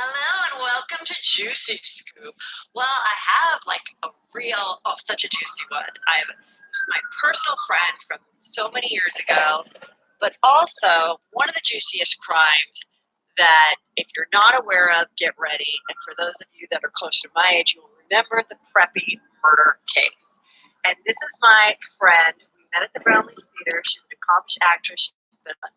Hello and welcome to Juicy Scoop. Well, I have like a real, such a juicy one. It's my personal friend from so many years ago, but also one of the juiciest crimes that if you're not aware of, get ready. And for those of you that are close to my age, you will remember the Preppy murder case. And this is my friend. We met at the Brownlees Theater. She's an accomplished actress. She's been on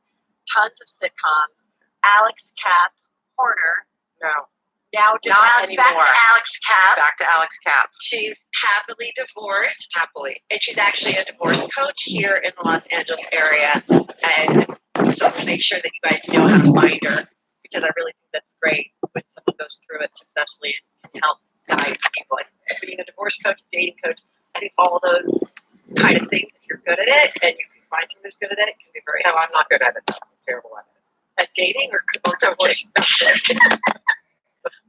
tons of sitcoms. Alex Kapp Horner. No. Now just Not back anymore. to Alex Kapp. Back to Alex Kapp. She's happily divorced. Happily. And she's actually a divorce coach here in the Los Angeles area. And so we'll make sure that you guys know how to find her, because I really think that's great when someone goes through it successfully and can help guide people. Like being a divorce coach, dating coach, I think all those kind of things, if you're good at it and you can find someone who's good at it, can be very helpful. No, I'm not good at it. I'm terrible at it. At dating or coaching?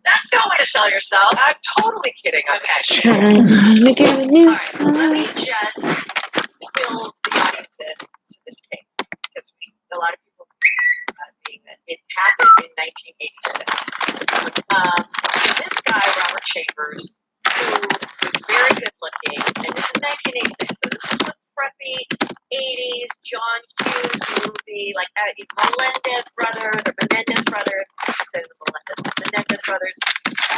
That's no way to sell yourself. I'm totally kidding. Okay. All right. Let me just fill the audience in to this case, because a lot of people being that it happened in 1986. This guy, Robert Chambers, who was very good looking, and this is 1986, so this is the preppy 80s John Hughes movie, like Menendez Brothers, Menendez Brothers,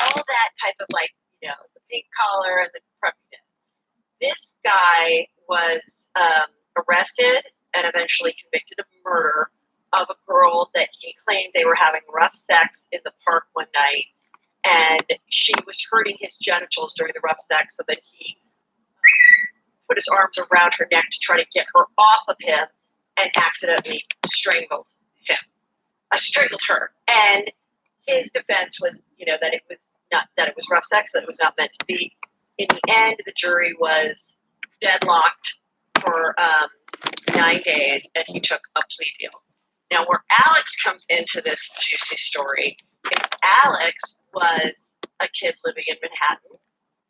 all that type of like, the pink collar and the preppiness. This guy was arrested and eventually convicted of murder of a girl that he claimed they were having rough sex in the park one night, and she was hurting his genitals during the rough sex, so that he put his arms around her neck to try to get her off of him and accidentally strangled him. I strangled her. And his defense was, that it was not, that it was rough sex, that it was not meant to be. In the end, the jury was deadlocked for 9 days, and he took a plea deal. Now, where Alex comes into this juicy story is Alex was a kid living in Manhattan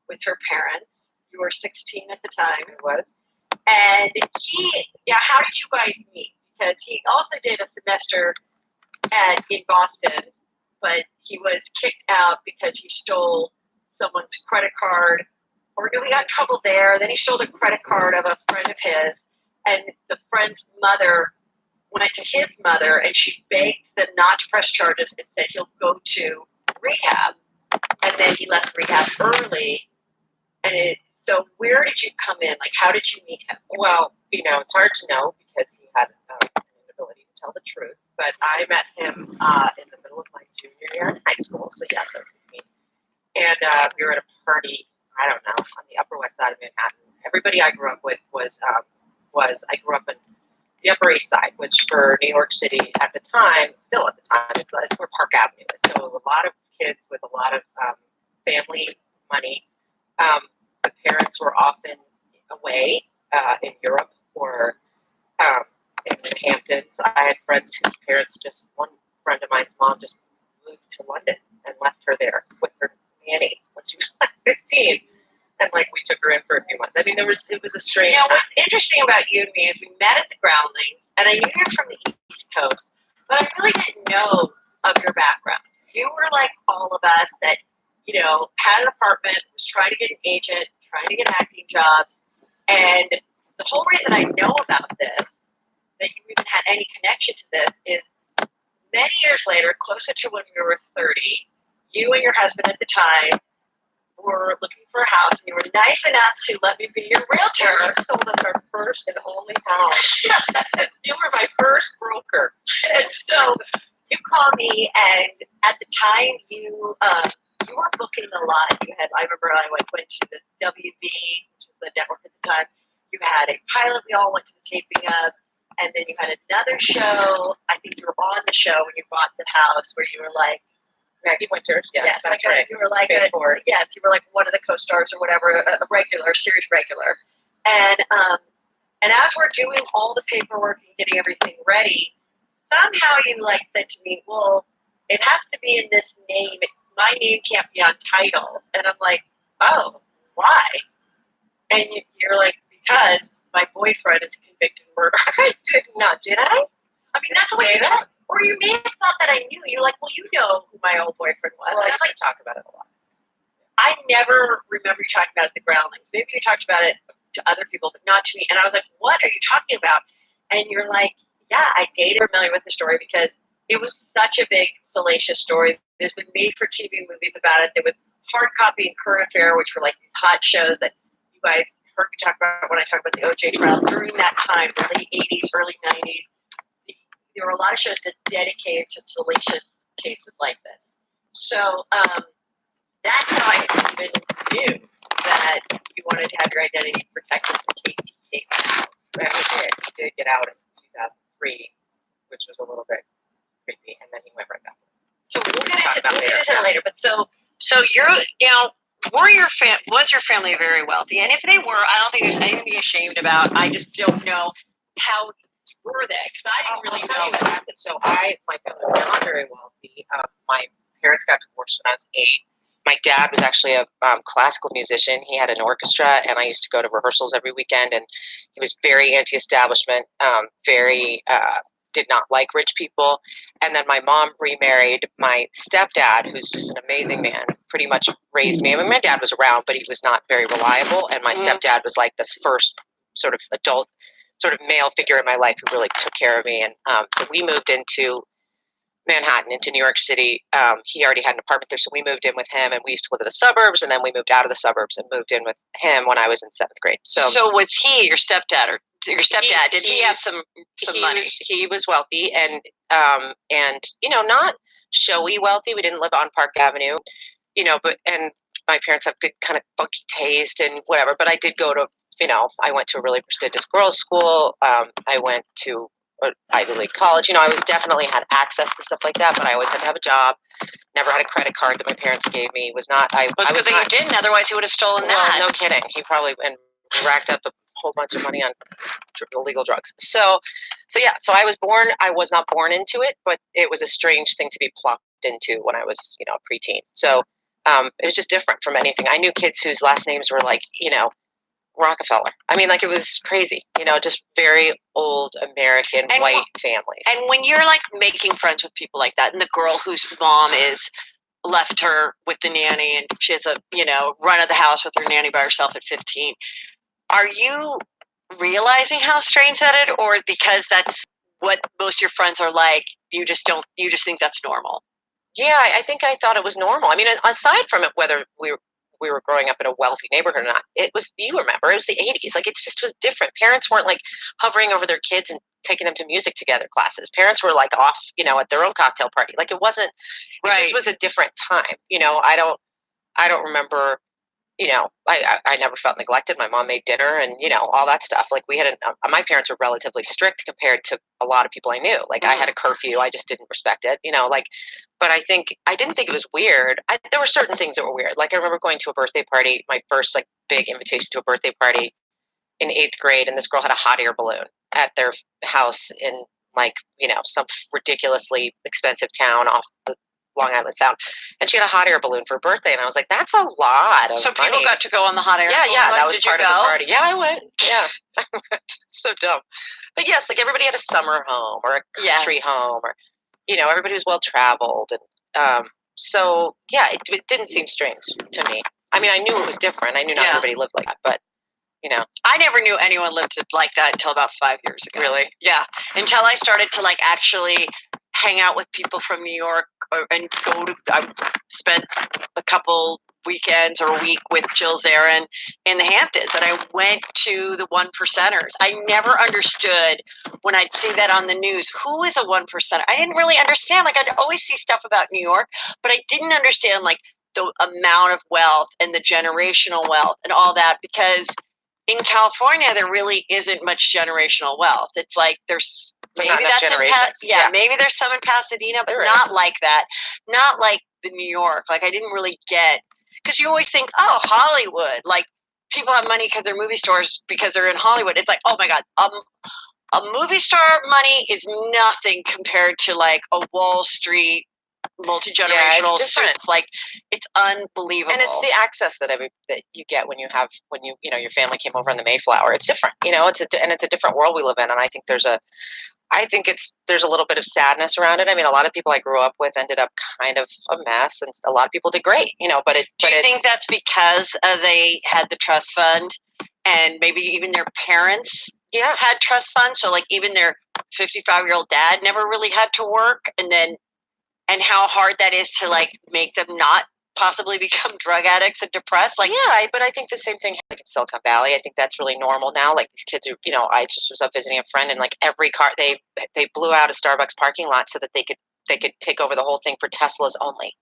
with her parents. You were 16 at the time. I was. And how did you guys meet? Because he also did a semester in Boston, but he was kicked out because he stole someone's credit card, or he got in trouble there. Then he stole the credit card of a friend of his, and the friend's mother went to his mother, and she begged them not to press charges and said he'll go to rehab. And then he left rehab early. So where did you come in? Like, how did you meet him? Well, it's hard to know because he had an inability to tell the truth. But I met him in the middle of my junior year in high school. So yeah, so 16. And we were at a party, I don't know, on the Upper West Side of Manhattan. Everybody I grew up with I grew up in the Upper East Side, which for New York City at the time, still at the time, it's where Park Avenue is. So a lot of kids with a lot of family money. The parents were often away in Europe or in the Hamptons. I had friends whose parents one friend of mine's mom just moved to London and left her there with her nanny when she was like 15. And like we took her in for a few months. I mean, it was a strange. What's interesting about you and me is we met at the Groundlings, and I knew you're from the East Coast, but I really didn't know of your background. You were like all of us that, had an apartment, was trying to get an agent, trying to get acting jobs, and the whole reason I know about this, that you even had any connection to this, is many years later, closer to when we were 30, you and your husband at the time were looking for a house, and you were nice enough to let me be your realtor. You sold us our first and only house. You were my first broker. And so you called me, and at the time you were booking a lot. I remember I went to this WB, which was the network at the time. You had a pilot we all went to the taping of, and then you had another show. I think you were on the show when you bought the house, where you were like, Maggie Winters, yes, that's like right. You were like you were like one of the co-stars or whatever, a regular, series regular. And as we're doing all the paperwork and getting everything ready, somehow you said to me, well, it has to be in this name. My name can't be on title. And I'm like, oh, why? And you're like, because my boyfriend is a convicted murderer. I did not, did I? I mean, that's the way you or you may have thought that I knew. You're like, well, you know who my old boyfriend was. Well, I used to talk about it a lot. I never remember you talking about it at the Groundlings. Maybe you talked about it to other people, but not to me. And I was like, what are you talking about? And you're like, yeah, I dated familiar with the story because it was such a big, salacious story. There's been made-for-TV movies about it. There was Hard Copy and Current Affair, which were like these hot shows that you guys heard me talk about when I talk about the O.J. trial. During that time, the late 80s, early 90s, there were a lot of shows just dedicated to salacious cases like this. So that's how I even knew that you wanted to have your identity protected in case he came out. And he did get out in 2003, which was a little bit creepy, and then he went right back. So we'll get into that later. But so you're, was your family very wealthy? And if they were, I don't think there's anything to be ashamed about. I just don't know how were they? Because I didn't really know. What happened. So my family was not very wealthy. My parents got divorced when I was 8. My dad was actually a classical musician. He had an orchestra, and I used to go to rehearsals every weekend. And he was very anti-establishment, did not like rich people. And then my mom remarried my stepdad, who's just an amazing man, pretty much raised me. I mean, my dad was around, but he was not very reliable. And my stepdad was like this first sort of adult, sort of male figure in my life who really took care of me. And so we moved into Manhattan, into New York City. He already had an apartment there, so we moved in with him, and we used to live in the suburbs, and then we moved out of the suburbs and moved in with him when I was in 7th grade. So was he your stepdad, or your stepdad? Did he have some money? He was wealthy, and not showy wealthy. We didn't live on Park Avenue, and my parents have good kind of funky taste and whatever. But I did go to, I went to a really prestigious girls' school. I went to Ivy League college. I was definitely had access to stuff like that, but I always had to have a job. Never had a credit card that my parents gave me. Was not. I was good that you didn't. Otherwise, he would have stolen that. No kidding. He probably racked up a whole bunch of money on illegal drugs. So I was born. I was not born into it, but it was a strange thing to be plopped into when I was, preteen. So it was just different from anything. I knew kids whose last names were like, Rockefeller. I mean, like, it was crazy, just very old American white families. And when you're like making friends with people like that, and the girl whose mom is left her with the nanny, and she has a run of the house with her nanny by herself at 15, are you realizing how strange that is, or because that's what most of your friends are like, you just think that's normal? Yeah, I think I thought it was normal. I mean, aside from it, whether we were growing up in a wealthy neighborhood or not, it was, you remember, it was the 80s. Like, it just was different. Parents weren't like hovering over their kids and taking them to music together classes. Parents were like off, at their own cocktail party. Like, it wasn't, it just was a different time. I don't remember you know, I never felt neglected. My mom made dinner and, you know, all that stuff. Like we had, my parents were relatively strict compared to a lot of people I knew. Like I had a curfew. I just didn't respect it, you know, like, but I didn't think it was weird. There were certain things that were weird. Like I remember going to a birthday party, my first like big invitation to a birthday party in 8th grade. And this girl had a hot air balloon at their house in like, you know, some ridiculously expensive town off the Long Island Sound, and she had a hot air balloon for her birthday, and I was like, "That's a lot of So money." people got to go on the hot air Yeah, balloon. yeah, that was Did part you of the go? party. Yeah, I went. Yeah, I went. So dumb, but yes, like everybody had a summer home or a country home, or you know, everybody was well traveled, and so yeah, it didn't seem strange to me. I mean, I knew it was different. I knew not everybody lived like that, but you know, I never knew anyone lived like that until about 5 years ago. really, Yeah, until I started to like actually hang out with people from New York and go to. I spent a couple weekends or a week with Jill Zarin in the Hamptons, and I went to the one percenters. I never understood when I'd see that on the news. Who is a one percenter? I didn't really understand. Like I'd always see stuff about New York, but I didn't understand like the amount of wealth and the generational wealth and all that, because in California, there really isn't much generational wealth. It's like there's maybe that's generations. maybe there's some in Pasadena, but There not is. like that. Not like the New York. Like I didn't really get, because you always think, oh, Hollywood. Like people have money because they're movie stars because they're in Hollywood. It's like, oh my God, a movie star money is nothing compared to like a Wall Street multi-generational soup. Like it's unbelievable. And it's the access that that you get when you you know your family came over on the Mayflower. It's different, you know. It's a different world we live in, and I think there's a little bit of sadness around it. I mean, a lot of people I grew up with ended up kind of a mess, and a lot of people did great, you know. Do you think that's because they had the trust fund, and maybe even their parents had trust funds? So like even their 55-year-old dad never really had to work, and how hard that is to like make them not possibly become drug addicts and depressed. Like but I think the same thing like in Silicon Valley. I think that's really normal now. Like these kids are, you know, I just was up visiting a friend, and like every car they blew out a Starbucks parking lot so that they could take over the whole thing for Teslas only.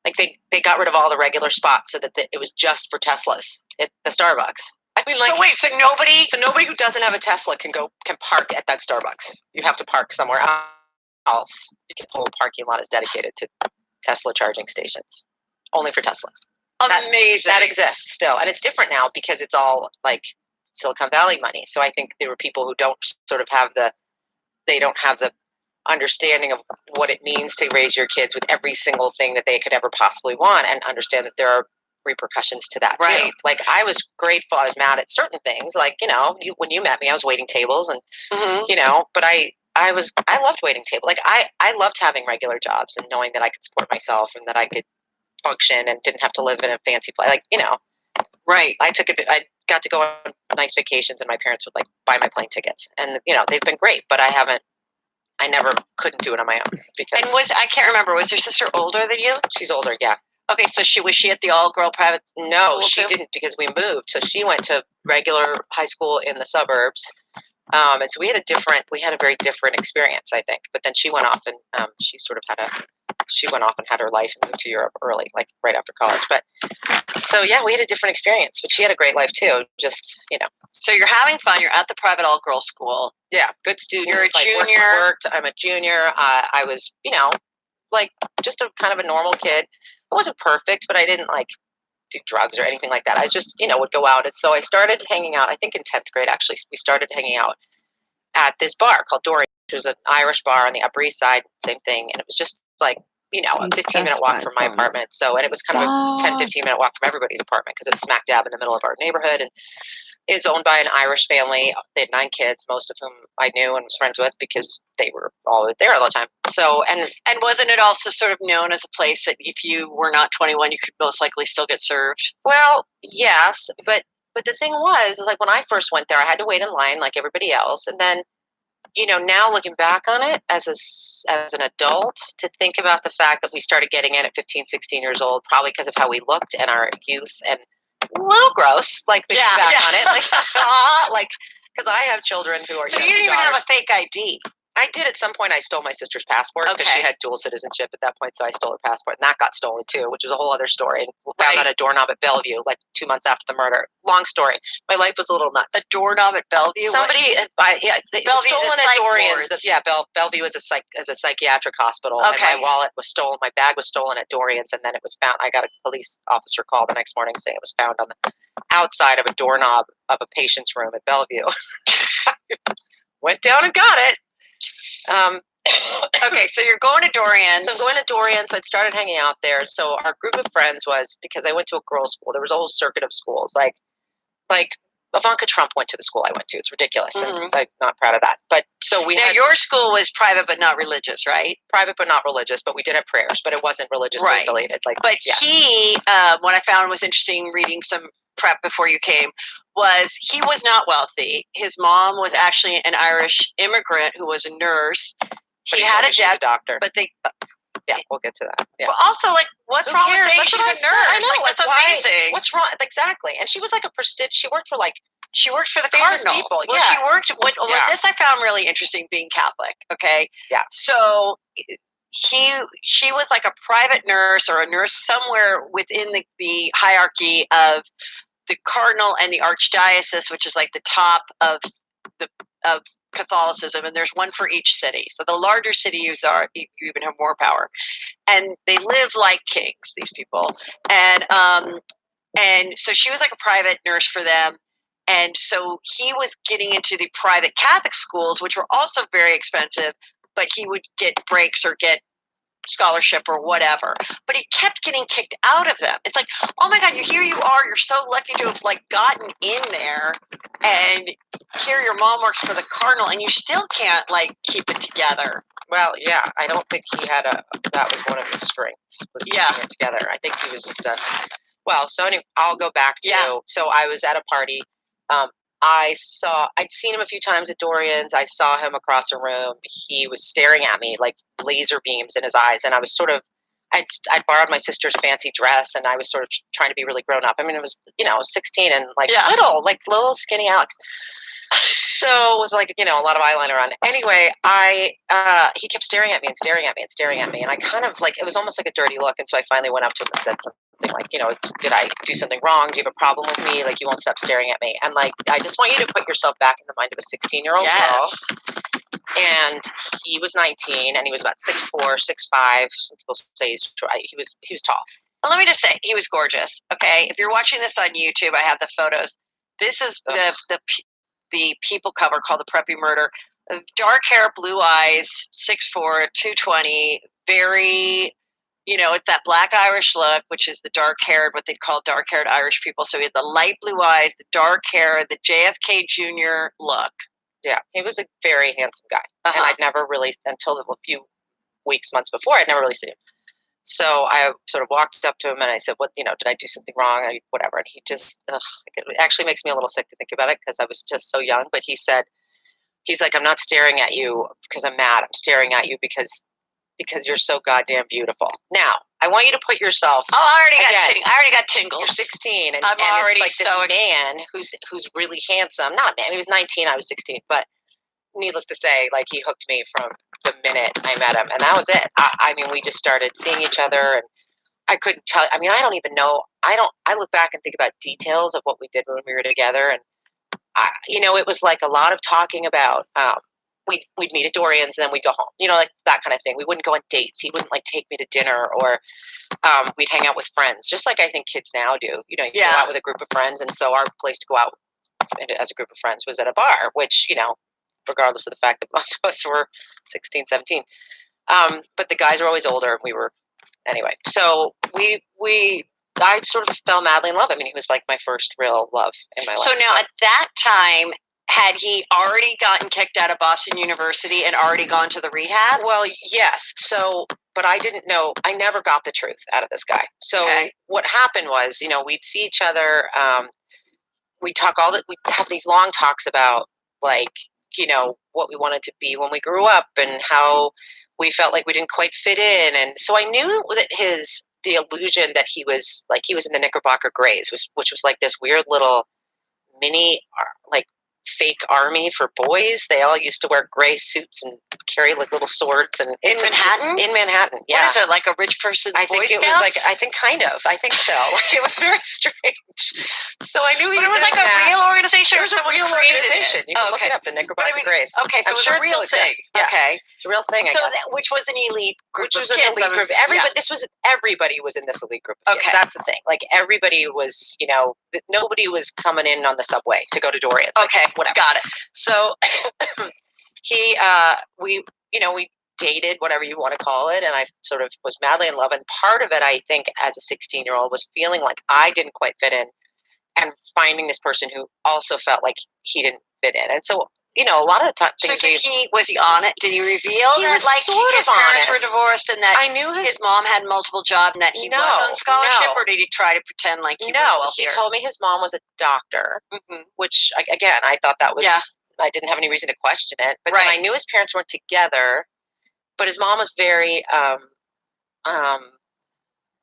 Like they got rid of all the regular spots so that it was just for Teslas at the Starbucks. I mean, like, so nobody who doesn't have a Tesla can park at that Starbucks. You have to park somewhere else because the whole parking lot is dedicated to Tesla charging stations, only for Teslas. Amazing. That exists still, and it's different now because it's all like Silicon Valley money. So I think there were people who don't have the understanding of what it means to raise your kids with every single thing that they could ever possibly want, and understand that there are repercussions to that too. Like I was grateful. I was mad at certain things. Like, you know, when you met me, I was waiting tables, and you know, but I loved waiting tables. Like I loved having regular jobs and knowing that I could support myself and that I could function and didn't have to live in a fancy place. Like, you know, I got to go on nice vacations, and my parents would like buy my plane tickets, and you know, they've been great, but I never couldn't do it on my own because. And I can't remember, was your sister older than you? She's older, yeah. Okay, so was she at the all-girl private school? No, she didn't, because we moved. So she went to regular high school in the suburbs. And so we had a very different experience, I think. But then she went off and she went off and had her life and moved to Europe early, like right after college. But so yeah, we had a different experience, but she had a great life too. Just, you know. So you're having fun. You're at the private all-girl school. Yeah, good student. You're a junior. Worked. I'm a junior. I was, you know, like just a kind of a normal kid. I wasn't perfect, but I didn't like do drugs or anything like that. I just, you know, would go out. And so I started hanging out, I think in 10th grade, actually, we started hanging out at this bar called Dory, which was an Irish bar on the Upper East Side, same thing. And it was just like, you know, a 15-minute walk from my apartment. So, and it was kind of a 10, 15-minute walk from everybody's apartment because it's smack dab in the middle of our neighborhood. And it's owned by an Irish family. They had 9 kids, most of whom I knew and was friends with because they were all there all the time. So, and wasn't it also sort of known as a place that if you were not 21, you could most likely still get served? Well, yes, but the thing was, is like when I first went there, I had to wait in line like everybody else, and then, you know, now looking back on it as an adult, to think about the fact that we started getting in at 15, 16 years old, probably because of how we looked and our youth, and a little gross, like thinking back on it, like, like, because I have children who are. So you didn't even have a fake ID. I did at some point. I stole my sister's passport because she Okay. had dual citizenship at that point, so I stole her passport, and that got stolen too, which was a whole other story. And found Right. on a doorknob at Bellevue, like 2 months after the murder. Long story. My life was a little nuts. A doorknob at Bellevue? Somebody, it was Bellevue's stolen a at psych Dorian's. ward. Bellevue is a psychiatric hospital, and Okay. my wallet was stolen. My bag was stolen at Dorian's, and then it was found. I got a police officer call the next morning saying it was found on the outside of a doorknob of a patient's room at Bellevue. Went down and got it. Okay, so you're going to Dorian's. So I'm going to Dorian's. I'd started hanging out there. So our group of friends was, because I went to a girls' school. There was a whole circuit of schools. Like Ivanka Trump went to the school I went to. It's ridiculous. Mhm. And I'm not proud of that. But so we Now, had your school was private but not religious, right? private but not religious. But we did have prayers, but it wasn't religiously Right. affiliated. Like, But yeah. he, what I found was interesting reading some prep before you came, was he was not wealthy. His mom was actually an Irish immigrant who was a nurse. But He had a she's a debt, doctor. but they. Yeah, we'll get to that. Yeah. But also, like, what's Who wrong with cares? saying That's she's what a I nurse? said. I know. Like, that's why- amazing. What's wrong? Exactly. And she was like she worked for like She worked for the famous cardinal. people. Well, Yeah. she worked. What Yeah. this I found really interesting, being Catholic. Okay. Yeah. So she was like a private nurse or a nurse somewhere within the hierarchy of the cardinal and the archdiocese, which is like the top of Catholicism, and there's one for each city. So the larger city you even have more power, and they live like kings. These people, and so she was like a private nurse for them. And so he was getting into the private Catholic schools, which were also very expensive, but he would get breaks or get scholarship or whatever. But he kept getting kicked out of them. It's like, oh my God, here you are. You're so lucky to have like gotten in there, and here your mom works for the cardinal, and you still can't like keep it together. Well, yeah, I don't think he had that was one of his strengths, was keeping it together. I think he was just so anyway, I'll go back to, so I was at a party. I'd seen him a few times at Dorian's. I saw him across a room. He was staring at me like laser beams in his eyes. And I was sort of, I'd borrowed my sister's fancy dress, and I was sort of trying to be really grown up. I mean, it was, 16 and little skinny Alex. So with a lot of eyeliner on. Anyway, he kept staring at me and staring at me and staring at me. And I kind of it was almost like a dirty look. And so I finally went up to him and said something like, did I do something wrong? Do you have a problem with me? Like, you won't stop staring at me. And I just want you to put yourself back in the mind of a 16-year-old girl. And he was 19, and he was about 6'4", 6'5". Some people say he was tall. Well, let me just say, he was gorgeous. Okay, if you're watching this on YouTube, I have the photos. This is the People cover called "The Preppy Murder." Dark hair, blue eyes, 6'4", 220, very. It's that black Irish look, which is the dark-haired, what they'd call dark-haired Irish people. So he had the light blue eyes, the dark hair, the JFK Jr. look. Yeah, he was a very handsome guy. And I'd never really, until a few months before, I'd never really seen him. So I sort of walked up to him and I said, did I do something wrong? Whatever. And he just, it actually makes me a little sick to think about it because I was just so young. But he's like, I'm not staring at you because I'm mad. I'm staring at you because you're so goddamn beautiful. Now, I want you to put yourself. Oh, I already got tingles. You're 16, and I'm already it's like so this man who's really handsome. Not man. He was 19. I was 16. But needless to say, he hooked me from the minute I met him, and that was it. I mean, we just started seeing each other, and I couldn't tell. I mean, I don't even know. I look back and think about details of what we did when we were together, and it was like a lot of talking about. We'd meet at Dorian's and then we'd go home, like that kind of thing. We wouldn't go on dates. He wouldn't take me to dinner, or we'd hang out with friends, just like I think kids now do. You go out with a group of friends, and so our place to go out as a group of friends was at a bar, which, regardless of the fact that most of us were 16, 17. But the guys were always older, and we were, anyway. So I sort of fell madly in love. I mean, he was like my first real love in my life. So now, at that time, had he already gotten kicked out of Boston University and already gone to the rehab? Well, yes. So, but I didn't know. I never got the truth out of this guy. So what happened was, we'd see each other. We'd have these long talks about what we wanted to be when we grew up and how we felt like we didn't quite fit in. And so I knew that the illusion that he was in the Knickerbocker Grays, which was like this weird little mini fake army for boys. They all used to wear gray suits and carry like little swords. And In Manhattan? In Manhattan, yeah. What is it, like a rich person's I Boy think it Scouts? was like, I think kind of. I think so. Like, it was very strange. So I knew he But it was did like a that. real organization? It was a real organization. You can look it up, the Knickerbocker Grays. Okay, so I'm it was sure a real it still thing. exists. Yeah. Okay. It's a real thing, I So guess. which was an elite group Which was of an kids. elite group. Everybody, everybody was in this elite group of kids. Okay. That's the thing. Like, everybody was, nobody was coming in on the subway to go to Dorian. Like, Okay, whatever. got it. So we dated, whatever you want to call it, and I sort of was madly in love. And part of it, I think, as a 16-year-old, was feeling like I didn't quite fit in, and finding this person who also felt like he didn't fit in. And so, a lot of the time, So was he on it? Did he reveal He that was like sort his of parents were honest. divorced and that I knew his mom had multiple jobs and that he was on scholarship, no. or did he try to pretend like he was No, wealthier? he told me his mom was a doctor, Mhm. which, again, I thought that was, Yeah. I didn't have any reason to question it. But Right. then I knew his parents weren't together, but his mom was very, uh,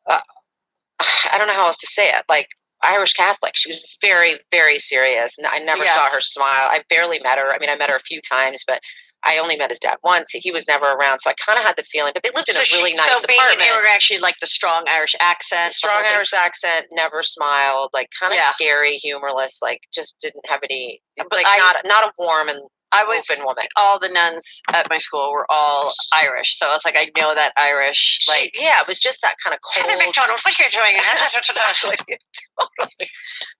I don't know how else to say it, like Irish Catholic. She was very, very serious. I never Yeah. saw her smile. I barely met her. I mean, I met her a few times, but I only met his dad once. He was never around, so I kind of had the feeling. But they lived in a really nice being apartment. an immigrant, actually, like the strong Irish accent. Strong Irish accent, never smiled, like kind of Yeah. scary, humorless, like just didn't have any, But like not a warm and open woman. All the nuns at my school were all Irish, so it's like I know that Irish, it was just that kind of cold. Heather McDonald, what you're doing? Exactly, totally.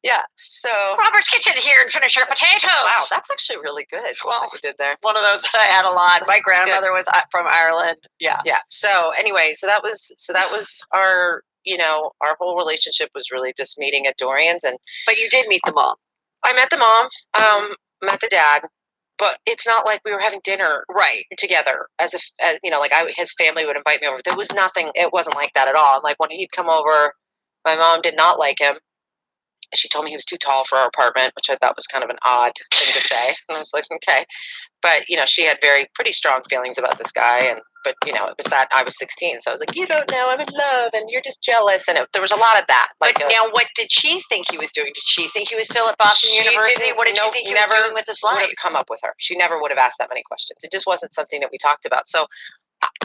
Yeah. So Robert's kitchen here and finish your potatoes. wow, that's actually really good. Well, what you did there. One of those that I had a lot. My grandmother was from Ireland. Yeah. Yeah. So anyway, so that was our our whole relationship was really just meeting at Dorian's. But you did meet the mom. I met the mom, met the dad, but it's not like we were having dinner together as like his family would invite me over. There was nothing. It wasn't like that at all. And like when he'd come over, my mom did not like him. She told me he was too tall for our apartment, which I thought was kind of an odd thing to say. And I was like, okay. But, she had pretty strong feelings about this guy. But it was that I was 16. So I was like, you don't know, I'm in love and you're just jealous. And there was a lot of that. But now what did she think he was doing? Did she think he was still at Boston University? What did she think he was doing with his life? Would have come up with her. She never would have asked that many questions. It just wasn't something that we talked about. So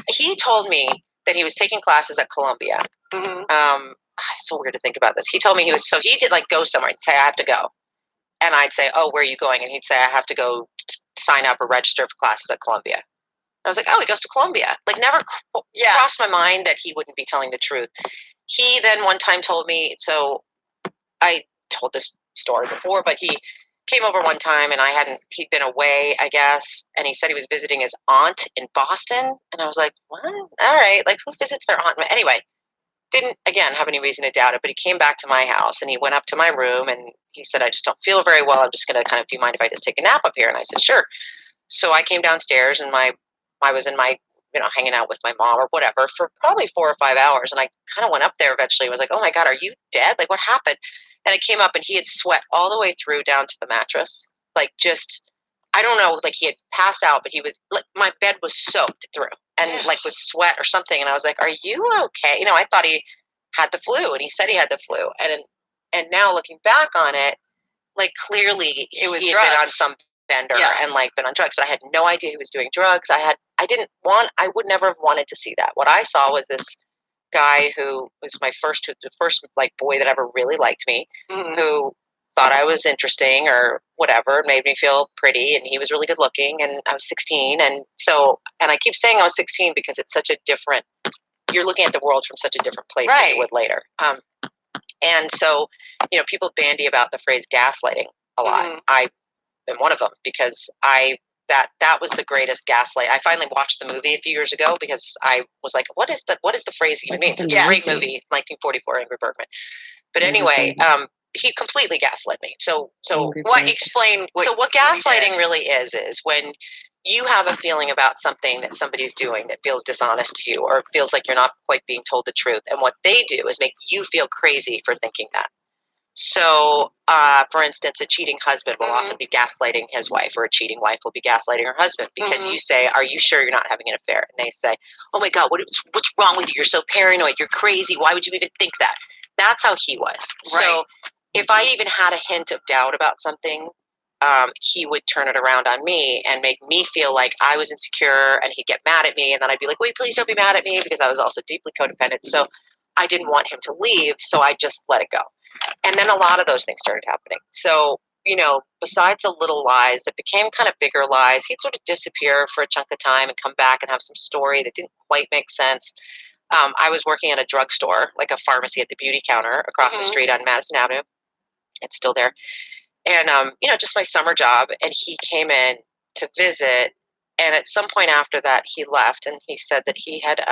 he told me that he was taking classes at Columbia. Mm-hmm. It's so weird to think about this. He told me he did like go somewhere. He'd say, I have to go. And I'd say, oh, where are you going? And he'd say, I have to go sign up or register for classes at Columbia. And I was like, oh, he goes to Columbia. Like never crossed my mind that he wouldn't be telling the truth. He then one time told me, so I told this story before, but he came over one time and he'd been away, I guess. And he said he was visiting his aunt in Boston. And I was like, what? All right. Like who visits their aunt? Anyway. Didn't, again, have any reason to doubt it, but he came back to my house and he went up to my room and he said, I just don't feel very well. I'm just going to kind of, do you mind if I just take a nap up here? And I said, sure. So I came downstairs and I was in my, hanging out with my mom or whatever for probably 4 or 5 hours. And I kind of went up there eventually and was like, oh my God, are you dead? Like what happened? And I came up and he had sweat all the way through down to the mattress. Like just, I don't know, like he had passed out, but he was like, my bed was soaked through. And like with sweat or something. And I was like, are you okay? I thought he had the flu and he said he had the flu. And now looking back on it, like clearly he had been on some bender and like been on drugs, but I had no idea he was doing drugs. I would never have wanted to see that. What I saw was this guy who was the first like boy that ever really liked me, who thought I was interesting or whatever, it made me feel pretty, and he was really good looking, and I was 16, and I keep saying I was 16 because it's such a different, you're looking at the world from such a different place than you would later. And so, people bandy about the phrase gaslighting a lot. I am one of them because that was the greatest gaslight. I finally watched the movie a few years ago because I was like, what is the phrase even mean? It's a great movie, 1944, Ingrid Bergman. But anyway, he completely gaslit me. So explain what gaslighting really is when you have a feeling about something that somebody's doing that feels dishonest to you or feels like you're not quite being told the truth. And what they do is make you feel crazy for thinking that. So, for instance, a cheating husband will often be gaslighting his wife, or a cheating wife will be gaslighting her husband because you say, are you sure you're not having an affair? And they say, oh my God, what's wrong with you? You're so paranoid. You're crazy. Why would you even think that? That's how he was. Right. So if I even had a hint of doubt about something, he would turn it around on me and make me feel like I was insecure, and he'd get mad at me, and then I'd be like, wait, please don't be mad at me, because I was also deeply codependent. So I didn't want him to leave, so I just let it go. And then a lot of those things started happening. So, besides the little lies that became kind of bigger lies, he'd sort of disappear for a chunk of time and come back and have some story that didn't quite make sense. I was working at a drugstore, like a pharmacy at the beauty counter across the street on Madison Avenue. It's still there. And, just my summer job. And he came in to visit. And at some point after that, he left, and he said that he had,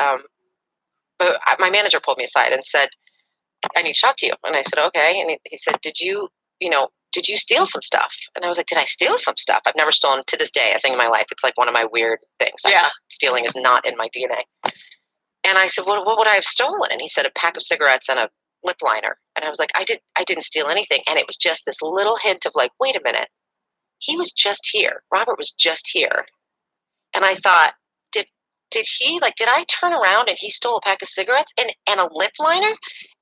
my manager pulled me aside and said, I need to talk to you. And I said, okay. And he said, did you steal some stuff? And I was like, did I steal some stuff? I've never stolen, to this day, a thing in my life. It's like one of my weird things. Stealing is not in my DNA. And I said, well, what would I have stolen? And he said, a pack of cigarettes and a lip liner. And I was like, I didn't steal anything. And it was just this little hint of like, wait a minute. He was just here. Robert was just here. And I thought, did I turn around and he stole a pack of cigarettes and a lip liner?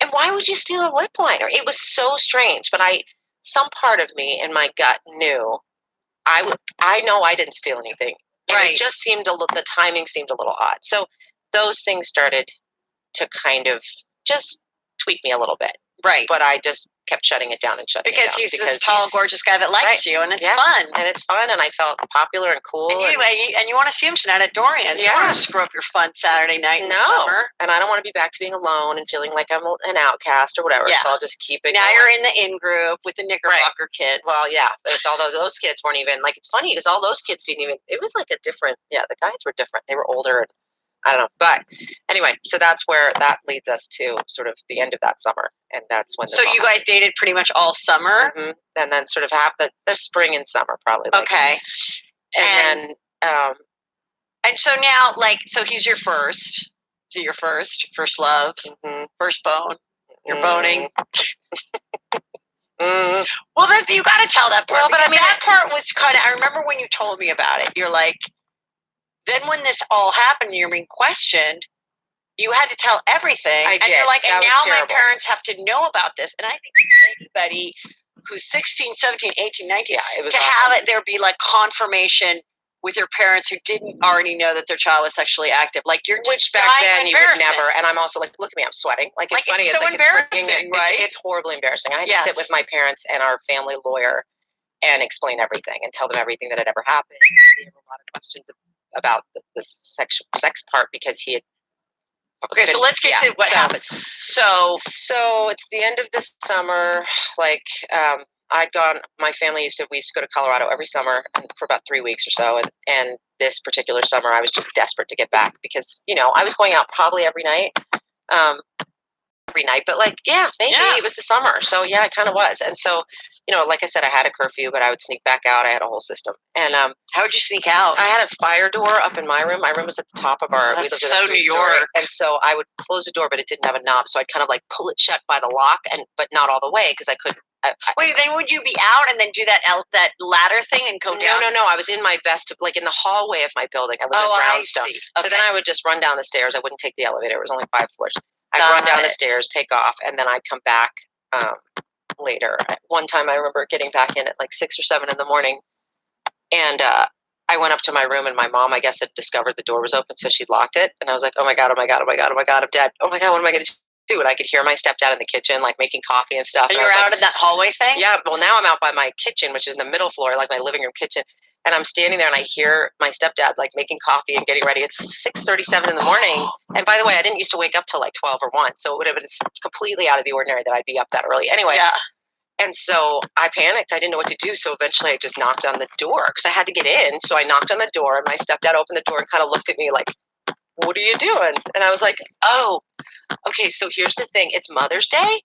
And why would you steal a lip liner? It was so strange. But some part of me in my gut knew I know I didn't steal anything. And it just seemed the timing seemed a little odd. So those things started to kind of just tweak me a little bit. Right. But I just kept shutting it down and shutting it down. Because he's this tall, gorgeous guy that likes you, and it's fun. And it's fun, and I felt popular and cool. And you want to see him tonight at Dorian's. You don't want to screw up your fun Saturday night in the summer. And I don't want to be back to being alone and feeling like I'm an outcast or whatever. Yeah. So I'll just keep it Now going. You're in the in-group with the Knickerbocker kids. Well, yeah. Although those kids weren't even, it's funny because all those kids didn't even, it was like a different, the guys were different. They were older and I don't know. But anyway, so that's where that leads us to sort of the end of that summer. And that's when. So you guys dated pretty much all summer? Mm-hmm. And then sort of half the spring and summer probably. Okay. And then. And so now, so he's your first. Is he your first love? Mm-hmm. First bone? You're boning? Well, then you got to tell that part. Well, but I mean, that part was kind of, I remember when you told me about it. You're like, then when this all happened, you're being questioned, you had to tell everything. I did. And you're like, and now terrible. My parents have to know about this. And I think anybody who's 16, 17, 18, 19, it was to awful. have it there be like confirmation with your parents who didn't already know that their child was sexually active. Like you're Which back then you would never, and I'm also like, look at me, I'm sweating. It's funny. It's so embarrassing, right? It's horribly embarrassing. I had to sit with my parents and our family lawyer and explain everything and tell them everything that had ever happened. They have a lot of questions about the sex part because he had. Okay, so let's get to what happened. So it's the end of this summer. We used to go to Colorado every summer for about 3 weeks or so. And this particular summer, I was just desperate to get back because, I was going out probably every night. But maybe it was the summer. So yeah, it kind of was. And so, like I said, I had a curfew, but I would sneak back out. I had a whole system. And how would you sneak out? I had a fire door up in my room. My room was at the top of our. That's so New York. And so I would close the door, but it didn't have a knob, so I'd kind of like pull it shut by the lock, but not all the way because I couldn't. Wait, then would you be out and then do that ladder thing and go down? No. I was in my in the hallway of my building. I lived in Brownstone. I see. So then I would just run down the stairs. I wouldn't take the elevator. It was only 5 floors. I'd run down the stairs, take off, and then I'd come back later. One time I remember getting back in at like 6 or 7 in the morning, and I went up to my room, and my mom, I guess, had discovered the door was open, so she locked it. And I was like, oh my God, I'm dead. Oh my God, what am I going to do? And I could hear my stepdad in the kitchen, like making coffee and stuff. And you were out in that hallway thing? Yeah, well, now I'm out by my kitchen, which is in the middle floor, like my living room kitchen. And I'm standing there and I hear my stepdad like making coffee and getting ready. It's 6:37 in the morning. And by the way, I didn't used to wake up till like 12 or 1. So it would have been completely out of the ordinary that I'd be up that early. Anyway. Yeah. And so I panicked. I didn't know what to do. So eventually I just knocked on the door because I had to get in. So I knocked on the door and my stepdad opened the door and kind of looked at me like, what are you doing? And I was like, oh, okay. So here's the thing. It's Mother's Day.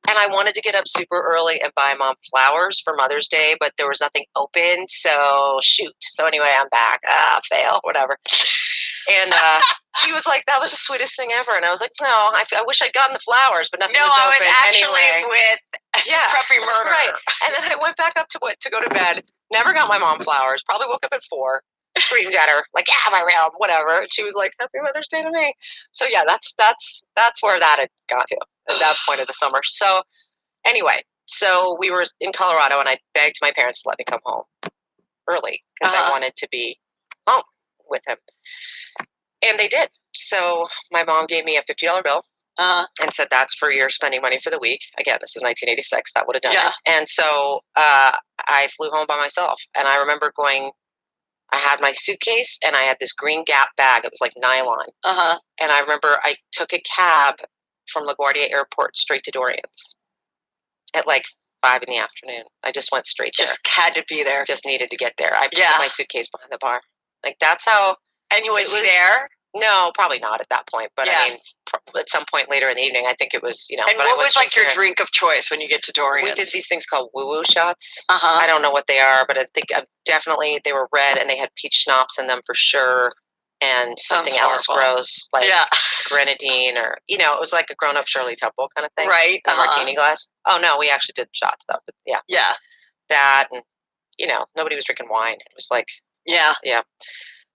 And I wanted to get up super early and buy Mom flowers for Mother's Day, but there was nothing open. So shoot. So anyway, I'm back. Fail, whatever. And he was like, that was the sweetest thing ever. And I was like, no, I wish I'd gotten the flowers, but nothing was open. No, I was actually anyway. with Preppy Murder. Right. And then I went back up to go to bed. Never got my mom flowers. Probably woke up at 4. Screamed at her like, yeah, my realm, whatever. And she was like, happy Mother's Day to me. So yeah, that's where that had got to at that point of the summer. So anyway, So we were in Colorado, and I begged my parents to let me come home early because I wanted to be home with him. And they did. So my mom gave me a $50 bill and said, that's for your spending money for the week. Again, this is 1986. That would have done it. And so I flew home by myself. And I remember I had my suitcase, and I had this green Gap bag. It was like nylon. And I remember I took a cab from LaGuardia Airport straight to Dorian's at like 5 in the afternoon. I just went straight there. Just had to be there. Just needed to get there. I put my suitcase behind the bar. Like, that's how. And you was there? No, probably not at that point. But I mean, at some point later in the evening, I think it was, And but what was like your drink of choice when you get to Dorian's? We did these things called woo-woo shots. I don't know what they are, but I think definitely they were red, and they had peach schnapps in them for sure. And something else gross, like grenadine, or, it was like a grown-up Shirley Temple kind of thing. Right. A martini glass. Oh, no, we actually did shots, though. But yeah. That, and, nobody was drinking wine. It was like, yeah.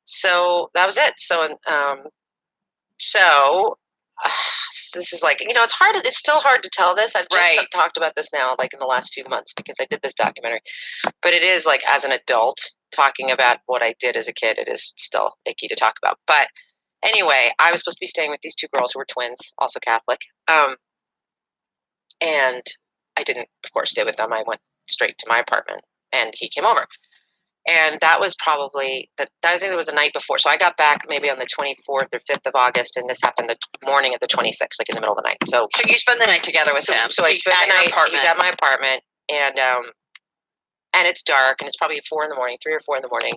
So that was it. So, this is like, it's hard. It's still hard to tell this. I've just talked about this now, like in the last few months, because I did this documentary. But it is like, as an adult, talking about what I did as a kid, it is still icky to talk about. But anyway, I was supposed to be staying with these two girls who were twins, also Catholic. And I didn't, of course, stay with them. I went straight to my apartment, and he came over. And that was probably, I think it was the night before. So I got back maybe on the 24th or 5th of August, and this happened the morning of the 26th, like in the middle of the night. So you spent the night together with him. So I spent the night, he's at my apartment, and it's dark, and it's probably 3 or 4 in the morning.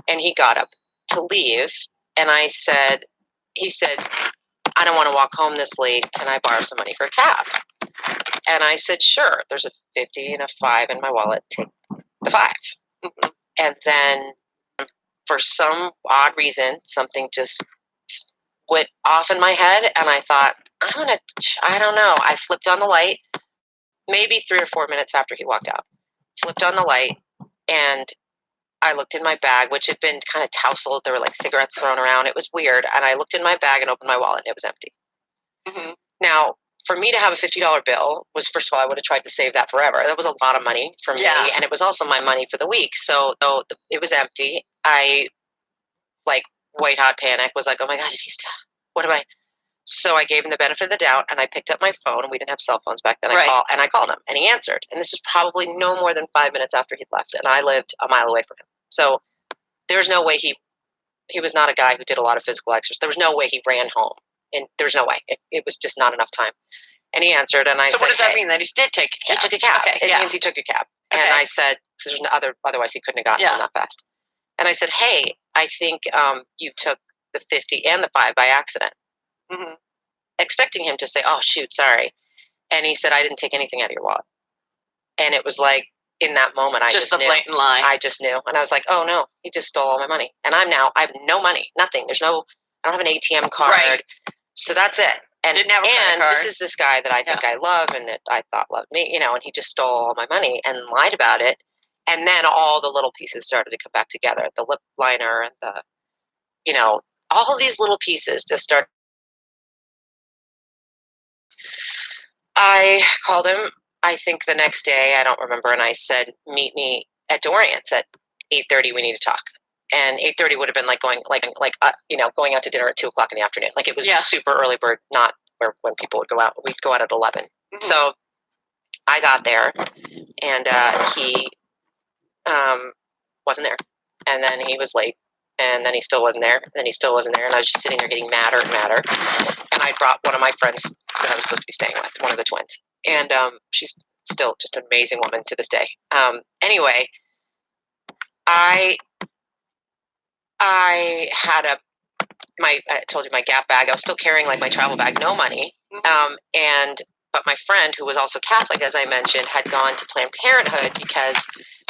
And he got up to leave, and he said, I don't want to walk home this late. Can I borrow some money for a cab? And I said, sure. There's a 50 and a 5 in my wallet. Take the 5. And then, for some odd reason, something just went off in my head, and I thought, I don't know. I flipped on the light, maybe 3 or 4 minutes after he walked out. Flipped on the light, and I looked in my bag, which had been kind of tousled. There were like cigarettes thrown around. It was weird. And I looked in my bag and opened my wallet, and it was empty. Now, for me to have a $50 bill was, first of all, I would have tried to save that forever. That was a lot of money for me, and it was also my money for the week. So, though it was empty, I, like, white hot panic, was like, oh my God, did he stop? What am I? So I gave him the benefit of the doubt, and I picked up my phone. We didn't have cell phones back then. I called him, and he answered. And this was probably no more than 5 minutes after he'd left, and I lived a mile away from him. So there's no way he was not a guy who did a lot of physical exercise. There was no way he ran home. And there's no way. It was just not enough time. And he answered, and I said, so what does that mean? That he did take a cab? He took a cab. Okay, it means he took a cab. Okay. And I said, otherwise he couldn't have gotten home that fast. And I said, hey, I think you took the 50 and the 5 by accident. Expecting him to say, oh, shoot, sorry. And he said, I didn't take anything out of your wallet. And it was like, in that moment, I just knew. Just a blatant lie. I just knew. And I was like, oh, no, he just stole all my money. And I have no money, nothing. I don't have an ATM card. Right. So that's it. And didn't have a credit card. This is this guy that I think I love and that I thought loved me, and he just stole all my money and lied about it. And then all the little pieces started to come back together. The lip liner and all of these little pieces just started. I called him, I think the next day, I don't remember, and I said, meet me at Dorian's at 8:30, we need to talk. And 8:30 would have been like going out to dinner at 2:00 in the afternoon. Like, it was super early bird, not when people would go out. We'd go out at 11. So I got there, and he wasn't there. And then he was late, and then he still wasn't there. And then he still wasn't there. And I was just sitting there getting madder and madder. And I brought one of my friends that I was supposed to be staying with, one of the twins. And she's still just an amazing woman to this day. Anyway, I had I told you, my Gap bag. I was still carrying like my travel bag, no money. But my friend, who was also Catholic, as I mentioned, had gone to Planned Parenthood because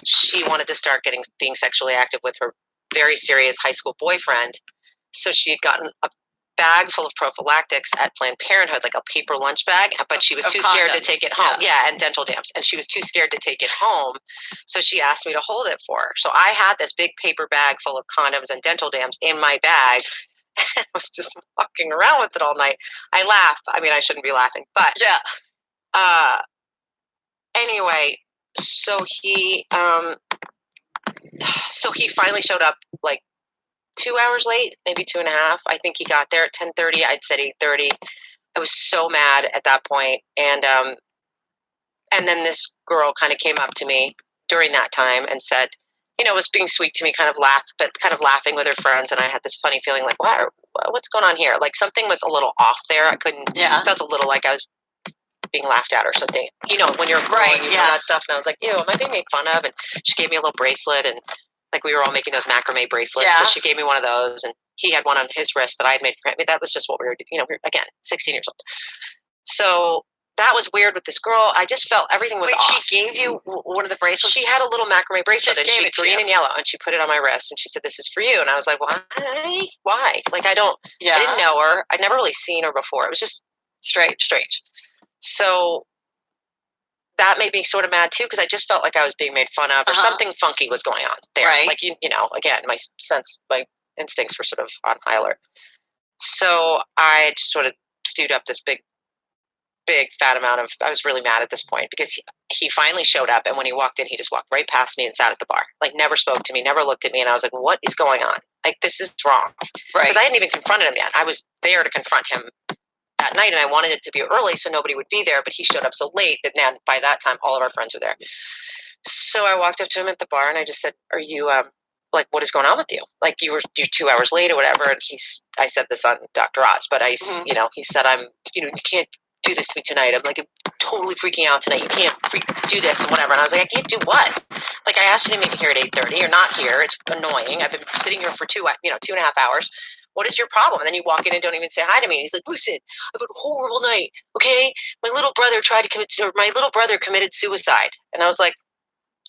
she wanted to start being sexually active with her very serious high school boyfriend. So she had gotten a bag full of prophylactics at Planned Parenthood, like a paper lunch bag, but she was too scared to take it home. Yeah, and dental dams. And she was too scared to take it home. So she asked me to hold it for her. So I had this big paper bag full of condoms and dental dams in my bag. I was just walking around with it all night. I laugh. I mean, I shouldn't be laughing, but anyway, so he finally showed up like 2 hours late, maybe 2.5. I think he got there at 10:30. I'd said 8:30. I was so mad at that point, and then this girl kind of came up to me during that time and said, was being sweet to me, kind of laughed, but kind of laughing with her friends. And I had this funny feeling like, what's going on here? Like something was a little off there. I couldn't, felt a little like I was being laughed at or something. When you're growing, you know that stuff. And I was like, ew, am I being made fun of? And she gave me a little bracelet, and like we were all making those macrame bracelets. Yeah. So she gave me one of those, and he had one on his wrist that I had made for him. I mean, that was just what we were doing. We were, again, 16 years old. So that was weird with this girl. I just felt everything was off. She gave you one of the bracelets? She had a little macrame bracelet, and she green and yellow, and she put it on my wrist, and she said, "This is for you." And I was like, "Why? Why?" Like I didn't know her. I'd never really seen her before. It was just strange. So that made me sort of mad too, because I just felt like I was being made fun of, or something funky was going on there. Right. Like again, my instincts were sort of on high alert. So I just sort of stewed up this big fat amount of, I was really mad at this point, because he finally showed up, and when he walked in, he just walked right past me and sat at the bar, like never spoke to me, never looked at me. And I was like, what is going on? Like, this is wrong. Right. Because I hadn't even confronted him yet. I was there to confront him that night, and I wanted it to be early so nobody would be there, but he showed up so late that then by that time all of our friends were there. So I walked up to him at the bar, and I just said, are you like, what is going on with you? Like, you're 2 hours late or whatever. And I said this on Dr. Oz, but he said, you can't do this to me tonight. I'm like, I'm totally freaking out tonight. You can't do this and whatever. And I was like, I can't do what? Like, I asked you to meet me here at 8:30. You're not here. It's annoying. I've been sitting here for 2.5 hours. What is your problem? And then you walk in and don't even say hi to me. And he's like, listen, I've had a horrible night. Okay. My little brother committed suicide. And I was like,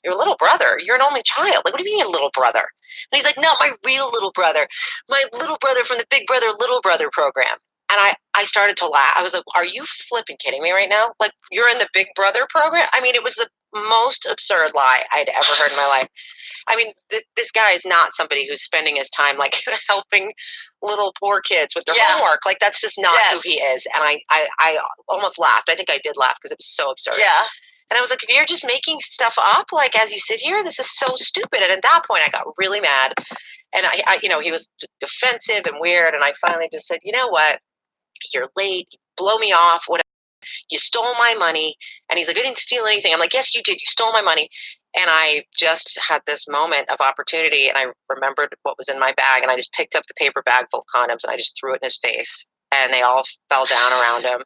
your little brother? You're an only child. Like, what do you mean your little brother? And he's like, not my real little brother. My little brother from the Big Brother, Little Brother program. And I started to laugh. I was like, are you flipping kidding me right now? Like, you're in the Big Brother program? I mean, it was the most absurd lie I'd ever heard in my life. I mean, this guy is not somebody who's spending his time like helping little poor kids with their homework. Like, that's just not who he is. And I almost laughed. I think I did laugh because it was so absurd. Yeah. And I was like, you're just making stuff up, like, as you sit here? This is so stupid. And at that point, I got really mad. And he was defensive and weird. And I finally just said, you know what? You're late. You blow me off. Whatever. You stole my money. And he's like, I didn't steal anything. I'm like, yes, you did. You stole my money. And I just had this moment of opportunity. And I remembered what was in my bag. And I just picked up the paper bag full of condoms, and I just threw it in his face. And they all fell down around him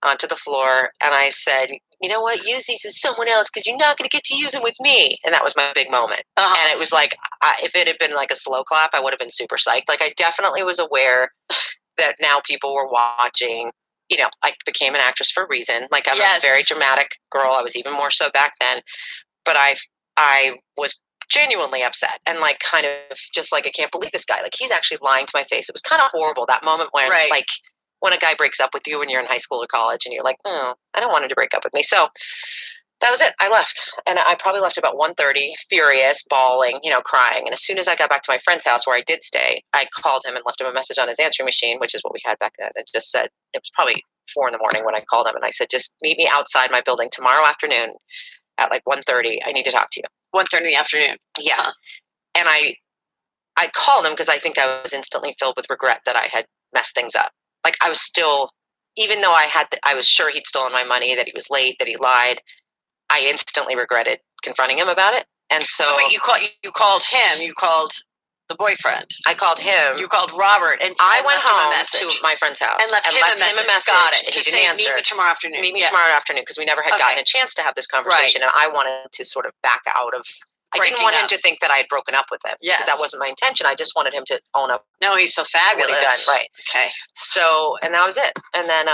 onto the floor. And I said, you know what? Use these with someone else, because you're not going to get to use them with me. And that was my big moment. And it was like, if it had been like a slow clap, I would have been super psyched. Like, I definitely was aware that now people were watching. I became an actress for a reason. Like, I'm a very dramatic girl. I was even more so back then. But I was genuinely upset, and like, kind of just like, I can't believe this guy. Like, he's actually lying to my face. It was kind of horrible, that moment when like, when a guy breaks up with you when you're in high school or college, and you're like, oh, I don't want him to break up with me. So that was it. I left. And I probably left about 1:30, furious, bawling, crying. And as soon as I got back to my friend's house where I did stay, I called him and left him a message on his answering machine, which is what we had back then. And just said, it was probably 4 a.m. when I called him. And I said, just meet me outside my building tomorrow afternoon at like 1:30. I need to talk to you. 1:30 in the afternoon. Yeah. Uh-huh. And I called him because I think I was instantly filled with regret that I had messed things up. Like, I was still, even though I was sure he'd stolen my money, that he was late, that he lied, I instantly regretted confronting him about it. And so wait, you called him, you called the boyfriend. I called him. You called Robert, and I went home to my friend's house and left him a message. Got it. He didn't answer. Meet me tomorrow afternoon. Meet me tomorrow afternoon, because we never had gotten a chance to have this conversation, and I wanted to sort of back out of. I didn't want him to think that I had broken up with him. Yes. Because that wasn't my intention. I just wanted him to own up. No, he's so fabulous. What he'd done. Right. Okay. So, and that was it. And then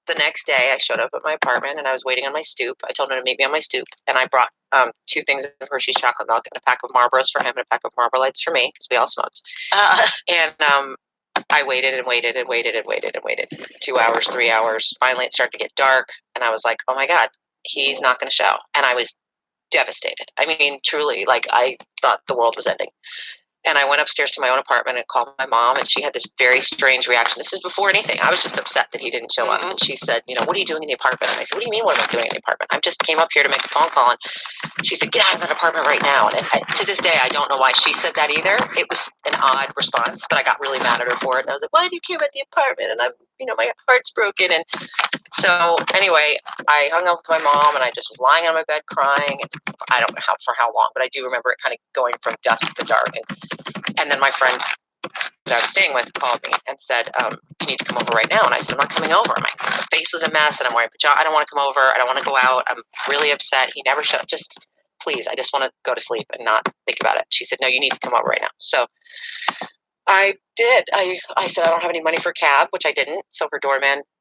the next day, I showed up at my apartment, and I was waiting on my stoop. I told him to meet me on my stoop, and I brought 2 things of Hershey's chocolate milk and a pack of Marlboros for him and a pack of Marlboro Lights for me, because we all smoked. And I waited and waited and waited and waited and waited. 2 hours, 3 hours. Finally, it started to get dark, and I was like, oh my God, he's not going to show. And I was devastated. I mean, truly, like, I thought the world was ending. And I went upstairs to my own apartment and called my mom, and she had this very strange reaction. This is before anything. I was just upset that he didn't show up. And she said, what are you doing in the apartment? And I said, what do you mean, what am I doing in the apartment? I just came up here to make a phone call. And she said, get out of that apartment right now. And to this day, I don't know why she said that either. It was an odd response, but I got really mad at her for it. And I was like, why do you care about the apartment? And my heart's broken. And so anyway, I hung out with my mom, and I just was lying on my bed crying. And I don't know for how long, but I do remember it kind of going from dusk to dark. And then my friend that I was staying with called me and said, you need to come over right now. And I said, I'm not coming over. My face is a mess, and I'm wearing pajamas. I don't want to come over. I don't want to go out. I'm really upset. He never showed. Just please, I just want to go to sleep and not think about it. She said, no, you need to come over right now. So I did. I said, I don't have any money for a cab, which I didn't. So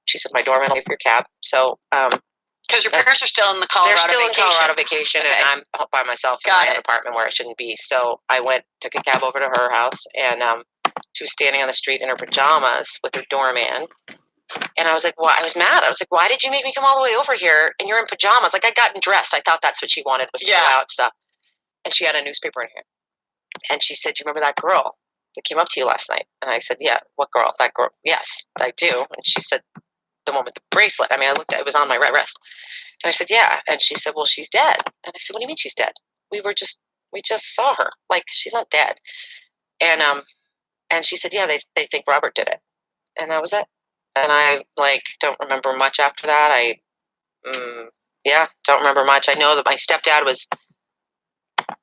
she said, my doorman will pay for your cab. So, because your parents are still in the Colorado they're still vacation. in Colorado vacation, Okay. and I'm by myself in my own apartment where I shouldn't be. So I took a cab over to her house, and she was standing on the street in her pajamas with her doorman. And I was like, I was mad. I was like, why did you make me come all the way over here and you're in pajamas? Like, I gotten dressed. I thought that's what she wanted, was to go out and stuff. And she had a newspaper in her hand. And she said, do you remember that girl that came up to you last night? And I said, yeah. What girl? That girl. Yes, I do. And she said, the one with the bracelet. I mean, I looked at it, was on my right wrist. And I said, yeah. And she said, well, she's dead. And I said, what do you mean she's dead? We just saw her. Like, she's not dead. And she said, yeah, they think Robert did it. And that was it. And I don't remember much after that. Don't remember much. I know that my stepdad was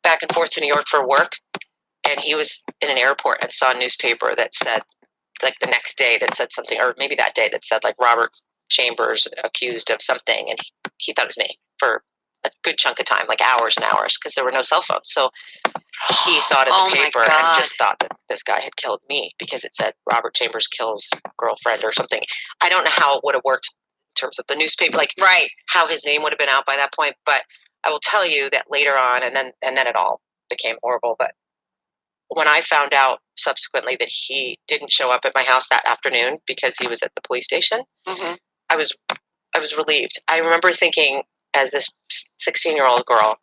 back and forth to New York for work, and he was in an airport and saw a newspaper that said, like the next day, that said something, or maybe that day, that said like Robert Chambers accused of something, and he thought it was me for a good chunk of time, like hours and hours, because there were no cell phones. So he saw it in the paper and just thought that this guy had killed me because it said Robert Chambers kills girlfriend or something. I don't know how it would have worked in terms of the newspaper, how his name would have been out by that point. But I will tell you that later on, and then it all became horrible. But when I found out subsequently that he didn't show up at my house that afternoon because he was at the police station, I was relieved. I remember thinking, as this 16-year-old girl,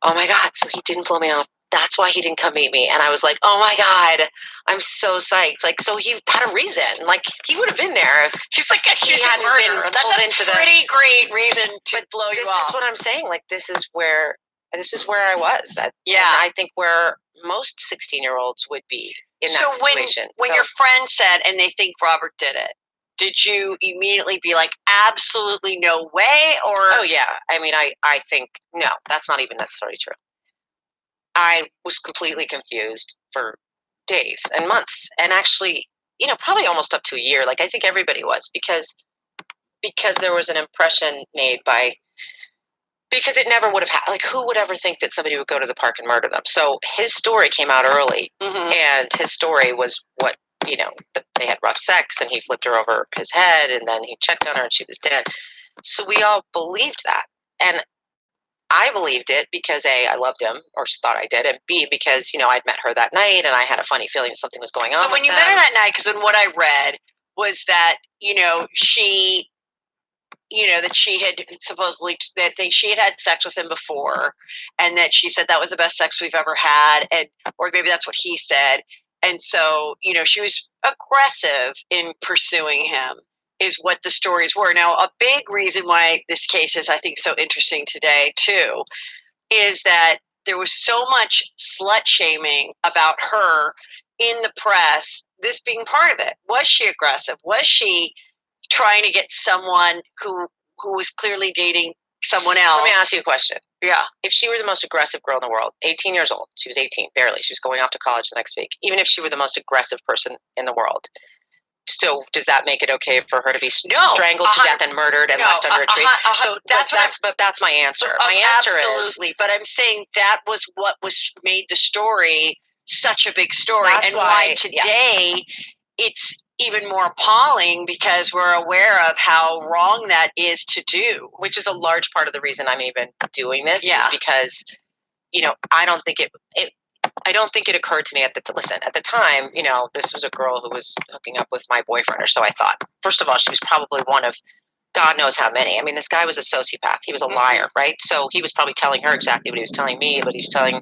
oh my God, so he didn't blow me off. That's why he didn't come meet me. And I was like, oh my God, I'm so psyched. Like, so he had a reason. Like, he would have been there. He's like, he hadn't been pulled into pretty great reason to blow you off. This is what I'm saying. Like, this is where I was. And I think where most 16-year-olds would be in that situation. When your friend said, and they think Robert did it, did you immediately be like, absolutely no way? Or oh yeah, I mean, I think no, that's not even necessarily true. I was completely confused for days and months, and actually, probably almost up to a year. Like, I think everybody was, because there was an impression made because it never would have happened. Like, who would ever think that somebody would go to the park and murder them? So his story came out early, and his story was what, they had rough sex, and he flipped her over his head, and then he checked on her, and she was dead. So we all believed that. And I believed it because A, I loved him, or thought I did, and B, because, I'd met her that night, and I had a funny feeling something was going on. So when you met her that night, because then what I read was that, she, that she had supposedly, she had sex with him before, and that she said that was the best sex we've ever had, or maybe that's what he said. And so, she was aggressive in pursuing him, is what the stories were. Now, a big reason why this case is, I think, so interesting today, too, is that there was so much slut shaming about her in the press, this being part of it. Was she aggressive? Was she trying to get someone who was clearly dating someone else? Let me ask you a question. Yeah. If she were the most aggressive girl in the world, 18 years old, she was 18, barely. She was going off to college the next week. Even if she were the most aggressive person in the world, so does that make it okay for her to be strangled to death and murdered and left under a tree? So that's my answer. My answer absolutely. But I'm saying that was what made the story such a big story, and why today it's even more appalling, because we're aware of how wrong that is to do. Which is a large part of the reason I'm even doing this, is because, I don't think it occurred to me at the time, this was a girl who was hooking up with my boyfriend, or so I thought. First of all, she was probably one of God knows how many. I mean, this guy was a sociopath. He was a liar, right? So he was probably telling her exactly what he was telling me, but he was telling,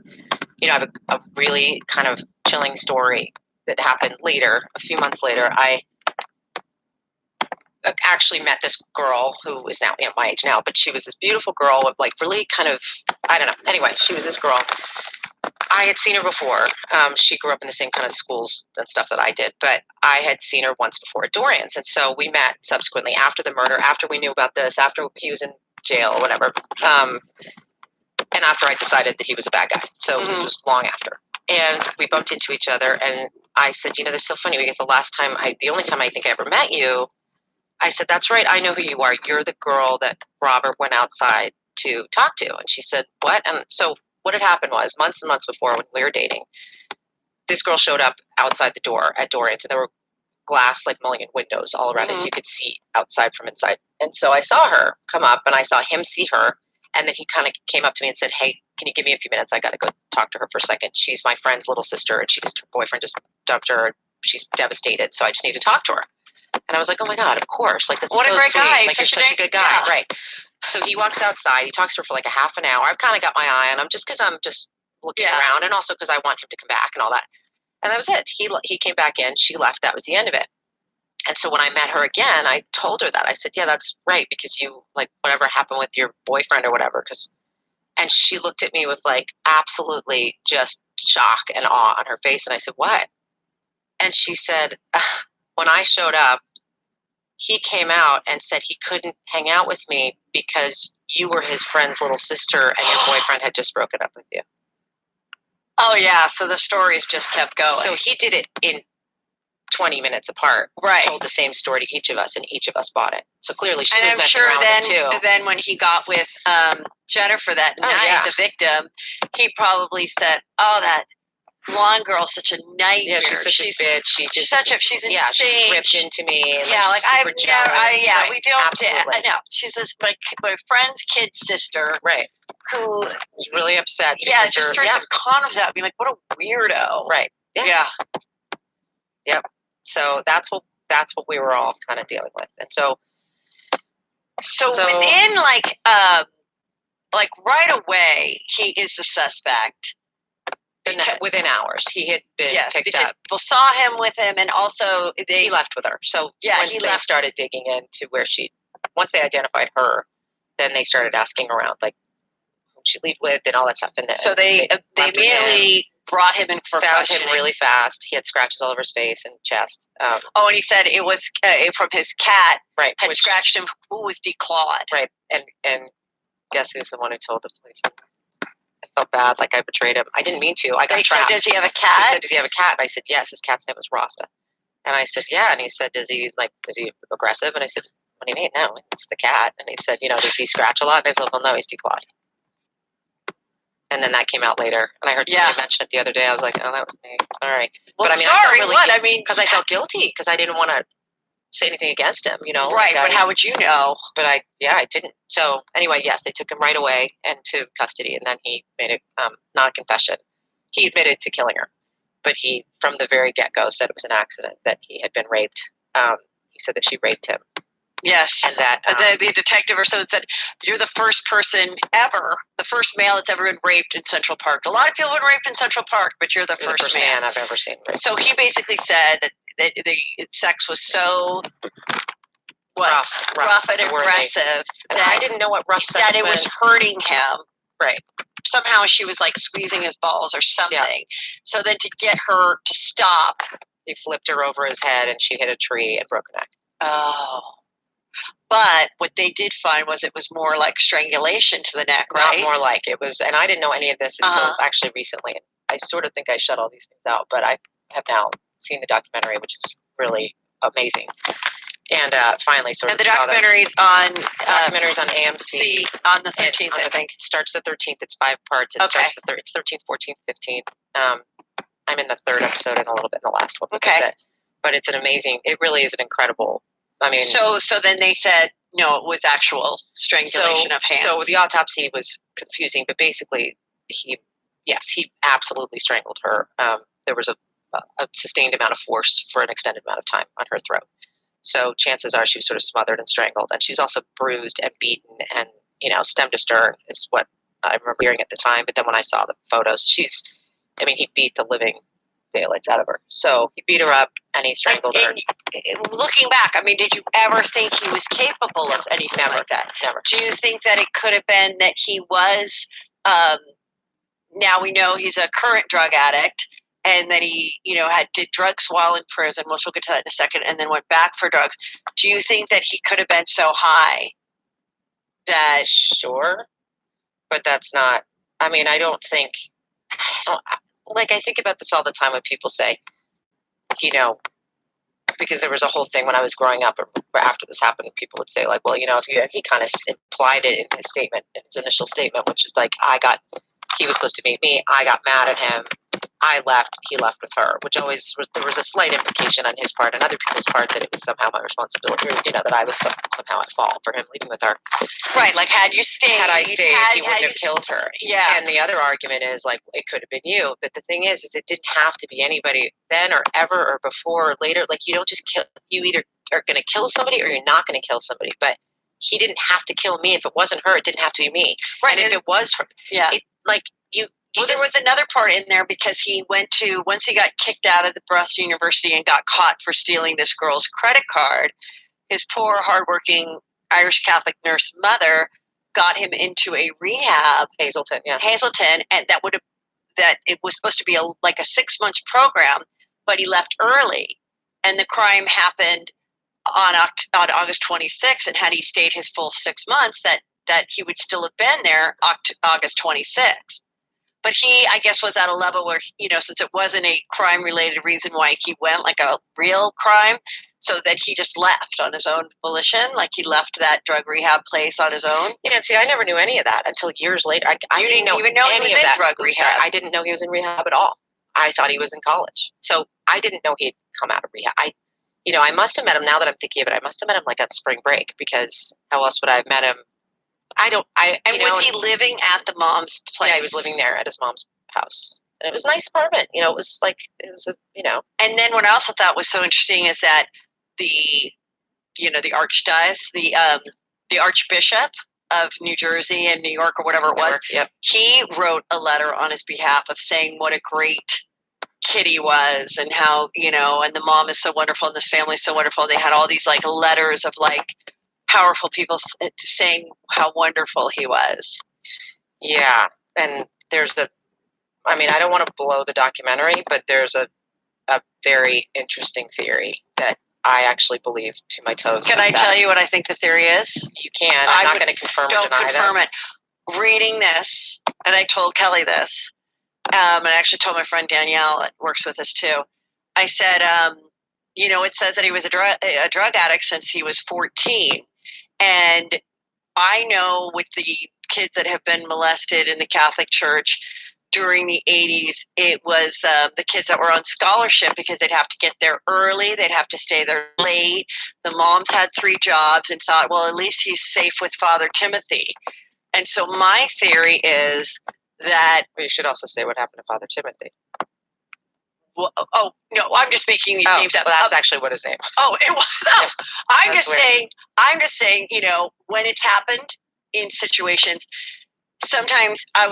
I have a really kind of chilling story that happened later, a few months later. I actually met this girl who is now my age now, but she was this beautiful girl with like really kind of, I don't know. Anyway, she was this girl. I had seen her before. She grew up in the same kind of schools and stuff that I did, but I had seen her once before at Dorian's. And so we met subsequently after the murder, after we knew about this, after he was in jail or whatever. And after I decided that he was a bad guy. So this was long after. And we bumped into each other, and I said, that's so funny because the only time I think I ever met you, I said, that's right, I know who you are. You're the girl that Robert went outside to talk to. And she said, what? And so what had happened was months and months before when we were dating, this girl showed up outside the door at Dorian's, and there were glass, like mullion windows all around as you could see outside from inside. And so I saw her come up, and I saw him see her. And then he kind of came up to me and said, hey, can you give me a few minutes? I got to go talk to her for a second. She's my friend's little sister, and her boyfriend just dumped her. She's devastated, so I just need to talk to her. And I was like, oh my God, of course. Like, that's what so a great sweet. guy. Like, you're such a good guy. Yeah. Right. So he walks outside. He talks to her for like a half an hour. I've kind of got my eye on him just because I'm just looking around, and also because I want him to come back and all that. And that was it. He came back in. She left. That was the end of it. And so when I met her again, I told her that. I said, yeah, that's right, because you, like, whatever happened with your boyfriend or whatever. And she looked at me with, like, absolutely just shock and awe on her face. And I said, what? And she said, when I showed up, he came out and said he couldn't hang out with me because you were his friend's little sister and your boyfriend had just broken up with you. Oh, yeah. So the stories just kept going. So he did it in 20 minutes apart. Right. Told the same story to each of us, and each of us bought it. So clearly she and was I'm messing sure around with him too. then when he got with Jennifer that night, the victim, he probably said, oh, that blonde girl's such a nightmare. Yeah, she's such a bitch. She's insane. She's ripped into me. And yeah, like super jealous. right. We don't. Absolutely. I know. She's my friend's kid sister. Right. Who was really upset. Yeah, just threw some condoms at me. Like, what a weirdo. Right. Yeah. Yep. So that's what we were all kind of dealing with. And so within like right away, he is the suspect. Within hours, he had been picked up. People saw him with him, and also he left with her. So once they started digging into once they identified her, then they started asking around, like, who she lived with and all that stuff. And so they immediately brought him in for questioning. Him really fast. He had scratches all over his face and chest. And he said it was from his cat. Right. Had scratched him. Who was declawed. Right. And guess who's the one who told the police? I felt bad, like I betrayed him. I didn't mean to. I got trapped. Said, does he have a cat? He said, does he have a cat? And I said, yes. His cat's name was Rasta. And I said, yeah. And he said, is he aggressive? And I said, what do you mean? No, it's the cat. And he said, does he scratch a lot? And I said, well, no, he's declawed. And then that came out later. And I heard somebody mention it the other day. I was like, oh, that was me. Sorry. Well, but I mean, sorry, because I felt guilty because I didn't want to say anything against him, Right, but how would you know? But I didn't. So anyway, yes, they took him right away into custody, and then he made a non-confession. He admitted to killing her, but he, from the very get-go, said it was an accident, that he had been raped. He said that she raped him. Yes, and that the detective or so said, you're the first person ever, the first male that's ever been raped in Central Park. A lot of people have been raped in Central Park, but you're the first man I've ever seen raped. So he basically said that the sex was so rough and aggressive that I didn't know what rough sex that it was hurting him. Right. Somehow she was like squeezing his balls or something. Yeah. So then to get her to stop, he flipped her over his head and she hit a tree and broke her neck. Oh. But what they did find was it was more like strangulation to the neck, right? Not more like it was, and I didn't know any of this until actually recently. I sort of think I shut all these things out, but I have now seen the documentary, which is really amazing. And finally, the documentary's on AMC on the 13th. I think starts the 13th. It's 5 parts. Starts it's 13th, 14th, 15th. I'm in the 3rd episode and a little bit in the last one. But it's an amazing. It really is an incredible. I mean, so then they said no, it was actual strangulation of hands. So the autopsy was confusing, but basically he absolutely strangled her. There was a sustained amount of force for an extended amount of time on her throat. So chances are she was sort of smothered and strangled, and she's also bruised and beaten and stem to stern is what I remember hearing at the time. But then when I saw the photos, she's I mean, he beat the living daylights out of her. So he beat her up and he strangled her. Looking back, I mean, did you ever think he was capable of anything like that? Never. Do you think that it could have been that he was, now we know he's a current drug addict, and that he, did drugs while in prison, which we'll get to that in a second, and then went back for drugs. Do you think that he could have been so high that... Sure, but that's not, I mean, I think about this all the time when people say, because there was a whole thing when I was growing up, or after this happened, people would say, like, well, he kind of implied it in his statement, in his initial statement, which is like, he was supposed to meet me, I got mad at him, I left, he left with her, which there was a slight implication on his part and other people's part that it was somehow my responsibility, or, that I was somehow at fault for him leaving with her. Right, like had I stayed, he wouldn't have killed her. Yeah. And the other argument is, like, it could have been you, but the thing is it didn't have to be anybody then or ever or before or later. Like, you don't just kill, you either are going to kill somebody or you're not going to kill somebody, but he didn't have to kill me. If it wasn't her, it didn't have to be me. Right. And if it was her, yeah. There was another part in there because he once he got kicked out of the Breast University and got caught for stealing this girl's credit card, his poor, hardworking Irish Catholic nurse mother got him into a rehab. Hazelton, and that it was supposed to be a 6-month program, but he left early, and the crime happened on August 26th, and had he stayed his full 6 months, that he would still have been there August 26th. But he, I guess, was at a level where, since it wasn't a crime-related reason why he went, like a real crime, so that he just left on his own volition, like he left that drug rehab place on his own. Yeah, see, I never knew any of that until years later. I didn't even know any he was of that. Drug rehab. I didn't know he was in rehab at all. I thought he was in college. So I didn't know he'd come out of rehab. I must have met him, now that I'm thinking of it, I must have met him on spring break, because how else would I have met him? Was he living at the mom's place? Yeah, he was living there at his mom's house. And it was a nice apartment. It was And then what I also thought was so interesting is that the Archbishop of New Jersey and New York, or whatever it was, yep. He wrote a letter on his behalf of saying what a great kid he was, and how, and the mom is so wonderful and this family is so wonderful. They had all these letters of powerful people saying how wonderful he was. Yeah. And I don't want to blow the documentary, but there's a very interesting theory that I actually believe to my toes. Can I tell you what I think the theory is? You can. I'm not going to confirm or deny that. Don't confirm it. Reading this, and I told Kelly this, and I actually told my friend Danielle that works with us too. I said, it says that he was a drug addict since he was 14. And I know with the kids that have been molested in the Catholic Church during the 80s, it was the kids that were on scholarship because they'd have to get there early, they'd have to stay there late. The moms had 3 jobs and thought, well, at least he's safe with Father Timothy. And so my theory is that... Well, you should also say what happened to Father Timothy. Well, oh, no, I'm just making these names up. Well, that's actually what his name was. Oh, it was? Oh, Yeah. I'm just saying, when it's happened in situations, sometimes I'm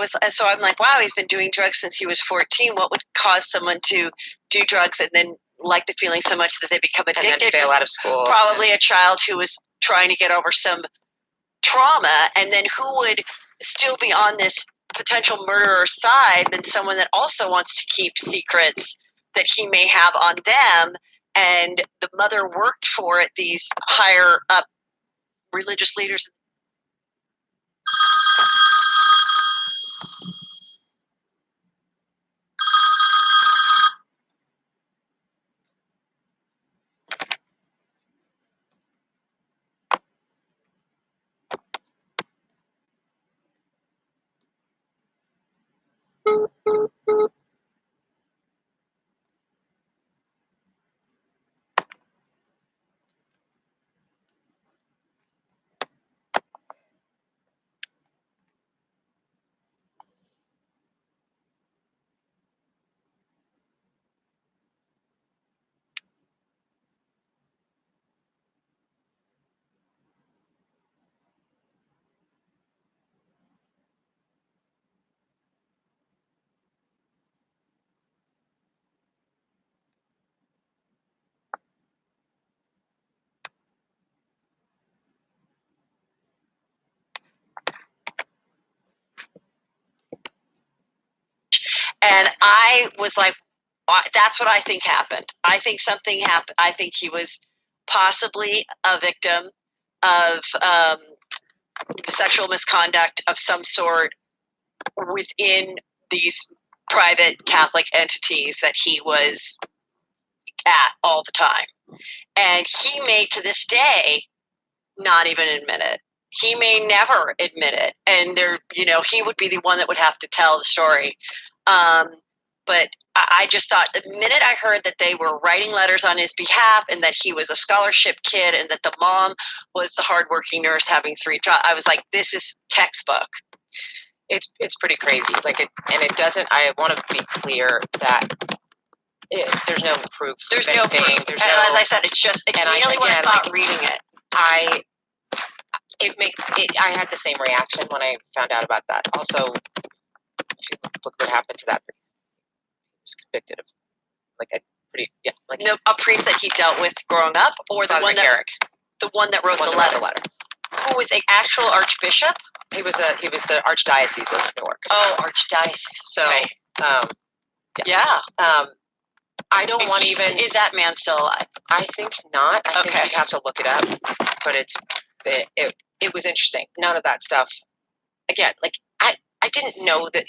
like, wow, he's been doing drugs since he was 14. What would cause someone to do drugs and then like the feeling so much that they become addicted? And then fail out of school. Probably a child who was trying to get over some trauma, and then who would still be on this potential murderer side than someone that also wants to keep secrets that he may have on them, and the mother worked for it, these higher up religious leaders. And I was like, that's what I think happened. I think something happened. I think he was possibly a victim of sexual misconduct of some sort within these private Catholic entities that he was at all the time. And he may to this day not even admit it. He may never admit it. And he would be the one that would have to tell the story. But I just thought the minute I heard that they were writing letters on his behalf and that he was a scholarship kid and that the mom was the hardworking nurse having 3 jobs, I was like, this is textbook. It's pretty crazy. It doesn't. I want to be clear that there's no proof. There's of no anything. proof. There's and no. As I said, it's really what I thought reading it. I had the same reaction when I found out about that. Also, if you look what happened to that priest. He was convicted of a priest that he dealt with growing up, or the one that wrote the letter. Who was an actual archbishop? He was the archdiocese of Newark. Oh, archdiocese. So, right. Yeah. I don't want even. Is that man still alive? I think not. I think Okay. you'd have to look it up. But it was interesting. None of that stuff. Again, I didn't know that.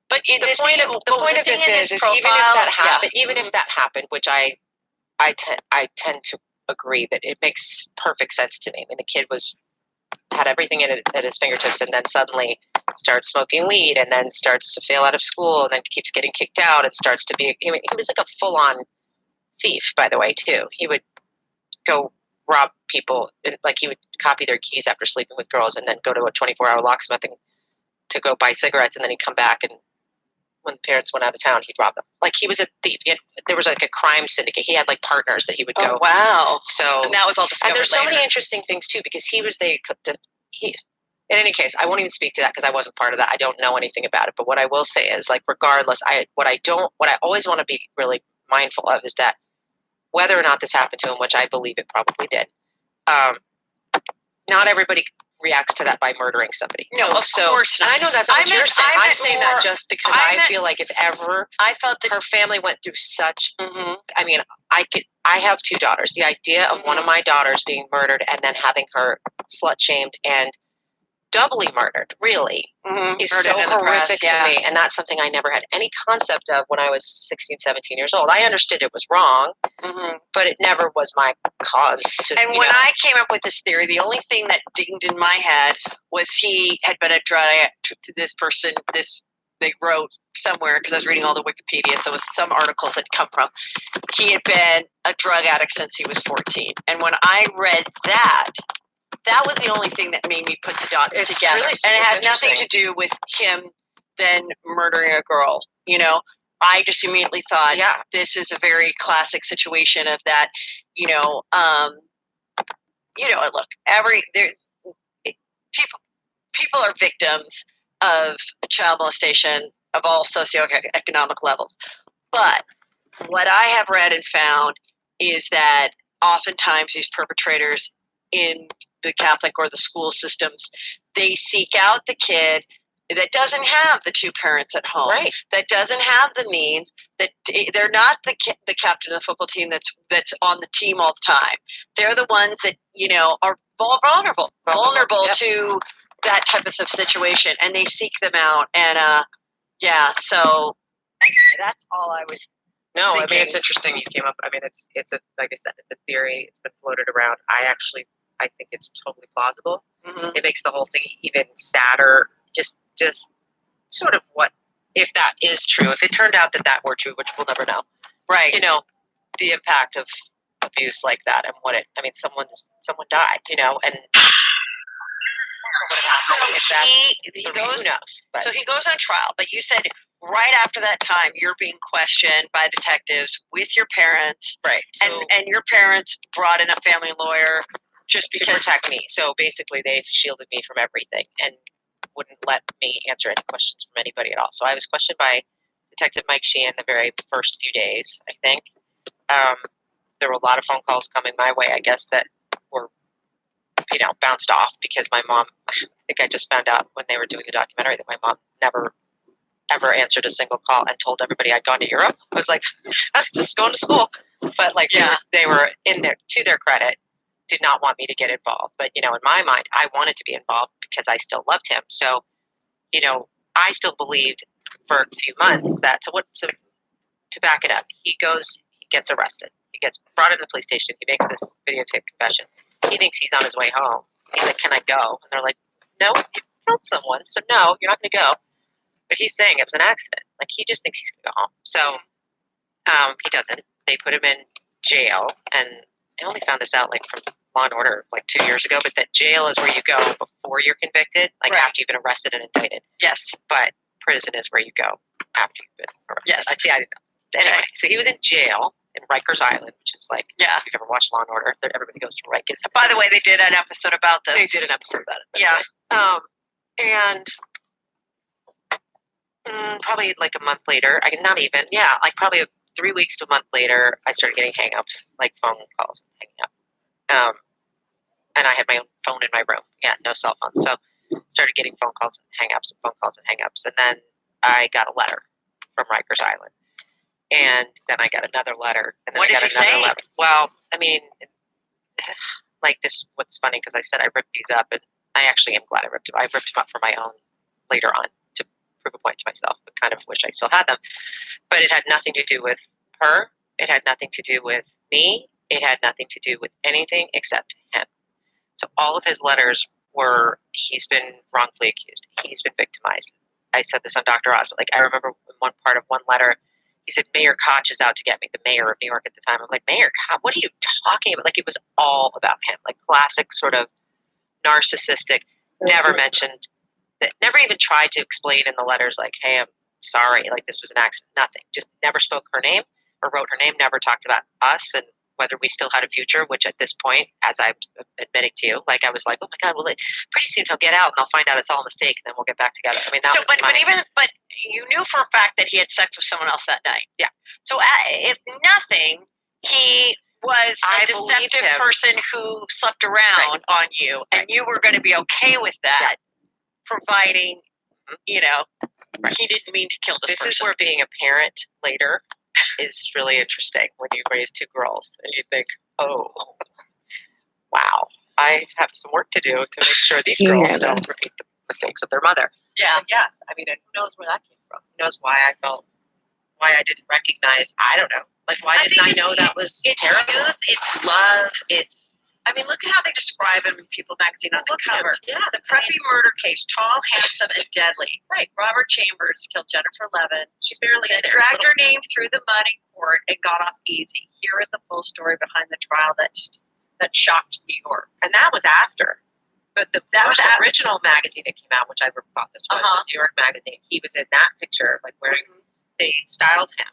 But the point of this is even if that happened, if that happened, which I tend to agree that it makes perfect sense to me. I mean, the kid had everything at his fingertips, and then suddenly starts smoking weed, and then starts to fail out of school, and then keeps getting kicked out, and starts to be. He was like a full-on thief, by the way, too. He would go rob people, and he would copy their keys after sleeping with girls, and then go to a 24-hour locksmithing to go buy cigarettes, and then he'd come back, and when the parents went out of town, he'd rob them. He was a thief. There was a crime syndicate. He had partners that he would go. Oh, wow. So, and that was all discovered. And there's so later. many interesting things too, because he was in any case, I won't even speak to that because I wasn't part of that. I don't know anything about it. But what I will say is, regardless, what I always want to be really mindful of is that whether or not this happened to him, which I believe it probably did, not everybody reacts to that by murdering somebody. No, of course not. And I know that's not what you're saying. I'm saying that just because I feel like if ever I felt that her family went through such. Mm-hmm. I mean, I have 2 daughters. The idea of one of my daughters being murdered and then having her slut shamed and doubly murdered, really, is so horrific to me. And that's something I never had any concept of when I was 16, 17 years old. I understood it was wrong, but it never was my cause to. And when I came up with this theory, the only thing that dinged in my head was he had been a drug addict to this person. They wrote somewhere, because I was reading all the Wikipedia, so it was some articles that come from. He had been a drug addict since he was 14. And when I read that was the only thing that made me put the dots together. Really, and it had nothing to do with him then murdering a girl. I just immediately thought, this is a very classic situation of that, look, people are victims of child molestation of all socioeconomic levels. But what I have read and found is that oftentimes these perpetrators in the Catholic or the school systems, they seek out the kid that doesn't have the 2 parents at home, that doesn't have the means, that they're not the captain of the football team that's on the team all the time. They're the ones that are vulnerable to that type of situation, and they seek them out. And so anyway, that's all I was. No, thinking. I mean, it's interesting you came up. I mean, it's like I said, it's a theory. It's been floated around. I think it's totally plausible. It makes the whole thing even sadder. Just sort of what if that is true? If it turned out that were true, which we'll never know, right? The impact of abuse like that and what it. I mean, someone died, and. Who knows? But. So he goes on trial, but you said right after that time you're being questioned by detectives with your parents, right? So, and your parents brought in a family lawyer just because to protect me. So basically, they've shielded me from everything and wouldn't let me answer any questions from anybody at all. So I was questioned by Detective Mike Sheehan the very first few days. I think there were a lot of phone calls coming my way. I guess that were bounced off because my mom. I think I just found out when they were doing the documentary that my mom never ever answered a single call and told everybody I'd gone to Europe. I was like, I was just going to school. But like they were in there, to their credit, did not want me to get involved. But, in my mind, I wanted to be involved because I still loved him. So, I still believed for a few months that, so to back it up, he gets arrested. He gets brought into the police station. He makes this videotape confession. He thinks he's on his way home. He's like, can I go? And they're like, no, you killed someone. So no, you're not going to go. But he's saying it was an accident. Like, he just thinks he's going to go home. So he doesn't. They put him in jail. And I only found this out, like, from Law and Order, like, 2 years ago. But that jail is where you go before you're convicted, like, after you've been arrested and indicted. Yes. But prison is where you go after you've been arrested. Yes. See, I didn't know. Anyway, so he was in jail in Rikers Island, which is like, if you've ever watched Law and Order, everybody goes to Rikers. By the way, they did an episode about this. They did an episode about it. That's right. And probably like a month later, like probably 3 weeks to a month later, I started getting hang-ups, like phone calls hanging up. And I had my own phone in my room. Yeah, no cell phone. So started getting phone calls and hang-ups and phone calls and hang-ups. And then I got a letter from Rikers Island. And then I got another letter. And then What I got does he another say? letter. Well, I mean, like this, what's funny, because I said I ripped these up, and I actually am glad I ripped them. I ripped them up for my own later on to prove a point to myself, but kind of wish I still had them. But it had nothing to do with her. It had nothing to do with me. It had nothing to do with anything except him. So all of his letters were, he's been wrongfully accused. He's been victimized. I said this on Dr. Oz, but like, I remember in one part of one letter, he said, Mayor Koch is out to get me, the mayor of New York at the time. I'm like, Mayor Koch, what are you talking about? Like, it was all about him, like classic sort of narcissistic, never mentioned, that never even tried to explain in the letters, like, hey, I'm sorry, like this was an accident, nothing. Just never spoke her name or wrote her name, never talked about us and whether we still had a future, which at this point, as I'm admitting to you, like I was like, oh my God, well, pretty soon he'll get out and I'll find out it's all a mistake and then we'll get back together. I mean, that was but you knew for a fact that he had sex with someone else that night. Yeah. So if nothing, he was a deceptive person who slept around on you, and you were going to be okay with that, providing, he didn't mean to kill this person. This is where being a parent later is really interesting when you raise two girls and you think, oh, wow, I have some work to do to make sure these girls don't repeat the mistakes of their mother. Yeah. And yes. I mean, and who knows where that came from? Who knows why I didn't recognize, I don't know. Like, why didn't I know that was terrible? Youth, it's love, I mean, look at how they describe him in People magazine on the cover. Yeah, the preppy murder case, tall, handsome, and deadly. Right. Robert Chambers killed Jennifer Levin. She's barely in there. Dragged her name through the mud in court and got off easy. Here is the full story behind the trial that shocked New York. And that was after. But the original magazine that came out, which I thought this was New York Magazine, he was in that picture, like wearing, they styled him.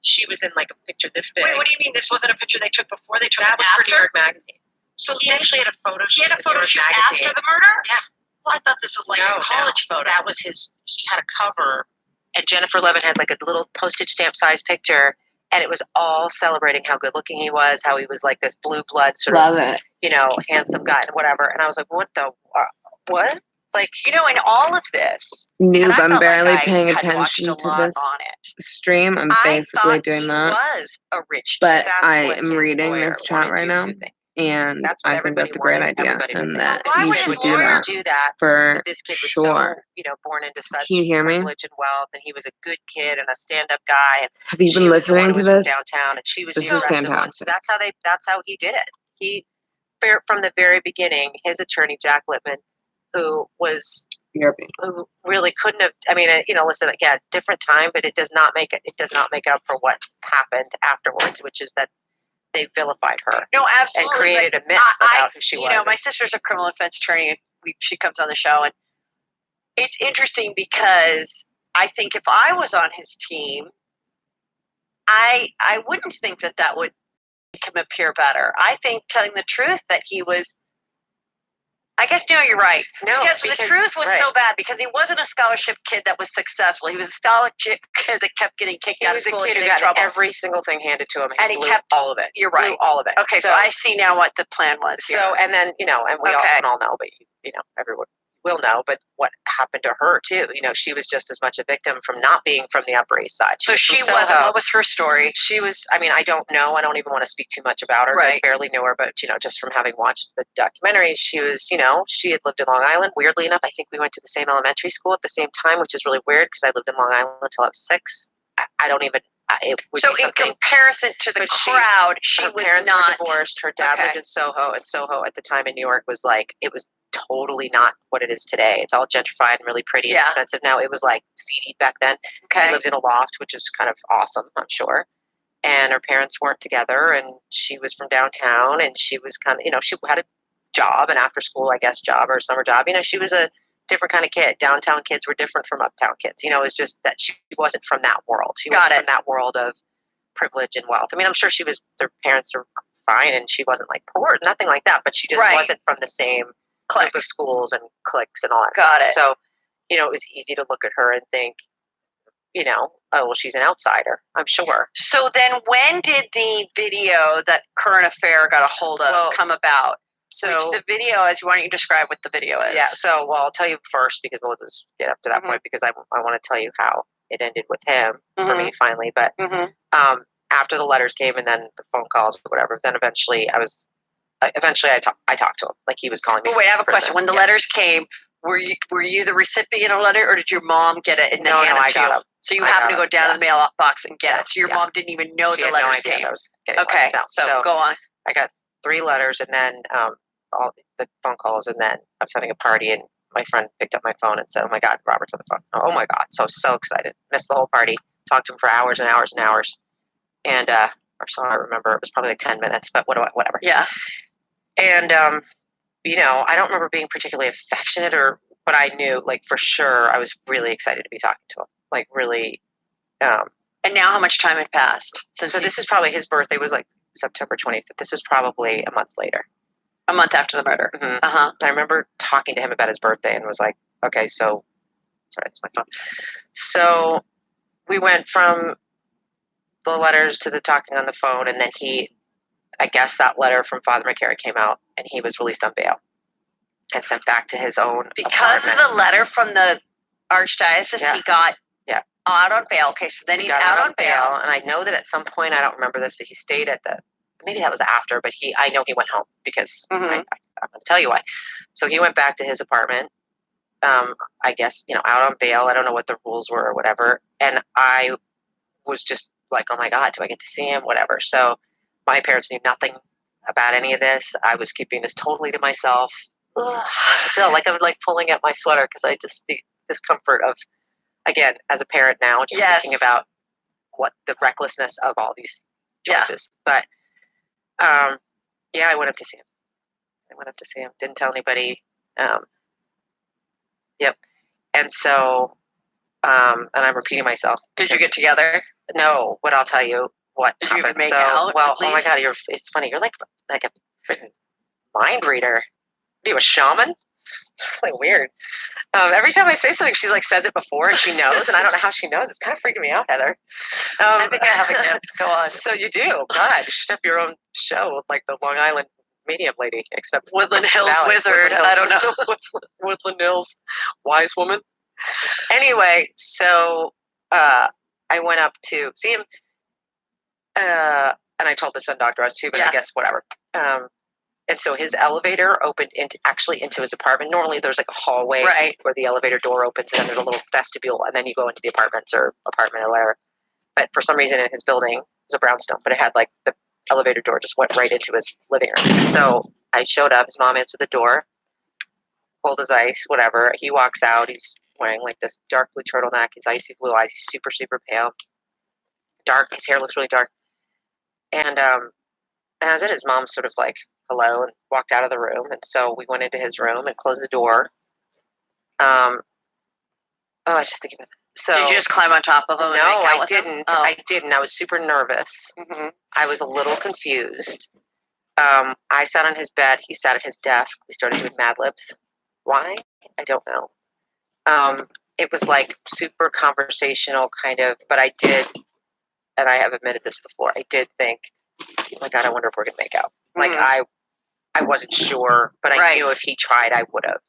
She was in like a picture this big. Wait, what do you mean this wasn't a picture they took before? They took that it was after? for New York Magazine. So he actually had a photo shoot. He had a photo shoot after the murder? Yeah. Well, I thought this was like a college photo. That was he had a cover, and Jennifer Levin had like a little postage stamp size picture, and it was all celebrating how good looking he was, how he was like this blue blood sort of, handsome guy and whatever. And I was like, what? Like, in all of this, Noob, I'm barely like paying had attention watched a to lot this on it. stream. I'm basically doing that. Was a rich but kid. I am reading this chat right now, and I think that's a great idea, and that he should do that for this kid was sure. so, born into such Can you hear me? privilege and wealth, and he was a good kid and a stand-up guy. And have you been listening to this? Downtown, and she was this the is fantastic fantastic. one. So that's how he did it. He, from the very beginning, his attorney Jack Lippman, who really couldn't have. I mean, listen, again, different time, but it does not make up for what happened afterwards, which is that they vilified her. No, absolutely, and created a myth about who she was. My sister's a criminal defense attorney, and she comes on the show, and it's interesting because I think if I was on his team, I wouldn't think that would make him appear better. I think telling the truth that he was. I guess you're right. No, because the truth was so bad because he wasn't a scholarship kid that was successful. He was a scholarship kid that kept getting kicked out of school. He was a kid who got trouble. Every single thing handed to him, and he blew kept all of it. You're right, blew all of it. Okay, so I see now what the plan was. So and then and we all know, but everyone will know, but what happened to her too. She was just as much a victim from not being from the Upper East Side. So she wasn't. What was her story? She was. I mean, I don't know. I don't even want to speak too much about her. Right. I barely knew her, but just from having watched the documentary, she was. She had lived in Long Island. Weirdly enough, I think we went to the same elementary school at the same time, which is really weird because I lived in Long Island until I was 6. I don't even. It would so be in comparison to the crowd, her parents not were divorced. Her dad lived in Soho, and Soho at the time in New York was it was totally not what it is today. It's all gentrified and really pretty and expensive now. It was seedy back then. Okay. She lived in a loft, which is kind of awesome, I'm sure. And her parents weren't together, and she was from downtown, and she was kind of, she had a job, an after school, I guess, job or summer job. She was a different kind of kid. Downtown kids were different from uptown kids. It was just that she wasn't from that world. She wasn't from that world of privilege and wealth. I mean, I'm sure their parents are fine, and she wasn't poor, nothing like that, but she just wasn't from the same group of schools and cliques and all that stuff. So, it was easy to look at her and think, oh, well, she's an outsider, I'm sure. So then when did the video that Current Affair got a hold of come about? So the video is, why don't you describe what the video is? Yeah, so, I'll tell you first because we'll just get up to that point because I want to tell you how it ended with him for me finally. But after the letters came and then the phone calls or whatever, then eventually I talked to him. He was calling me. But wait, I have a question. When the letters came, were you the recipient of a letter, or did your mom get it and then hand it to you? So you happened to go down to the mailbox and get it. So your mom didn't even know the letters came. Okay, so go on. I got 3 letters and then all the phone calls, and then I was having a party and my friend picked up my phone and said, "Oh my God, Robert's on the phone." Oh my God. So I was so excited. Missed the whole party. Talked to him for hours and hours and hours. And or so I remember it was probably 10 minutes, but whatever. Yeah. And I don't remember being particularly affectionate but I knew for sure I was really excited to be talking to him. Really and now how much time had passed since this is probably his birthday was September 25th. This is probably a month later. A month after the murder. I remember talking to him about his birthday and was like, okay, so sorry, that's my phone. So we went from the letters to the talking on the phone, and then I guess that letter from Father McCarry came out, and he was released on bail and sent back to his own because apartment. of the letter from the archdiocese. He got out on bail. Okay, so then he's out on bail, and I know that at some point, I don't remember this, but he stayed at maybe that was after, but I know he went home because I'm going to tell you why. So he went back to his apartment. I guess out on bail. I don't know what the rules were or whatever, and I was just oh my God, do I get to see him? Whatever. So my parents knew nothing about any of this. I was keeping this totally to myself. Still, I'm pulling at my sweater because I just the discomfort of, again, as a parent now, just thinking about what the recklessness of all these choices. But I went up to see him. Didn't tell anybody. Yep. And so, and I'm repeating myself. Did you get together? No, but I'll tell you what Did happened. You even make out? Well, oh my God, it's funny. You're like a freaking mind reader. Are you a shaman? It's really weird. Every time I say something, she's says it before and she knows, and I don't know how she knows. It's kind of freaking me out, Heather. I think I have a gift. Go on. So you do. God, you should have your own show with the Long Island medium lady, except Woodland Hills Wizard. Woodland Hills. I don't know. Woodland Hills wise woman. Anyway, so I went up to see him, and I told the sun doctor I was too, but I guess whatever. And so his elevator opened into his apartment. Normally there's a hallway where the elevator door opens, and then there's a little vestibule, and then you go into the apartment or whatever. But for some reason in his building, it was a brownstone, but it had the elevator door just went right into his living room. So I showed up. His mom answered the door, cold as ice, whatever. He walks out. He's wearing this dark blue turtleneck, his icy blue eyes. He's super, super pale. Dark. His hair looks really dark. And I was at his mom sort of hello, and walked out of the room. And so we went into his room and closed the door. I was just thinking about that. So, did you just climb on top of him? No, I didn't. Oh. I didn't. I was super nervous. I was a little confused. I sat on his bed. He sat at his desk. We started doing Mad Libs. Why? I don't know. It was super conversational kind of, but I did, and I have admitted this before, I did think, oh my God, I wonder if we're going to make out. I wasn't sure, but I knew if he tried, I would have.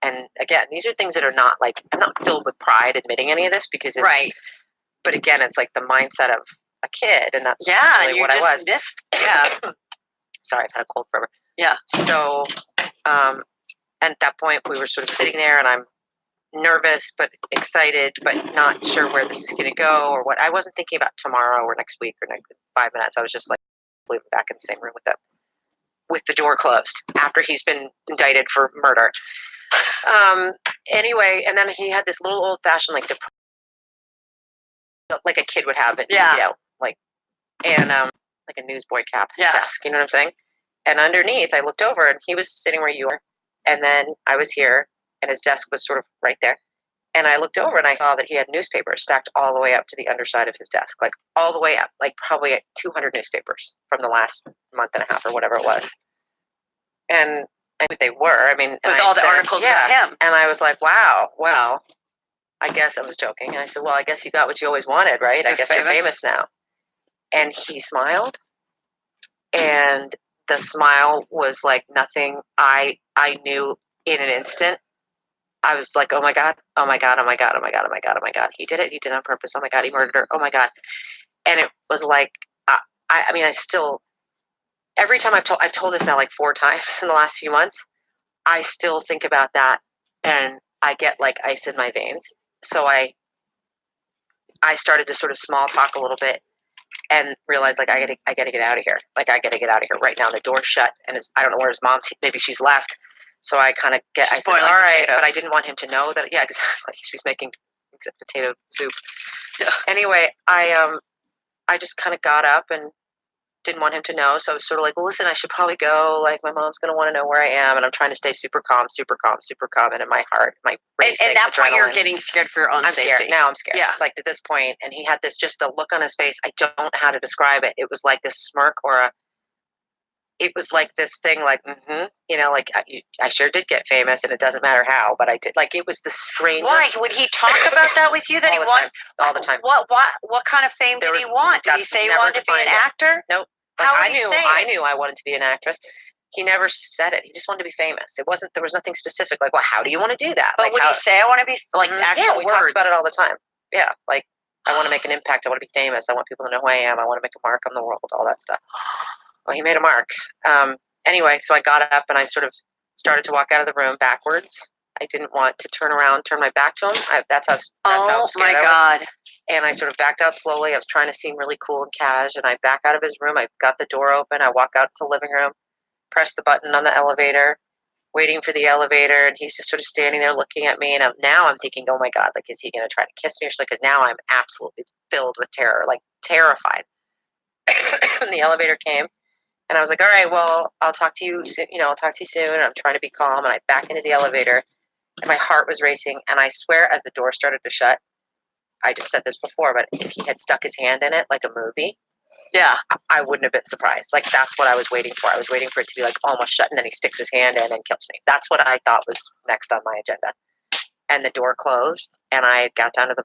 And again, these are things that are not like, I'm not filled with pride admitting any of this because it's, right. but again, it's like the mindset of a kid, and that's really you what I was. Missed, yeah. Sorry, I've had a cold forever. Yeah. So, and at that point, we were sort of sitting there, and I'm nervous but excited, but not sure where this is going to go or what. I wasn't thinking about tomorrow or next week or next 5 minutes. I was just like, leave him back in the same room with them, with the door closed after he's been indicted for murder. Anyway, and then he had this little old fashioned like a kid would have it, like, and like a newsboy cap desk, you know what I'm saying? And underneath, I looked over, and he was sitting where you were, and then I was here, and his desk was sort of right there. And I looked over, and I saw that he had newspapers stacked all the way up to the underside of his desk, like all the way up, like probably 200 newspapers from the last month and a half or whatever it was. And I knew they were. I mean, it was all the articles about him. And I was like, wow, well, I guess I was joking. And I said, well, I guess you got what you always wanted, right? I guess you're famous now. And he smiled. And the smile was like nothing I knew in an instant. I was like, oh my God, oh my God, oh my God, oh my God, oh my God, oh my God. He did it. He did it on purpose. Oh my God, he murdered her. Oh my God. And it was like, I mean, I still, every time I've told this now like 4 times in the last few months, I still think about that, and I get like ice in my veins. So I started to sort of small talk a little bit and realized like I gotta get out of here. Like I gotta get out of here right now. The door's shut, and I don't know where his mom's. Maybe she's left. So I kind of I said, all right, potatoes. But I didn't want him to know that. Yeah, exactly. She's making potato soup. Yeah. Anyway, I just kind of got up and didn't want him to know. So I was sort of like, well, listen, I should probably go. Like my mom's going to want to know where I am. And I'm trying to stay super calm, super calm, super calm. And in my heart, my racing and at that adrenaline, point, you're getting scared for your own safety. Scared. Now I'm scared. Yeah. Like at this point, and he had just the look on his face. I don't know how to describe it. It was like this smirk it was like this thing like, like I sure did get famous, and it doesn't matter how, but I did. Like it was the strangest. Why? Would he talk about that with you? That all he wanted all the time. What kind of fame did he want? Did he say he wanted to be an actor? Nope. Like, I knew I wanted to be an actress. He never said it. He just wanted to be famous. There was nothing specific. Like, well, how do you want to do that? But like, would he say, I want to be like actual Yeah, we words? talked about it all the time. Yeah, like I want to make an impact. I want to be famous. I want people to know who I am. I want to make a mark on the world. All that stuff. Well, he made a mark. Anyway, so I got up and I sort of started to walk out of the room backwards. I didn't want to turn my back to him. That's how scared I was. Oh my God. And I sort of backed out slowly. I was trying to seem really cool and cash. And I back out of his room. I got the door open. I walk out to the living room, press the button on the elevator, waiting for the elevator. And he's just sort of standing there looking at me. And now I'm thinking, oh my God, like, is he going to try to kiss me or something? Because now I'm absolutely filled with terror, like terrified. And the elevator came. And I was like, all right, well, I'll talk to you soon. I'll talk to you soon. And I'm trying to be calm. And I back into the elevator. And my heart was racing. And I swear, as the door started to shut, I just said this before, but if he had stuck his hand in it like a movie, yeah, I wouldn't have been surprised. Like that's what I was waiting for. I was waiting for it to be like almost shut, and then he sticks his hand in and kills me. That's what I thought was next on my agenda. And the door closed, and I got down to the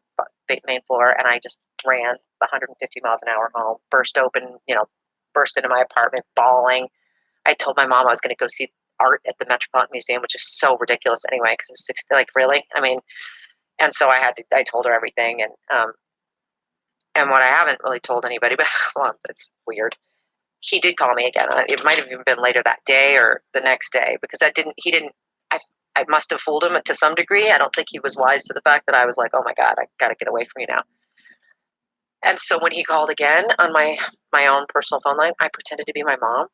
main floor, and I just ran 150 miles an hour home, burst into my apartment, bawling. I told my mom I was going to go see art at the Metropolitan Museum, which is so ridiculous anyway, because it was 60. Like really, I mean. And so I told her everything, and what I haven't really told anybody, but well, it's weird. He did call me again. It might have even been later that day or the next day because I must have fooled him to some degree. I don't think he was wise to the fact that I was like, oh my God, I got to get away from you now. And so when he called again on my own personal phone line, I pretended to be my mom,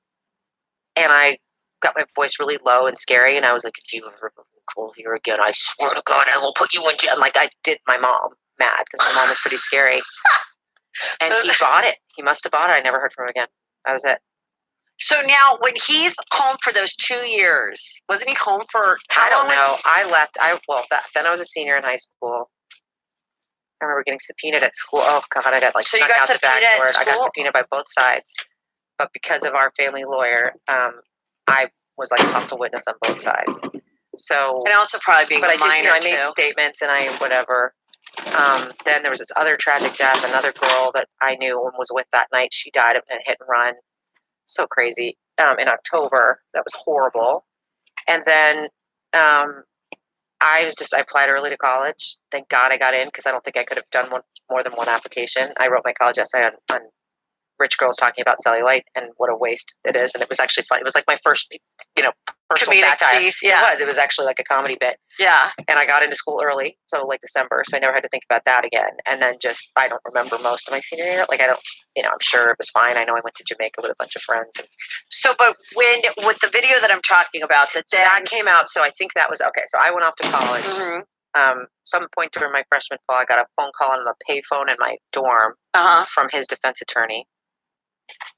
and I got my voice really low and scary, and I was like, if you ever call here again, I swear to God, I will put you in jail. And like I did my mom mad because my mom was pretty scary. And he bought it. He must have bought it. I never heard from him again. That was it. So now, when he's home for those 2 years, wasn't he home for how long? I don't know. I left. Then I was a senior in high school. I remember getting subpoenaed at school. Oh God, I got so you got out the back door. I got subpoenaed by both sides, but because of our family lawyer, I was like a hostile witness on both sides. So and also probably being a minor I made statements and whatever. Then there was this other tragic death. Another girl that I knew and was with that night, she died in a hit and run. So crazy. In October, that was horrible. And then I applied early to college. Thank God I got in because I don't think I could have done more than one application. I wrote my college essay on rich girls talking about cellulite and what a waste it is. And it was actually fun. It was like my first, personal Comedic satire. piece, yeah. It was actually like a comedy bit. Yeah. And I got into school early, so like December, so I never had to think about that again. And then I don't remember most of my senior year. Like I'm sure it was fine. I know I went to Jamaica with a bunch of friends. So, but with the video that I'm talking about, that came out, so I think that was, okay, so I went off to college. Mm-hmm. Some point during my freshman fall, I got a phone call on the payphone in my dorm from his defense attorney.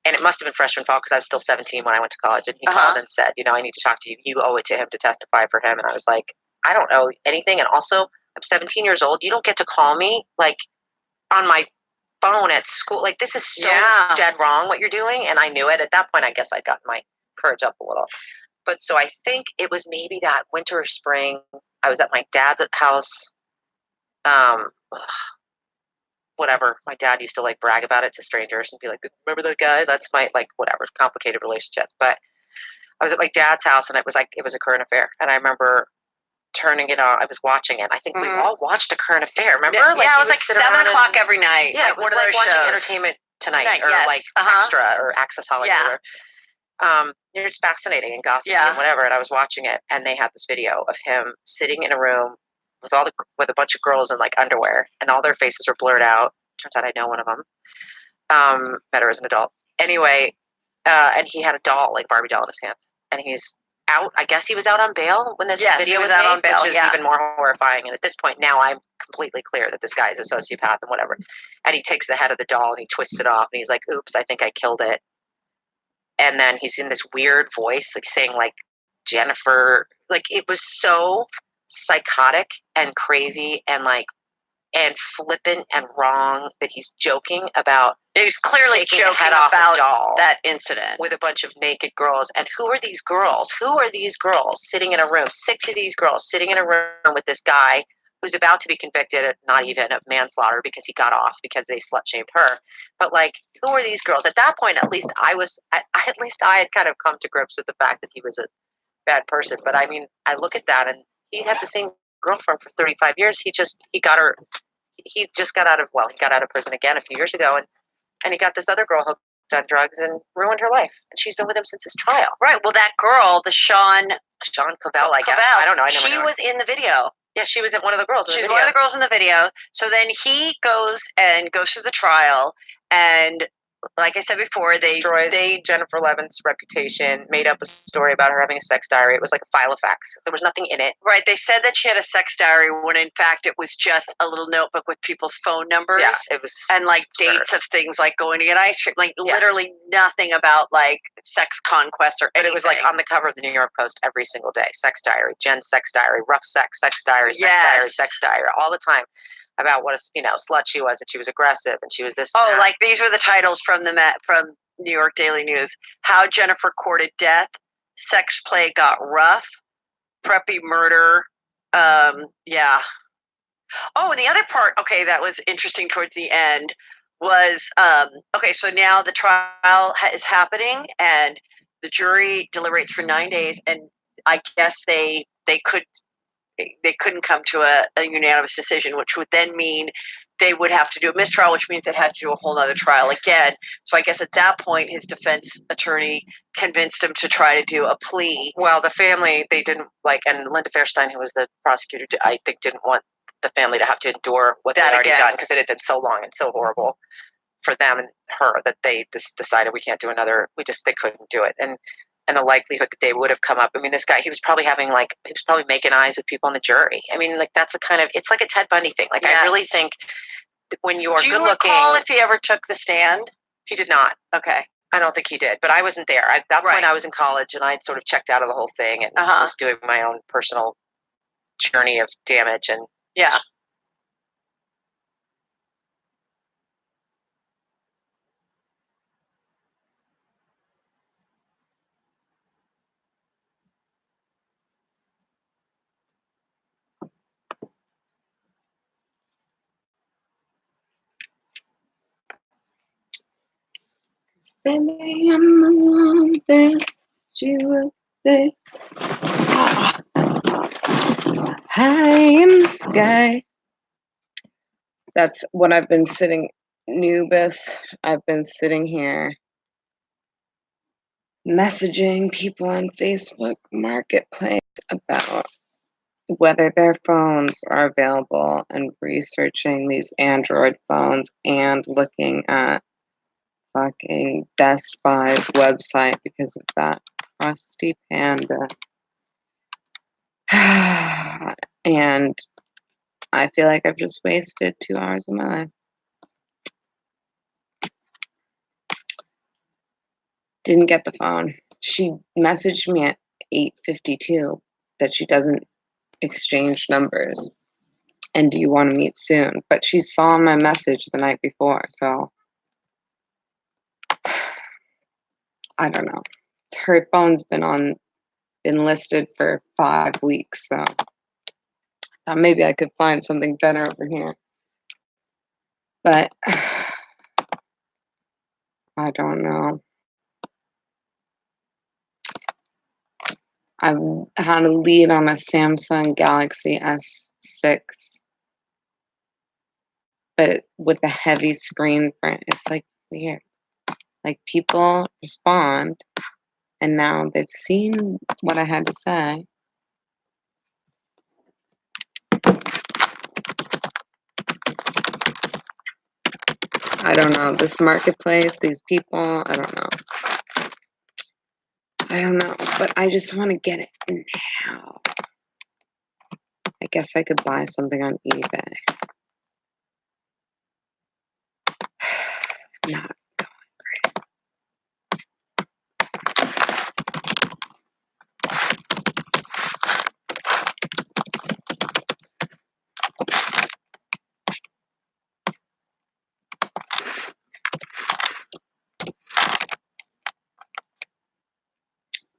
And it must have been freshman fall because I was still 17 when I went to college. And he called and said, I need to talk to you. You owe it to him to testify for him. And I was like, I don't owe anything. And also, I'm 17 years old. You don't get to call me like on my phone at school. Like, this is so dead wrong what you're doing. And I knew it. At that point, I guess I got my courage up a little. But so I think it was maybe that winter or spring. I was at my dad's house. Whatever. My dad used to like brag about it to strangers and be like, remember that guy? That's my whatever, complicated relationship. But I was at my dad's house and it was a current affair. And I remember turning it on. I was watching it. I think we all watched a current affair. Remember? Yeah, it was like 7:00 every night. Yeah, it was like watching Entertainment Tonight or like Extra or Access Hollywood. It's fascinating and gossipy and whatever. And I was watching it and they had this video of him sitting in a room with a bunch of girls in like underwear and all their faces were blurred out. Turns out I know one of them. Met her as an adult. Anyway, and he had a doll, like Barbie doll in his hands. And he's out. I guess he was out on bail when this video was out on bail, which is even more horrifying. And at this point now I'm completely clear that this guy is a sociopath and whatever. And he takes the head of the doll and he twists it off and he's like, oops, I think I killed it. And then he's in this weird voice, like saying like Jennifer, like it was so psychotic and crazy and flippant and wrong that he's joking about. He's clearly joking about doll that incident with a bunch of naked girls. And who are these girls? Who are these girls sitting in a room? 6 of these girls sitting in a room with this guy who's about to be convicted, not even of manslaughter because he got off because they slut shamed her. But like, who are these girls? At that point, at least I had kind of come to grips with the fact that he was a bad person. But I mean, I look at that and he had the same girlfriend for 35 years. He just got out of prison again a few years ago and he got this other girl hooked on drugs and ruined her life. And she's been with him since his trial. Right. Well, that girl, the Sean Cavell, I guess. I don't know. She was in the video. Yeah, she was one of the girls. She's one of the girls in the video. So then he goes to the trial, and like I said before, they destroys Jennifer Levin's reputation, made up a story about her having a sex diary. It was like a file of facts. There was nothing in it. Right. They said that she had a sex diary when in fact it was just a little notebook with people's phone numbers. Yeah, it was and like absurd. Dates of things like going to get ice cream. Like literally nothing about like sex conquest or anything. But it was like on the cover of the New York Post every single day. Sex diary, Jen's sex diary, rough sex diary, sex diary, all the time. About what a slut she was, and she was aggressive, and she was this. Oh, like these were the titles from New York Daily News: How Jennifer Courted Death, Sex Play Got Rough, Preppy Murder. Yeah. Oh, and the other part, okay, that was interesting towards the end was okay. So now the trial is happening, and the jury deliberates for 9 days, and I guess they couldn't come to a unanimous decision, which would then mean they would have to do a mistrial, which means they'd have to do a whole other trial again. So I guess at that point, his defense attorney convinced him to try to do a plea. Well, the family, they didn't and Linda Fairstein, who was the prosecutor, I think didn't want the family to have to endure what they'd already done because it had been so long and so horrible for them and her that they just decided we can't do another. They couldn't do it. And the likelihood that they would have come up. I mean, this guy, he was probably making eyes with people on the jury. I mean, like that's it's like a Ted Bundy thing. Like I really think that when you are good looking. Do you recall if he ever took the stand? He did not. Okay. I don't think he did, but I wasn't there. At that point I was in college and I'd sort of checked out of the whole thing and was doing my own personal journey of damage and yeah. Baby, I'm the one that you will say. high in the sky. That's what I've been sitting, Nubis. I've been sitting here messaging people on Facebook Marketplace about whether their phones are available and researching these Android phones and looking at fucking Best Buy's website because of that crusty panda. And I feel like I've just wasted 2 hours of my life. Didn't get the phone. She messaged me at 8:52 that she doesn't exchange numbers. And do you want to meet soon? But she saw my message the night before, so I don't know. Her phone's been listed for 5 weeks, so thought maybe I could find something better over here. But I don't know. I've had a lead on a Samsung Galaxy S6, but with a heavy screen print. It's like weird. Like people respond, and now they've seen what I had to say. I don't know. This marketplace, these people, I don't know. I don't know, but I just want to get it now. I guess I could buy something on eBay. Not going great.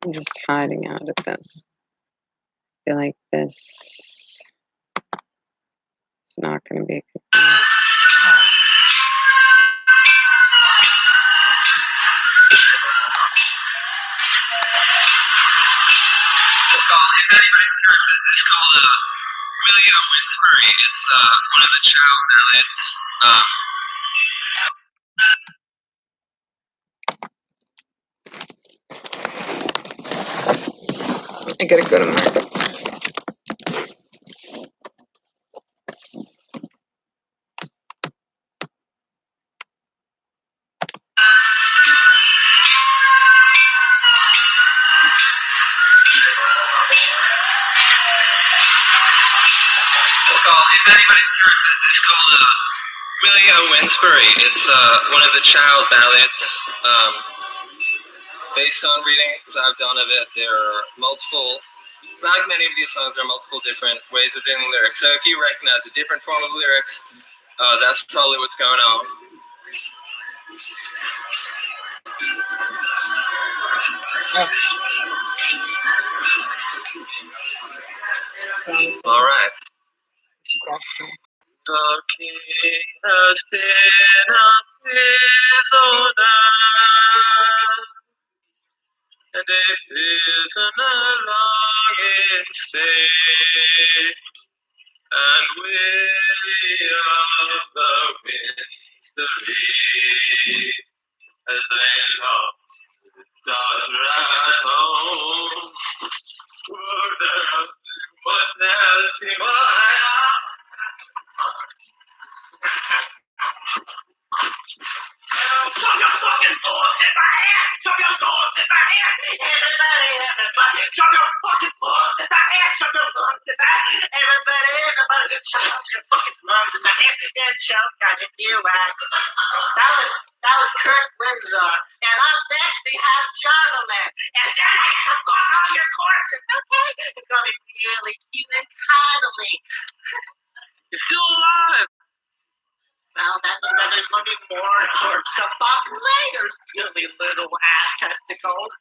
I'm just hiding out at this. I feel like this is not going to be a good thing. It's called Willie Winsbury. It's one of the child ballads. I gotta go to marketplace. If anybody's curious, it's called Willie Winsbury. It's one of the child ballads based on readings I've done of it. There are multiple, like many of these songs, there are multiple different ways of doing lyrics. So if you recognize a different form of lyrics, that's probably what's going on. All right. The king has been a prisoner, and a prisoner long in stay, and weary of the mystery, as they lost his daughter at home. What else he Shove your fucking bullets in my ass! Shove your bullets in my ass! Everybody, shove your fucking bullets in my ass! Shove your lungs in my ass! Everybody, shove your fucking lungs in my ass! And choke on your earwax. That was Kurt Windsor. And up next we have Charlemagne. And then I get to fuck all your corpses, okay? It's gonna be really cute and cuddly. You're still alive! Well, that means that there's going to be more corpse to fuck later, silly little ass testicles.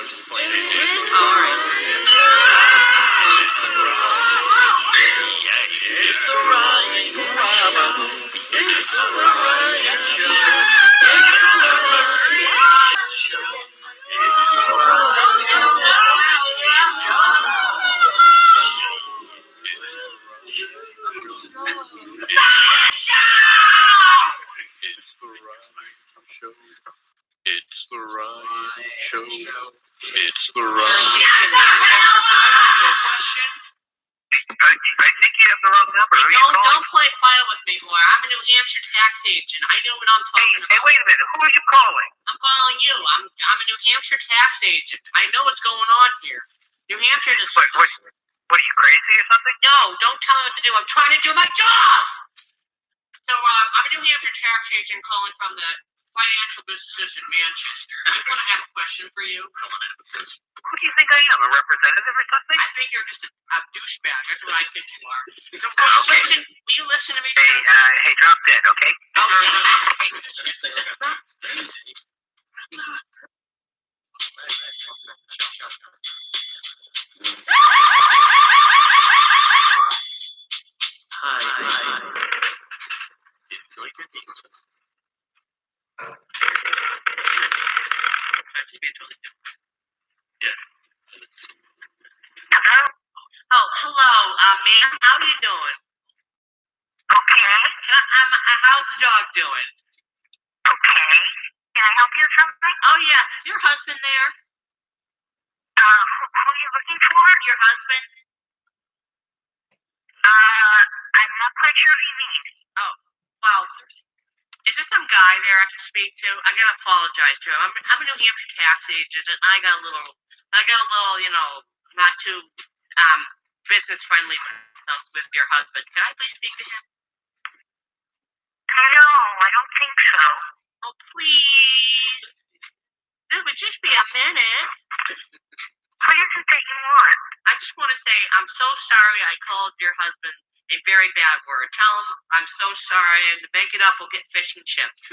explain it. All right. It's the Ryan Bravo. It's the Ryan Show. It's the Ryan Show. It's the Ryan Show. It's the Ryan Show. It's the Ryan. I think you have the wrong number. Who are you calling? Don't play final with me, boy. I'm a New Hampshire tax agent. I know what I'm talking about. Hey, wait a minute. Who are you calling? I'm calling you. I'm a New Hampshire tax agent. I know what's going on here. New Hampshire is. What are you, crazy or something? No, don't tell me what to do. I'm trying to do my job. So I'm a New Hampshire tax agent calling from the financial businesses in Manchester. I want to have a question for you. Who do you think I am? A representative or something? I think you're just a douchebag. That's what I think you are. So, will you listen to me? Hey, drop dead, okay? Hi. Hello? Oh, hello, ma'am. How are you doing? Okay. How's the dog doing? Okay. Can I help you with something? Oh, yes. Is your husband there? Who are you looking for? Your husband? I'm not quite sure what you mean. Oh, well, is there some guy there I can speak to? I gotta apologize to him. I'm a New Hampshire tax agent, and I got a little, not too business friendly stuff with your husband. Can I please speak to him? No, I don't think so. Oh, please. It would just be a minute. What is it that you want? I just want to say I'm so sorry I called your husband a very bad word. Tell him I'm so sorry, and to make it up, we'll get fish and chips.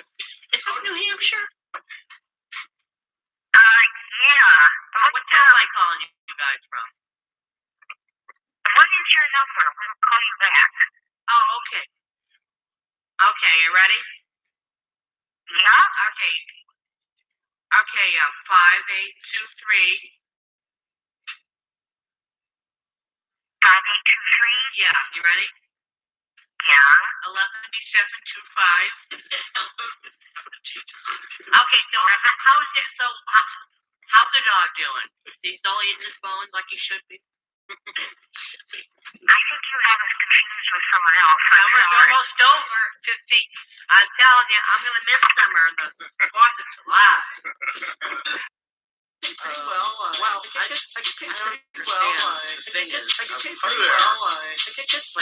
Is this New Hampshire? Yeah. What town am I calling you guys from? What is your number? We'll call you back. Oh, okay. Okay, you ready? Yeah? Okay. Okay, 5823. 5823? Yeah, you ready? Yeah. 118725. Okay, so how is it? So how's the dog doing? Is he still eating his bones like he should be? I think you have us confused with someone else. Summer's almost over. See, I'm telling you, I'm gonna miss summer in the 4th of July. I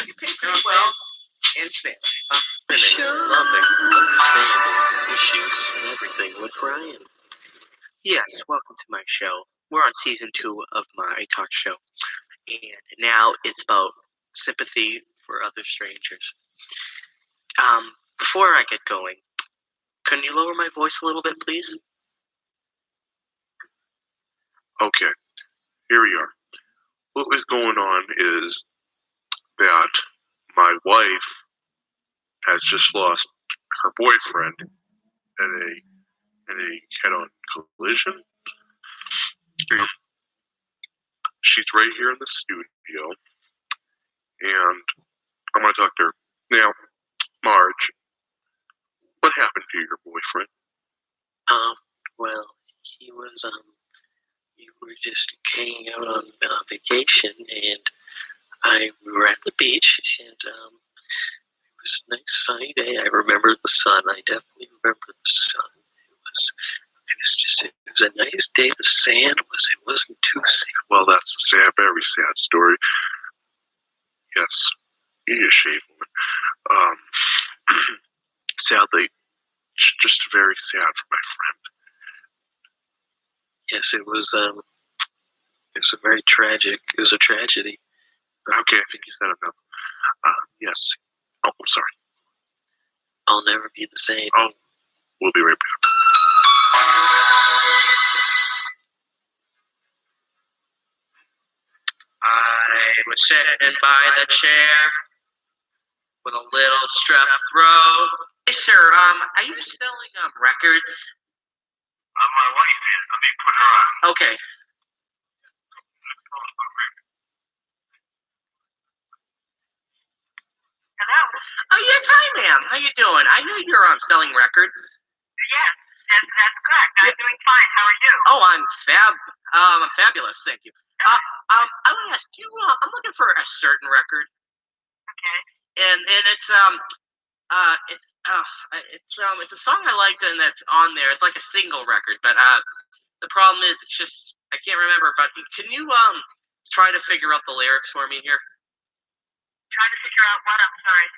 can pay pretty well in Spanish. Loving, understanding issues and everything with Ryan. Yes, welcome to my show. We're on season 2 of my talk show, and now it's about sympathy for other strangers. Before I get going, can you lower my voice a little bit, please? Okay, here we are. What is going on is that my wife has just lost her boyfriend in a head-on collision. She's right here in the studio, and I'm going to talk to her. Now, Marge, what happened to your boyfriend? Well, we were just hanging out on vacation, and we were at the beach, and it was a nice sunny day. I remember the sun. I definitely remember the sun. It was a nice day. The sand wasn't too sad. Well, that's a sad, very sad story. Yes, you need a shave, woman. Sadly, it's just very sad for my friend. Yes, it was a very tragic. It was a tragedy. Okay, I think you said enough. Yes. Oh, I'm sorry. I'll never be the same. Oh, we'll be right back. was sitting by the chair with a little strep throat. Hey, sir, are you selling records? My wife is. Let me put her on. Okay. Hello? Oh, yes, hi, ma'am. How you doing? I know you're selling records. Yes, that's correct. I'm doing fine. How are you? Oh, I'm fabulous. Thank you. I want to ask you. I'm looking for a certain record, Okay. and it's it's a song I liked, and that's on there. It's like a single record, but the problem is it's just I can't remember. But can you try to figure out the lyrics for me here? Trying to figure out what? I'm sorry.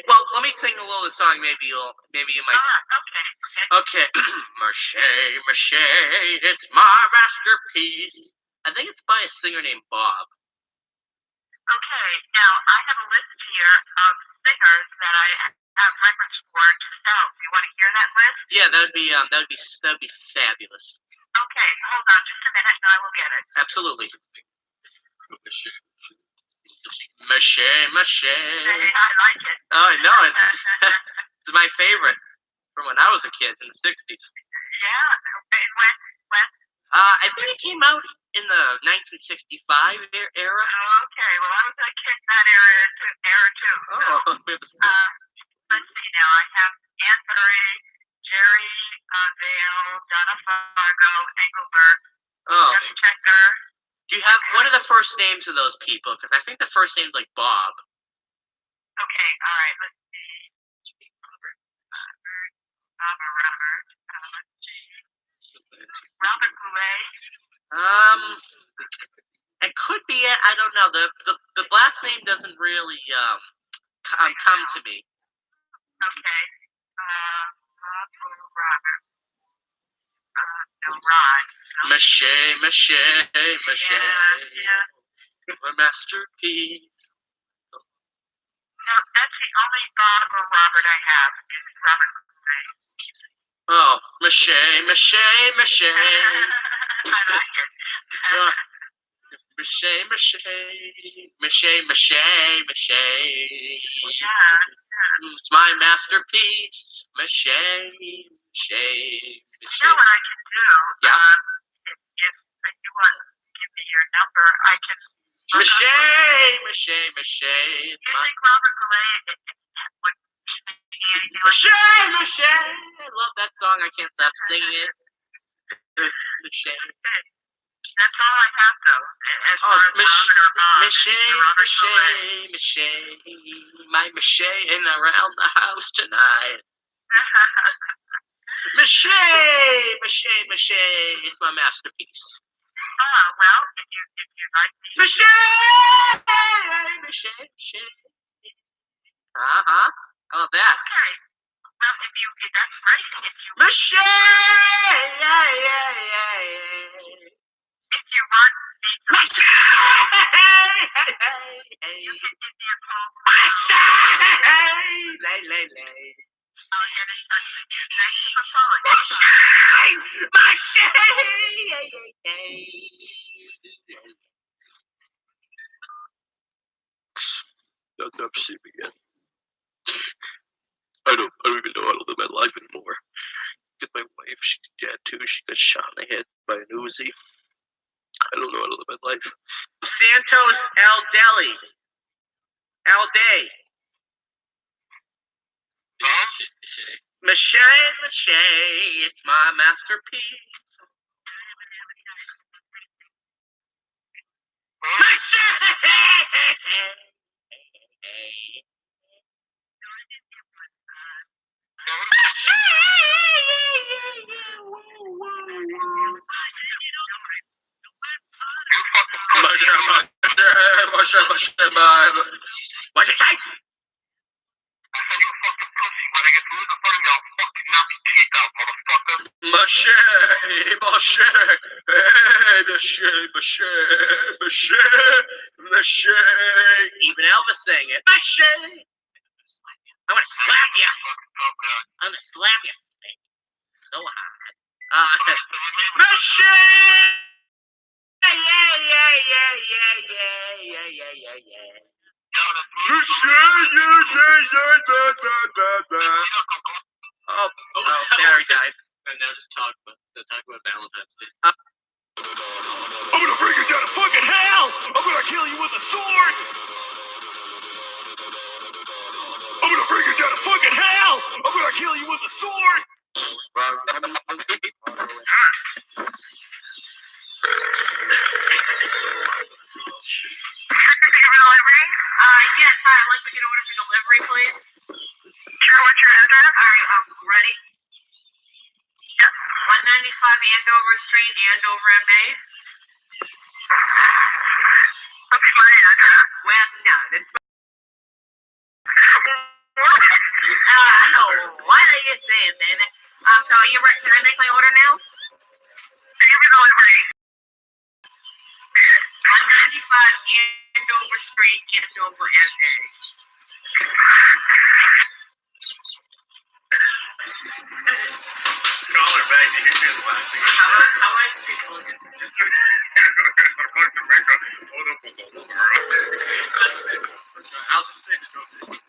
Well, let me sing a little of the song. Maybe you might. Okay. Okay. Mache, mache, it's my masterpiece. I think it's by a singer named Bob. Okay. Now, I have a list here of singers that I have records for to sell. Do you want to hear that list? Yeah, that'd be fabulous. Okay. Hold on just a minute and I will get it. Absolutely. Mache, mache. I like it. Oh, I know it's my favorite from when I was a kid in the '60s. Yeah. When? I think it came out in the 1965 era. Oh, okay. Well, I was a kid in that era too. Oh, Let's see now. I have Ann Murray, Jerry Vale, Donna Fargo, Engelbert, oh. Jeff Checker. Do you have what are the first names of those people? Because I think the first name's like Bob. Okay. All right. Let's see. Robert Goulet. It could be it. I don't know. The last name doesn't really come to me. Okay. Robert. No, Rod. Mache, mache, mache. Yeah. My masterpiece. No, that's the only Bob or Robert I have. Is Robert Goulet. Oh, mache, mache, mache. I like it. Mache, mache, mache, mache, mache. Yeah. It's my masterpiece. Mache, mache, You know what I can do? Yeah. If you want to give me your number, I can. Mache, mache, mache. It's Do you my think Robert Goulet would sing anything like mache, mache. I love that song. I can't stop singing it. Mache. That's all I have, though. As far as Robert or Bob. Mache, Robert Goulet. mache, mache. My macheing around the house tonight. Mache, mache, mache. It's my masterpiece. Well, if you like me. Mache, mache, mache. How about that? Okay. Well, if that's great. If you Mache, if you want me to, mache. you can give me a call. Lay. I'll get in touch with you. Thank you for calling. I'll never see him again. I don't even know how to live my life anymore. Because my wife, she's dead too. She got shot in the head by an Uzi. I don't know how to live my life. Santos El Deli. El Day. Mache, mache, it's my masterpiece. What'd you say? I said you fucking pussy. When I get to lose in front of you, I'll fucking knock your teeth out, motherfucker. Mache, mache. Even Elvis sang it. Mache. I'm gonna slap you. I'm gonna slap you. So hard. Mache. Yeah. Oh, battery died. And now just talk about Valentine's Day. I'm gonna bring you down to fucking hell! I'm gonna kill you with a sword! I'm gonna bring you down to fucking hell! I'm gonna kill you with a sword! Yes, hi, I'd like to get an order for delivery, please. Sure, what's your address? Alright, ready? Yep. 195 Andover Street, Andover, MA. What's my address? Well, no, that's... what are you saying, man? So, can I make my order now? Delivery delivery. 195 Andover Street, Andover, MA. Call her back. You can feel laughing. How much people get I'll just say the joke.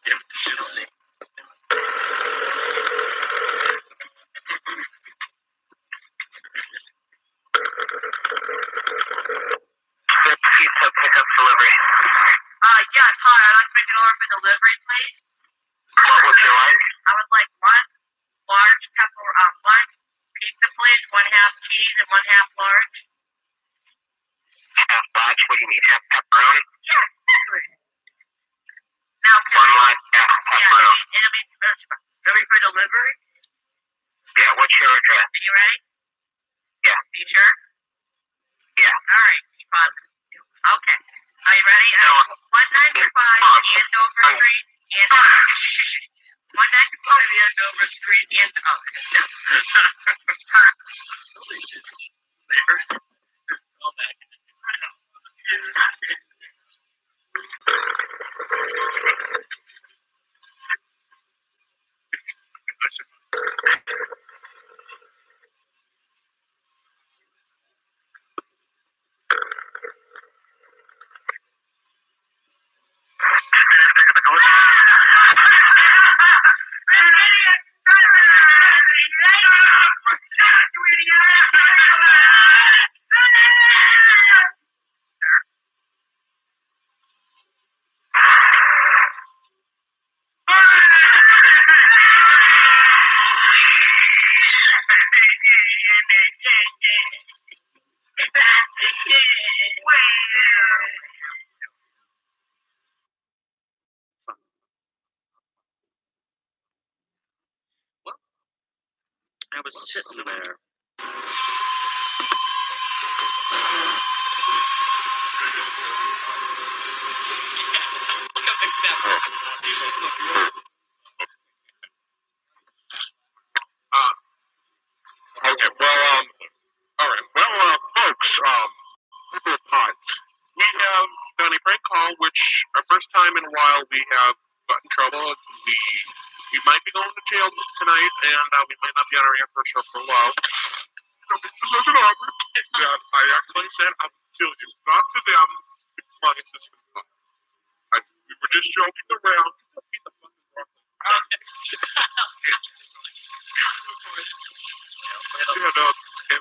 Yeah, she'll see. Pizza pickup delivery. Yes, hi, I'd like to make an order for delivery, please. What would you like? I would like one large one pizza, please, 1/2 cheese and 1/2 large. Half large? What do you need? Half pepperoni? Yes, please. Now, One large half pepperoni. it'll be ready for delivery. Yeah, what's your address? Are you ready? Yeah. Are you sure? Yeah. All right, keep on. Okay. Are you ready? 195 Andover Street, Andover. 195 Andover Street, I was sitting there. Okay, well, all right. Well, folks, we have done a prank call, which our first time in a while we have got in trouble. We might be going to jail tonight, and we might not be on our air for a show for a while. So this is an offer that I actually said I would kill you, not to them. My sister. We were just joking around. Get the fucking wrong. And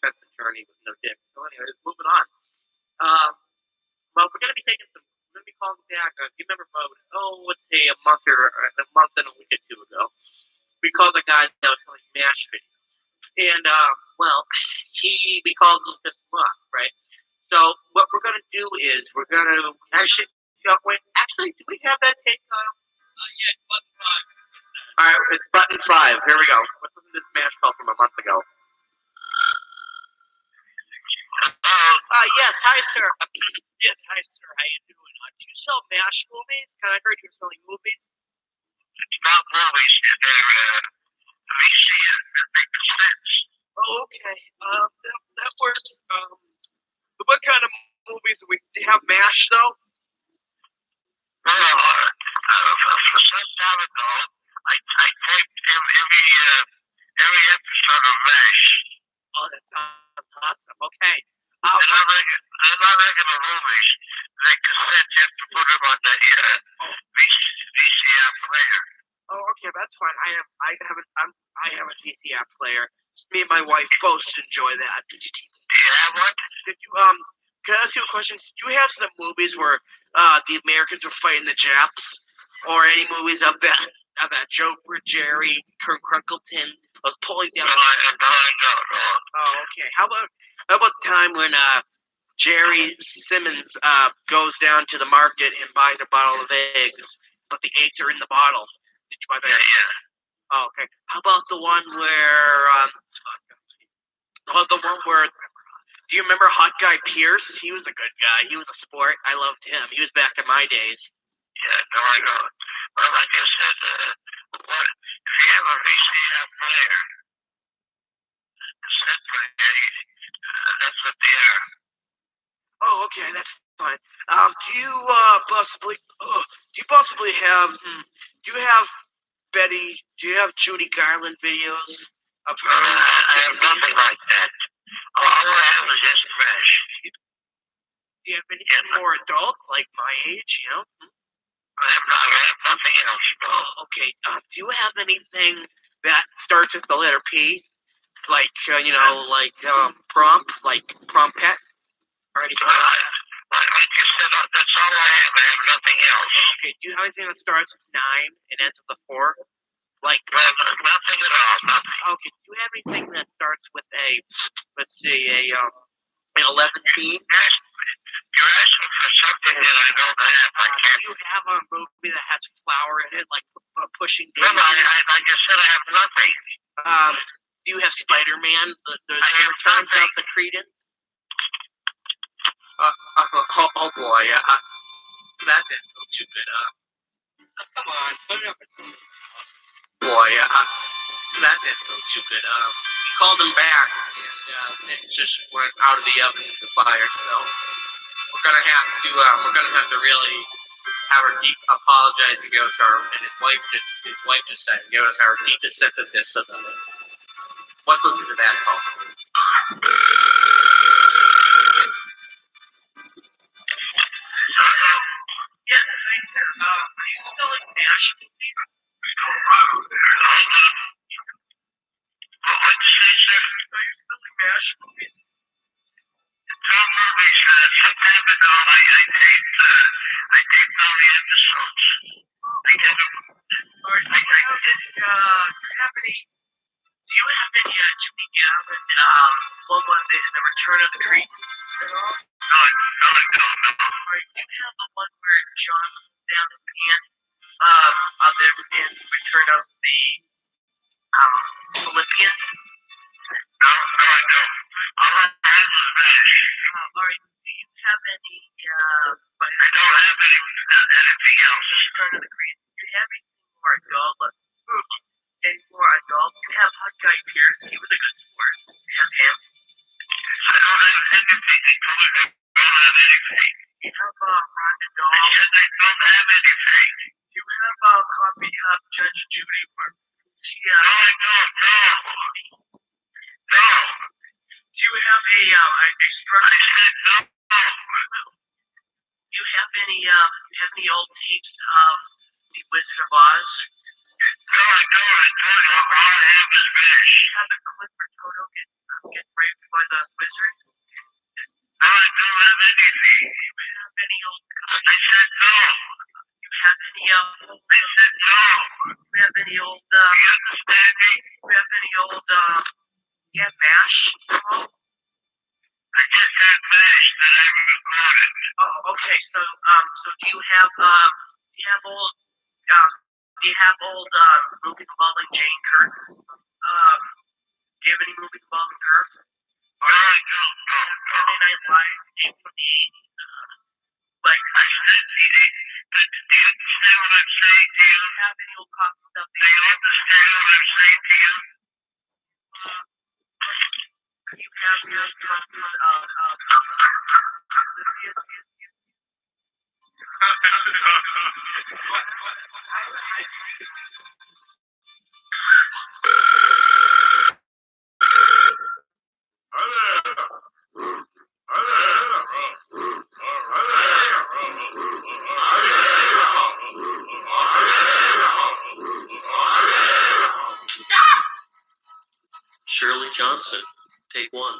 That's a journey with no dick. So anyways, moving on. Well, we're gonna be taking some. We're gonna be calling back. You remember about let's say a month and a week or two ago, we called the guy that was selling MASH videos. And well, we called him this month, right? So what we're gonna do is we're gonna actually wait. Actually, do we have that tape? Yeah, it's button 5. All right, it's button 5. Here we go. Let's listen to this Smash call from a month ago. Yes, hi sir. Yes, hi sir. How you doing? Do you sell MASH movies? Cause I heard you're selling movies. Not movies, they're VCS, they're cassettes. Oh, okay. That works. What kind of movies do you have MASH though? For some time ago, I taped every episode of MASH. Oh, that sounds awesome. Okay. They're not regular movies. They're cassettes. You have to put them on the VCR player. Oh, okay, that's fine. I have a VCR player. Me and my wife both enjoy that. Do you have one? Did you Can I ask you a question? Did you have some movies where the Americans were fighting the Japs, or any movies of that joke where Jerry Crunkleton was pulling down? No, I don't. Oh, okay. How about the time when Jerry Simmons goes down to the market and buys a bottle of eggs, but the eggs are in the bottle? Did you buy that? Yeah. Oh, okay. How about the one where do you remember Hot Guy Pierce? He was a good guy. He was a sport. I loved him. He was back in my days. Yeah, no, I don't. Well, like I said, if you have a VCR player, cassette player, that's what they are. Oh, okay, that's fine. Do you possibly have do you have Betty? Do you have Judy Garland videos of her? I have nothing like that. All I have is just MASH. Do you have anything more adult, like my age? You know. I have nothing else. Oh, okay. Do you have anything that starts with the letter P, like prom pet, or anything like that? Like you said, that's all I have. I have nothing else. Okay. Do you have anything that starts with 9 and ends with a 4? Like nothing at all. Nothing. Okay. Do you have anything that starts with let's say an 11P? You're asking for something that I don't have. I can't. Do you have a movie that has flour in it, like Pushing No, Daisy? like I said, I have nothing. Do you have Spider-Man, the Return of the Credence? Oh boy, that didn't go too good. Come on, put it up. Boy, that didn't go too good. We called him back, and it just went out of the oven into the fire. So we're gonna have to really have our deep apologize and go to and his wife just died. Give us our deepest sympathies. Let's listen to that call. Yeah, thanks, sir. Are you selling MASH movies? What'd you say, sir? Are you selling MASH movies? Some movies, some time ago, I taped all the episodes. I did them. Do you have any Jimmy Gavin, one of the Return of the Creek at all? No. Or do you have the one where John down the pan in Return of the Philippians? No, I don't. All I have is MASH. Alright, do you have any I don't have anything else. Return of the Creek? Do you have anything more adult? Any more adult? You have Hot Guy Pierce. He was a good sport. You have him. I don't have anything. I don't have anything. You have Rhonda Dahl. I said I don't have anything. You have a copy of Judge Judy. No, I don't. No. Do you have a structure? I said no. Do you have any old tapes of The Wizard of Oz? No, I don't. I told you all I have is MASH. Do you have the clip where Toto gets raped by the wizard? No, I don't have anything. Do you have any old? I said no. Do you have any I said no. Do you have any old? You understand me? Do you have any old mash? I just had mash that I recorded. Oh, okay. So do you have movies involving Jane Curtin? Do you have any movies involving her? No, I don't. Saturday Night Live, like I said, do you understand what I'm saying to you? Have any old pop stuff? Do you understand what I'm saying to you? You have your copies Shirley Johnson, take one.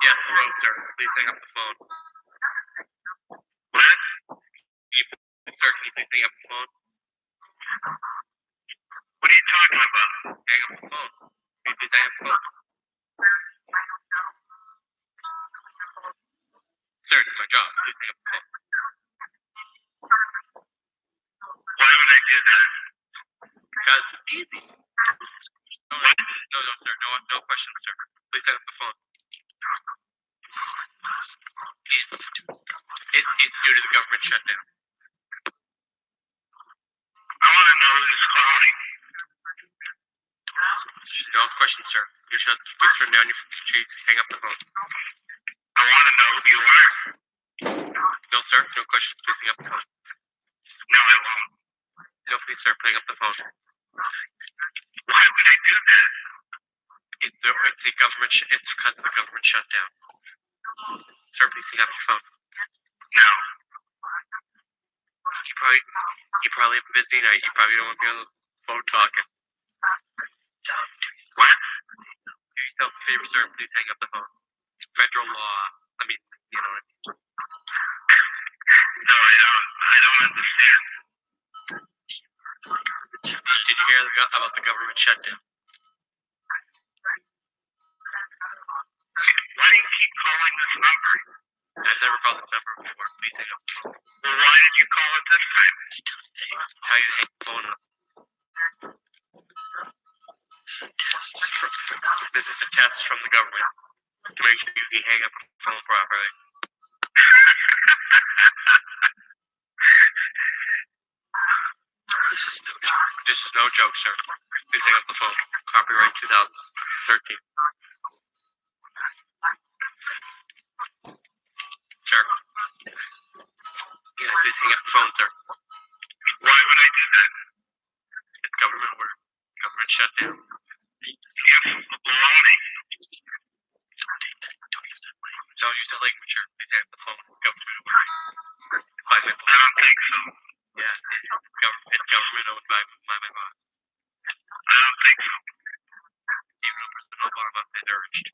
Yes, hello, sir. Please hang up the phone. What? Sir, can you please hang up the phone? What are you talking about? Hang up the phone. Can you please hang up the phone? Sir, it's my job. Please hang up the phone. Why would I do that? Because it's easy. No, sir. No questions, sir. Please hang up the phone. It's due to the government shutdown. I want to know who's calling. No questions, sir. Please turn down your please hang up the phone. I want to know who you are. No, sir. No questions. Please hang up the phone. No, I won't. No, please, sir. Hang up the phone. Why would I do that? It's the government. It's because of the government shutdown. Sir, please hang up your phone. No. You probably have a busy night. You probably don't want to be on the phone talking. What? Do yourself a favor, sir. Please hang up the phone. Federal law. I mean, you know. No, I don't. I don't understand. Did you hear about the government shutdown? Why do you keep calling this number? I've never called this number before. Please hang up the phone. Well, why did you call it this time? Tell you to hang the phone up. This is a test from the government to make sure you hang up the phone properly. This is no joke, sir. Please hang up the phone. Copyright 2013. Sir. Yeah, please hang up the phone, sir. Why would I do that? It's government order. Government shutdown. You're baloney. Don't use that language, sir. Please hang up the phone. Government order. I don't think so. Yeah, it's government owned by my boss. I don't think so. Even though President Obama has urged.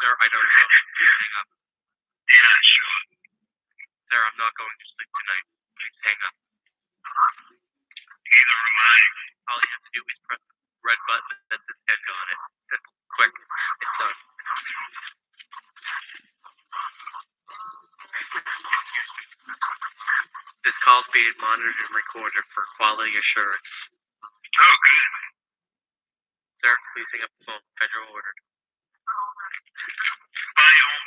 Sir, I don't know. Please hang up. Yeah, sure. Sir, I'm not going to sleep tonight. Please hang up. Neither am I. All you have to do is press the red button that says end on it. Simple, quick, it's done. Excuse me. This call is being monitored and recorded for quality assurance. Oh, good. Sir, please hang up the phone. Federal order. By whom?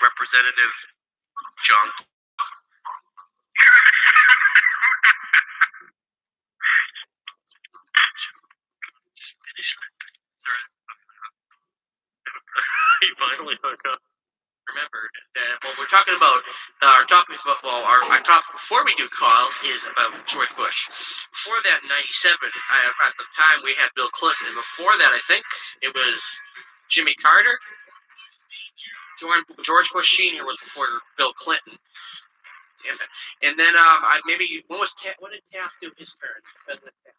Representative John. He finally hung up. Remembered that what we're talking about, our topic is about, our topic before we do calls is about George Bush. Before that, in 97, at the time we had Bill Clinton, and before that, I think it was Jimmy Carter. George Bush Sr. was before Bill Clinton. Damn it. And then when did Taft do his turn? President Taft.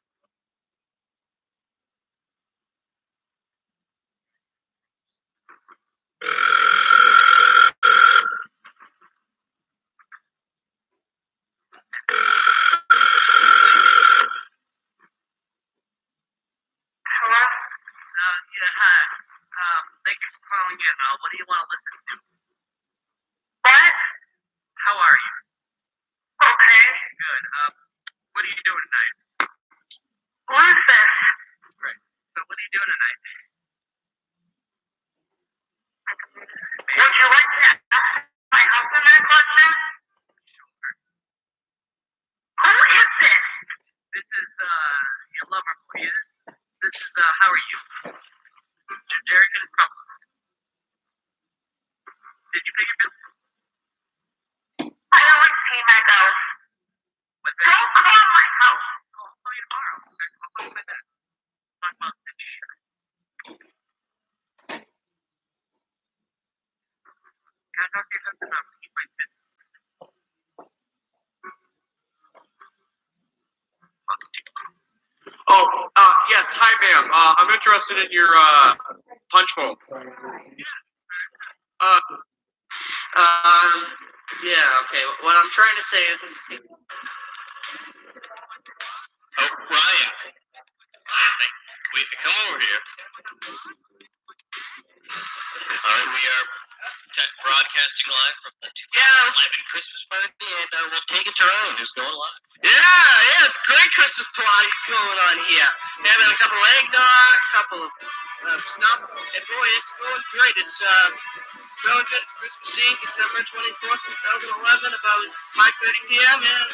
hi. Thank you for calling in. What do you want to listen to? What? How are you? Okay. Good. What are you doing tonight? Who is this? Great. So what are you doing tonight? Would you like to ask my husband that question? Sure. Who is this? This is, your lover boy. This is, how are you? Derek and his couple. Did you pay your bill? I always pay my bills. But then, don't call my house. Oh, I'll call you tomorrow. Okay? I'll call you in a minute. Talk about the shit. Can I talk to your husband now? He might be. Oh, yes. Hi, ma'am. I'm interested in your punch bowl. Yeah. Okay. What I'm trying to say is, Oh, Ryan. Come over here. All right, we are broadcasting live from the 2011 Christmas party, and we'll take it to Ryan, who's going live. yeah, it's great Christmas party going on here. Having a couple of eggnog, a couple of snuff, and boy, it's going great. It's going good. It's Christmas Eve, December 24th, 2011, about 5:30 p.m. And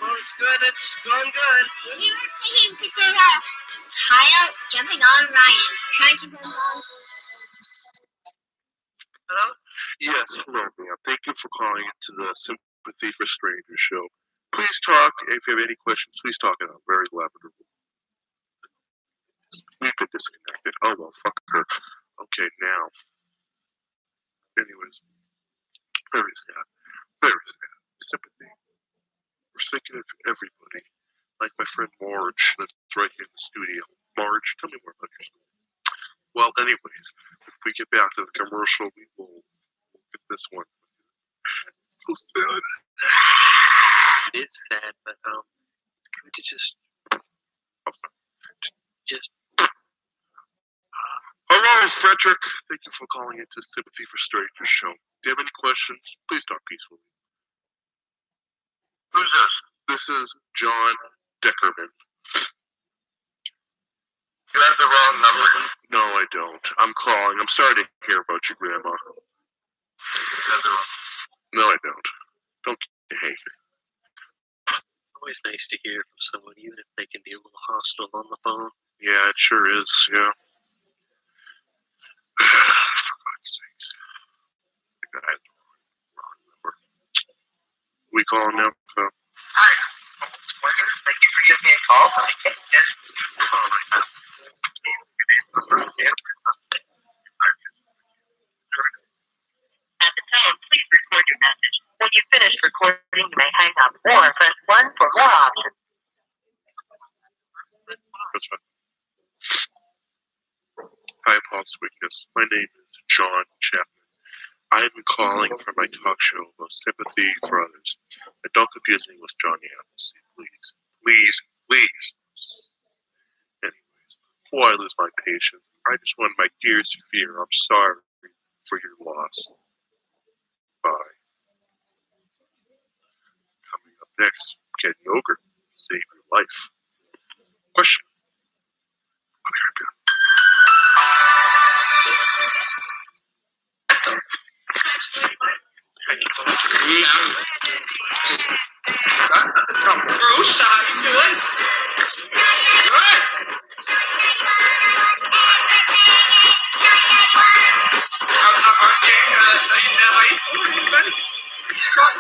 well, it's good. It's going good. We were taking pictures of Kyle jumping on Ryan, trying to jump on. Hello? Yes, hello, ma'am. Thank you for calling into the Sympathy for Strangers show. Please talk. If you have any questions, please talk in a very loud room. We've been disconnected. Oh, well, fuck her. Okay, now. Anyways, very sad. Very sad. Sympathy. We're thinking of everybody. Like my friend Marge, that's right here in the studio. Marge, tell me more about yourself. Well, anyways, if we get back to the commercial, we will get this one. So sad. It is sad, but it's good to just Hello, Frederick. Thank you for calling into Sympathy for Strangers show. Do you have any questions? Please talk peacefully. Who's this? This is John Deckerman. You have the wrong number. No, I don't. I'm calling. I'm sorry to hear about your grandma. No, I don't. Don't hey. It's always nice to hear from someone, even if they can be a little hostile on the phone. Yeah, it sure is. Yeah. For God's sakes. I had the wrong number. We call him now. Hi. Thank you for giving me a call. I can't just call my house. At the tone, please record your message. When you finish recording, you may hang up or press 1 for more options. That's fine. Hi, Pulse Weakness. My name is John Chapman. I have been calling from my talk show about sympathy for others. And don't confuse me with Johnny Appleseed, please. Please, please. Anyways, before I lose my patience, I just want my dearest fear. I'm sorry for your loss. Bye. Coming up next, can yogurt save your life? Question. I'll be right back. From Bruce, how you doing? Good. Okay, are you ready? Start.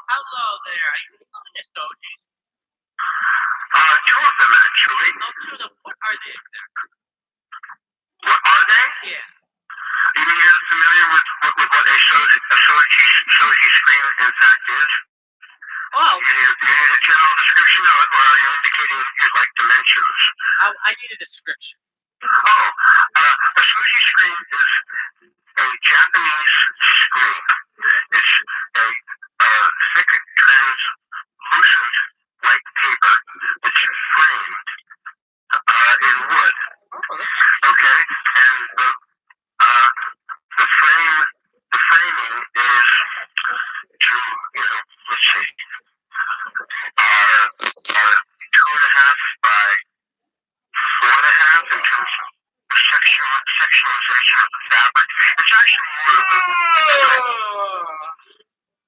Hello there. Are you selling this OG? Two of them, actually. Oh, two of them. What are they exactly? What are they? Yeah. You mean you're not familiar with what a shoji screen in fact is? Oh. You need a general description, or are you indicating you'd like dimensions? I need a description. Oh, a shoji screen is a Japanese screen.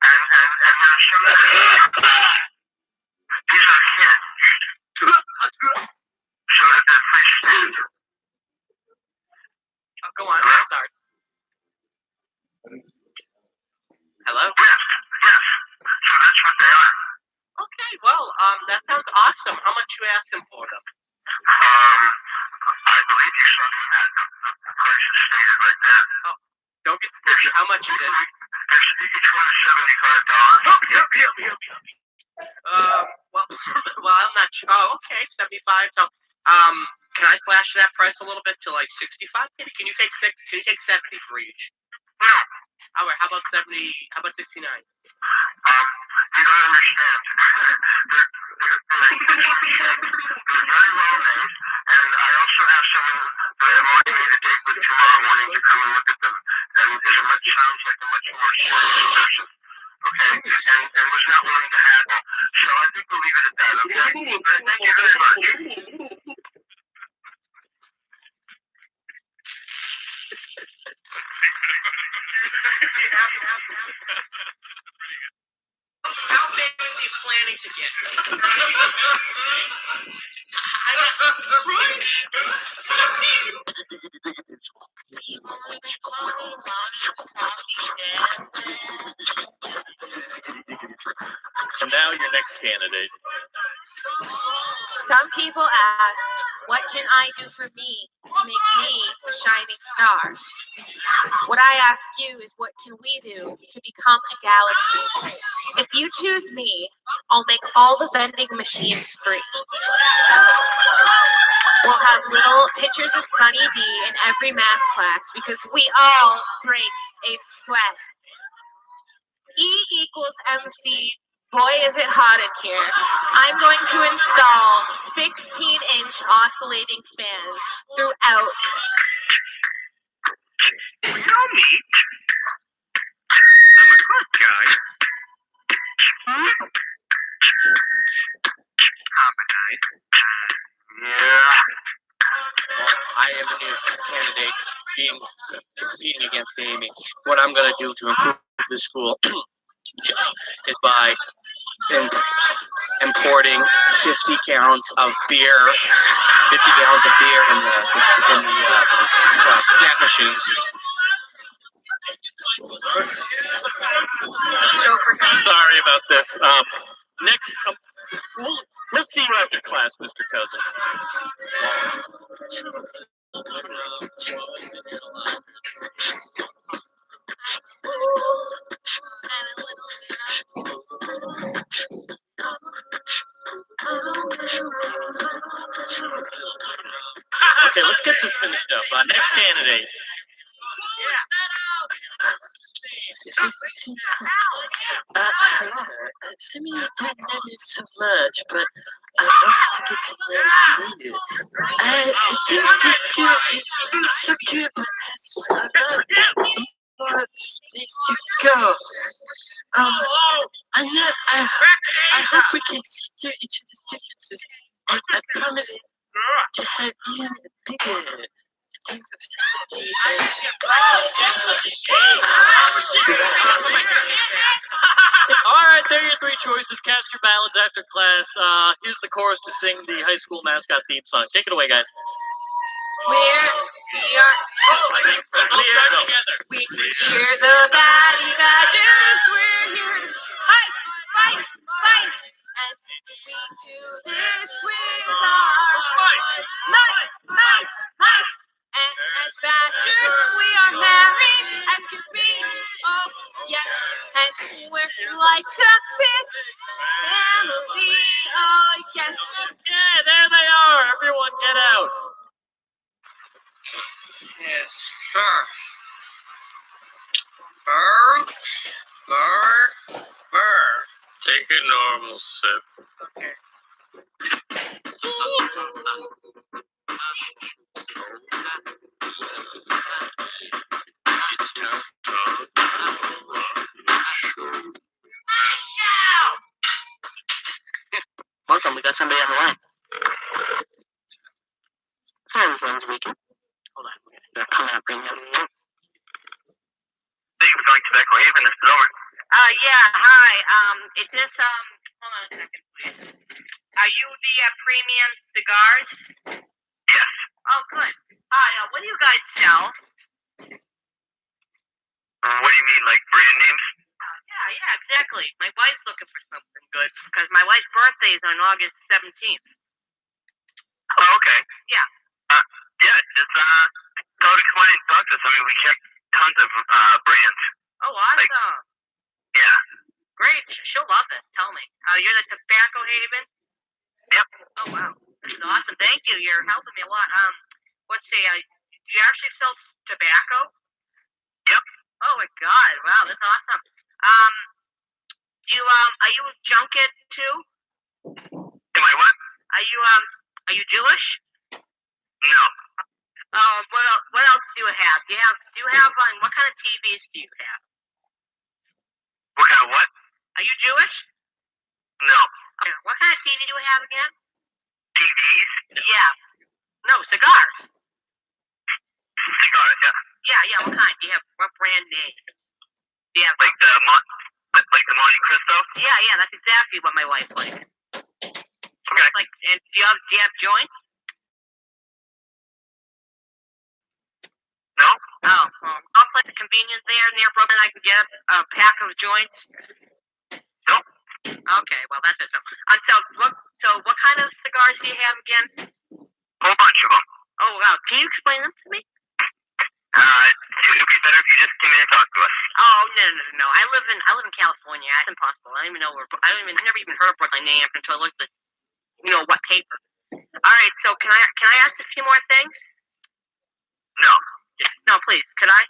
And there's some of these are hinged so that they're freestanding. Oh, go on. Hello? Sorry. Hello? Yes, yes. So that's what they are. Okay, well, that sounds awesome. How much you asking for them? I believe you saw the ad. The price is stated right there. Don't get stingy. How much is it? There's each one is $75. Well, well, I'm not sure. Oh, okay, 75. So, can I slash that price a little bit to like 65? Maybe. Can you take 6? Can you take 70 for each? No, All right. How about 70? How about 69? you don't understand. They're very well made, and I also have someone that I've already made a date with tomorrow morning to come and look at them. And sounds like a much more serious person. Okay? And was not willing to haggle. So I think we'll leave it at that, okay? Thank you very much. How famous are you planning to get? And now your next candidate. Some people ask, what can I do for me to make me a shining star? What I ask you is, what can we do to become a galaxy? If you choose me, I'll make all the vending machines free. We'll have little pictures of Sunny D in every math class because we all break a sweat. E equals MC. Boy, is it hot in here. I'm going to install 16-inch oscillating fans throughout. You know me. I'm a good guy. Harmonize. Yeah. I am a new candidate competing against Amy. What I'm going to do to improve the school is by importing 50 gallons of beer, 50 gallons of beer in the snack machines. Sorry about this. Next, we'll see you after class, Mr. Cousins. Okay, let's get this finished up. Next candidate. Simi didn't know you so much, but I want to get to know you. I think this school is so good, but there's a lot more place to go. I hope we can see through each other's differences, and I promise to have even bigger things of safety and all right, there are your 3 choices. Cast your ballots after class. Here's the chorus to sing the high school mascot theme song. Take it away, guys. Let's all start together. We're the Batty Badgers. We're here to fight, fight, fight. And we do this with our might. And as Badgers, we are merry as can be. Oh, yes. And we're like a big family. Oh, yes. Yeah, there they are. Everyone get out. Yes, sir. Burr. Take a normal sip. Okay. Welcome, we got somebody on the line. Sorry, friends, weekend. Hold on, they're coming up right now. Yeah, hi. Is this, hold on a second, please. Are you the premium cigars? Yes. Oh, good. Hi, what do you guys sell? What do you mean, like brand names? Yeah, exactly. My wife's looking for something good because my wife's birthday is on August 17th. Oh, okay. Yeah. Yeah, just go to Klein and talk to us. I mean, we check tons of brands. Oh, awesome. Yeah. Great. She'll love this. Tell me. You're the Tobacco Haven? Yep. Oh, wow. That's awesome. Thank you. You're helping me a lot. Let's see. Do you actually sell tobacco? Yep. Oh, my God. Wow, that's awesome. Are you a junket, too? Am I what? Are you Jewish? No. What else do you have? Do you have, what kind of TVs do you have? What kind of what? Are you Jewish? No. Okay. What kind of TV do you have again? TVs? Yeah. No, cigars. Cigars, yeah. Yeah, what kind? Do you have, what brand name? Do you have, Like the Monte Cristo? Yeah, that's exactly what my wife likes. Okay. And do you have joints? No. Oh, well, I'll place a convenience there near Brooklyn. I can get a pack of joints. No. Okay, well that's it. So what kind of cigars do you have again? Whole bunch of them. Oh wow, can you explain them to me? It would be better if you just came in and talked to us. Oh no. I live in California. It's impossible. I don't even know where. I've never even heard of Brooklyn name until I looked at what paper. All right, so can I ask a few more things? No. No, please. Could I?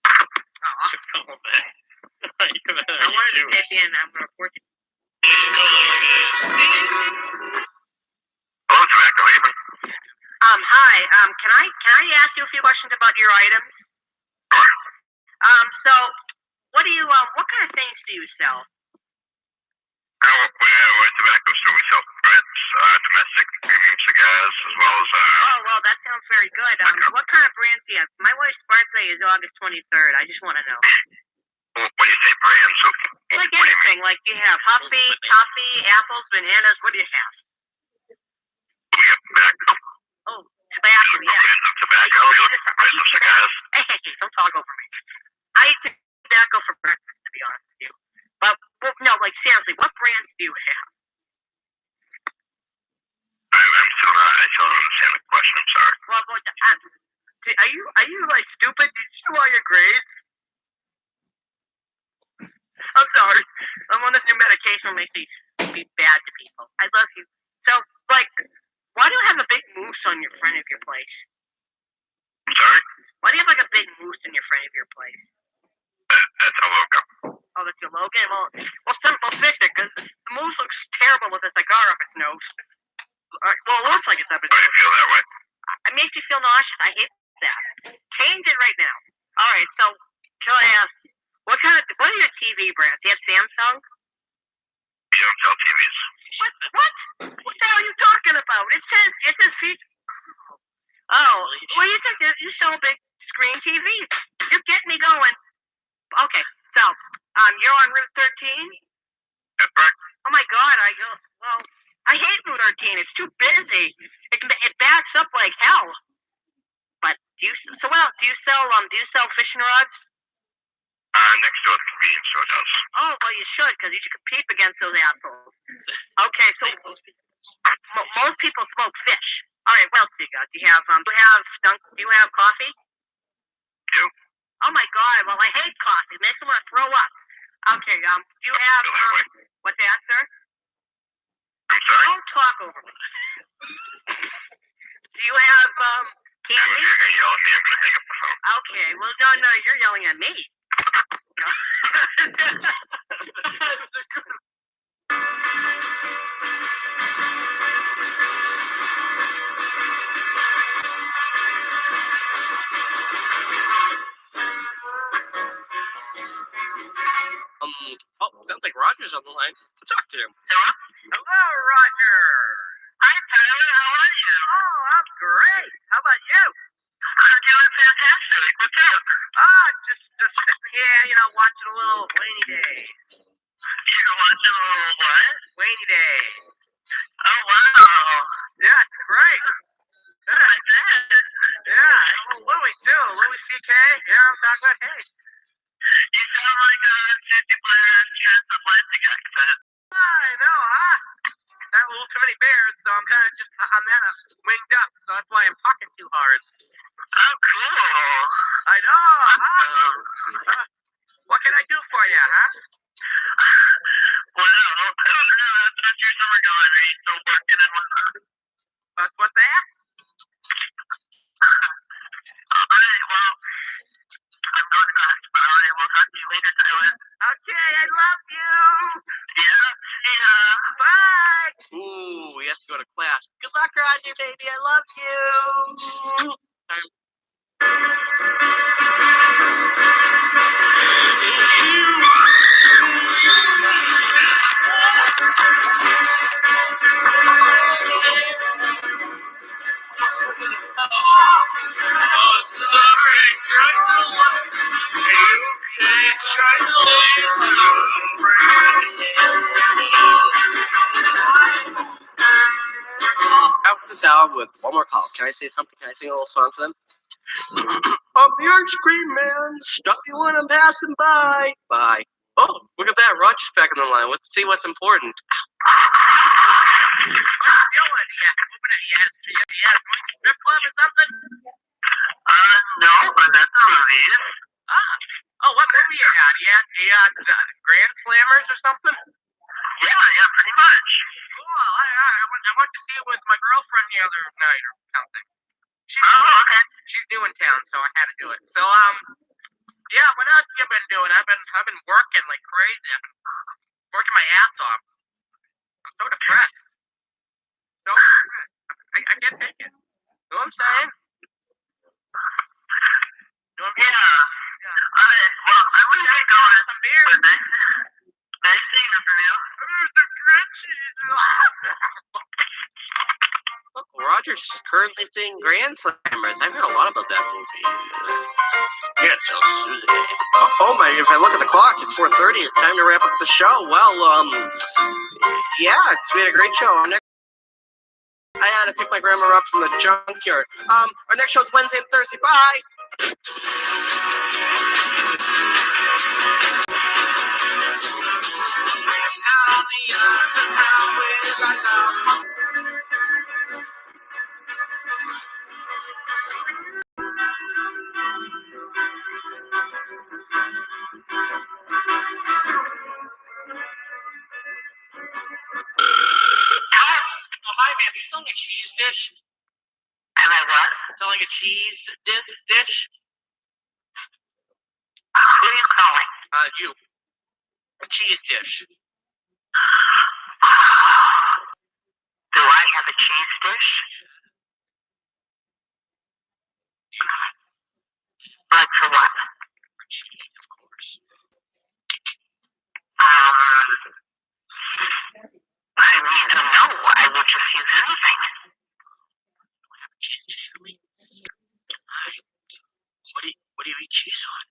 Come on back. I wanted to say at the end. I'm gonna report you. Hello, Tobacco Haven. Hi. Can I ask you a few questions about your items? So what kind of things do you sell? We're a tobacco store. We sell domestic premium cigars as well as Oh well, that sounds very good. What kind of brands do you have? My wife's birthday is August 23rd. I just want to know. when you say brands, so Like anything. Like do you have Huffy, Toffee, apples, bananas? What do you have? we have tobacco. Oh, tobacco. Yeah. Brands of tobacco. We look for brands of cigars. Hey, don't talk over me. I eat tobacco for breakfast, to be honest with you. But no, like seriously, what brands do you have? I still don't understand the question. I'm sorry. Well, are you like stupid? Did you know all your grades? I'm sorry. I'm on this new medication that makes me be bad to people. I love you. So, like, why do you have a big moose on your front of your place? I'm sorry? Why do you have like a big moose in your front of your place? That's a logo. Oh, that's your Logan? Well, simple fix it, because the moose looks terrible with a cigar up its nose. Well, it looks like it's up its Why do nose. you feel that way? It makes me feel nauseous. I hate that. Change it right now. All right, so can I ask, what are your TV brands? Do you have Samsung? We don't sell TVs. What? What the hell are you talking about? It says feature. Oh, well, you sell big screen TVs. You're getting me going. Okay, so you're on Route 13. That's right. Oh my God, I hate Route 13. It's too busy. It backs up like hell. But do you sell fishing rods? Next door, the convenience store does. Oh well, you should, because you should compete against those assholes. Okay, so most people smoke fish. All right, what else do you got? Do you have coffee? Do. Oh my God, well I hate coffee. It makes me want to throw up. Okay, do you have what's that, sir? I'm sorry? Don't talk over me. Do you have If candy? you're gonna yell at me, I'm gonna hang up the phone. Okay, well no, you're yelling at me. Sounds like Roger's on the line. Let's talk to him. Hello, Roger. Hi, Tyler. How are you? Oh, I'm great. How about you? I'm doing fantastic. What's up? Just sitting Yeah, watching a little Rainy Days. You're watching a little what? Rainy Days. Oh, wow. Yeah, it's great. Yeah, I bet. Yeah, and a little Louis, too. Louis C.K. Yeah, I'm talking about, hey. You sound like a 50 Blair's transatlantic accent. I know, huh? I have a little too many beers, so I'm kind of winged up, so that's why I'm talking too hard. Oh, cool. I know, huh? What can I do for you, huh? Well, I don't know. How's your summer going? Are you still working and whatnot? What's that? All right, well, I'm going to class, but I will talk to you later, Tyler. Okay, I love you. Yeah, see ya. Bye. Ooh, he has to go to class. Good luck, Roger, baby. I love you. Out this album with one more call. Can I say something? Can I sing a little song for them? I'm the ice cream man. Stop you when I'm passing by. Bye. Oh, look at that. Roger's back on the line. Let's see what's important. What are you doing? You had a strip club or something? No, but that's a movie. Oh, what movie you had? You had Grand Slammers or something? Yeah, pretty much. Cool. I went to see it with my girlfriend the other night or something. Okay. She's new in town, so I had to do it. So, yeah, what else have you been doing? I've been working like crazy. I've been working my ass off. I'm so depressed. I can't take it. You know what I'm saying? I wish I could go in some beer. Nice seeing you from you. Roger's currently singing Grand Slammers. I've heard a lot about that movie. Yeah, so oh my! If I look at the clock, it's 4:30. It's time to wrap up the show. Well, yeah, we had a great show. I had to pick my grandma up from the junkyard. Our next show is Wednesday and Thursday. Bye. Oh, hi, ma'am. You selling a cheese dish? Am I what? Selling a cheese dish? Who are you calling? You. A cheese dish. Do I have a cheese dish? Like for what? For cheese, of course. I mean, no, I would just use anything. Cheese dish for me. What do you eat cheese on?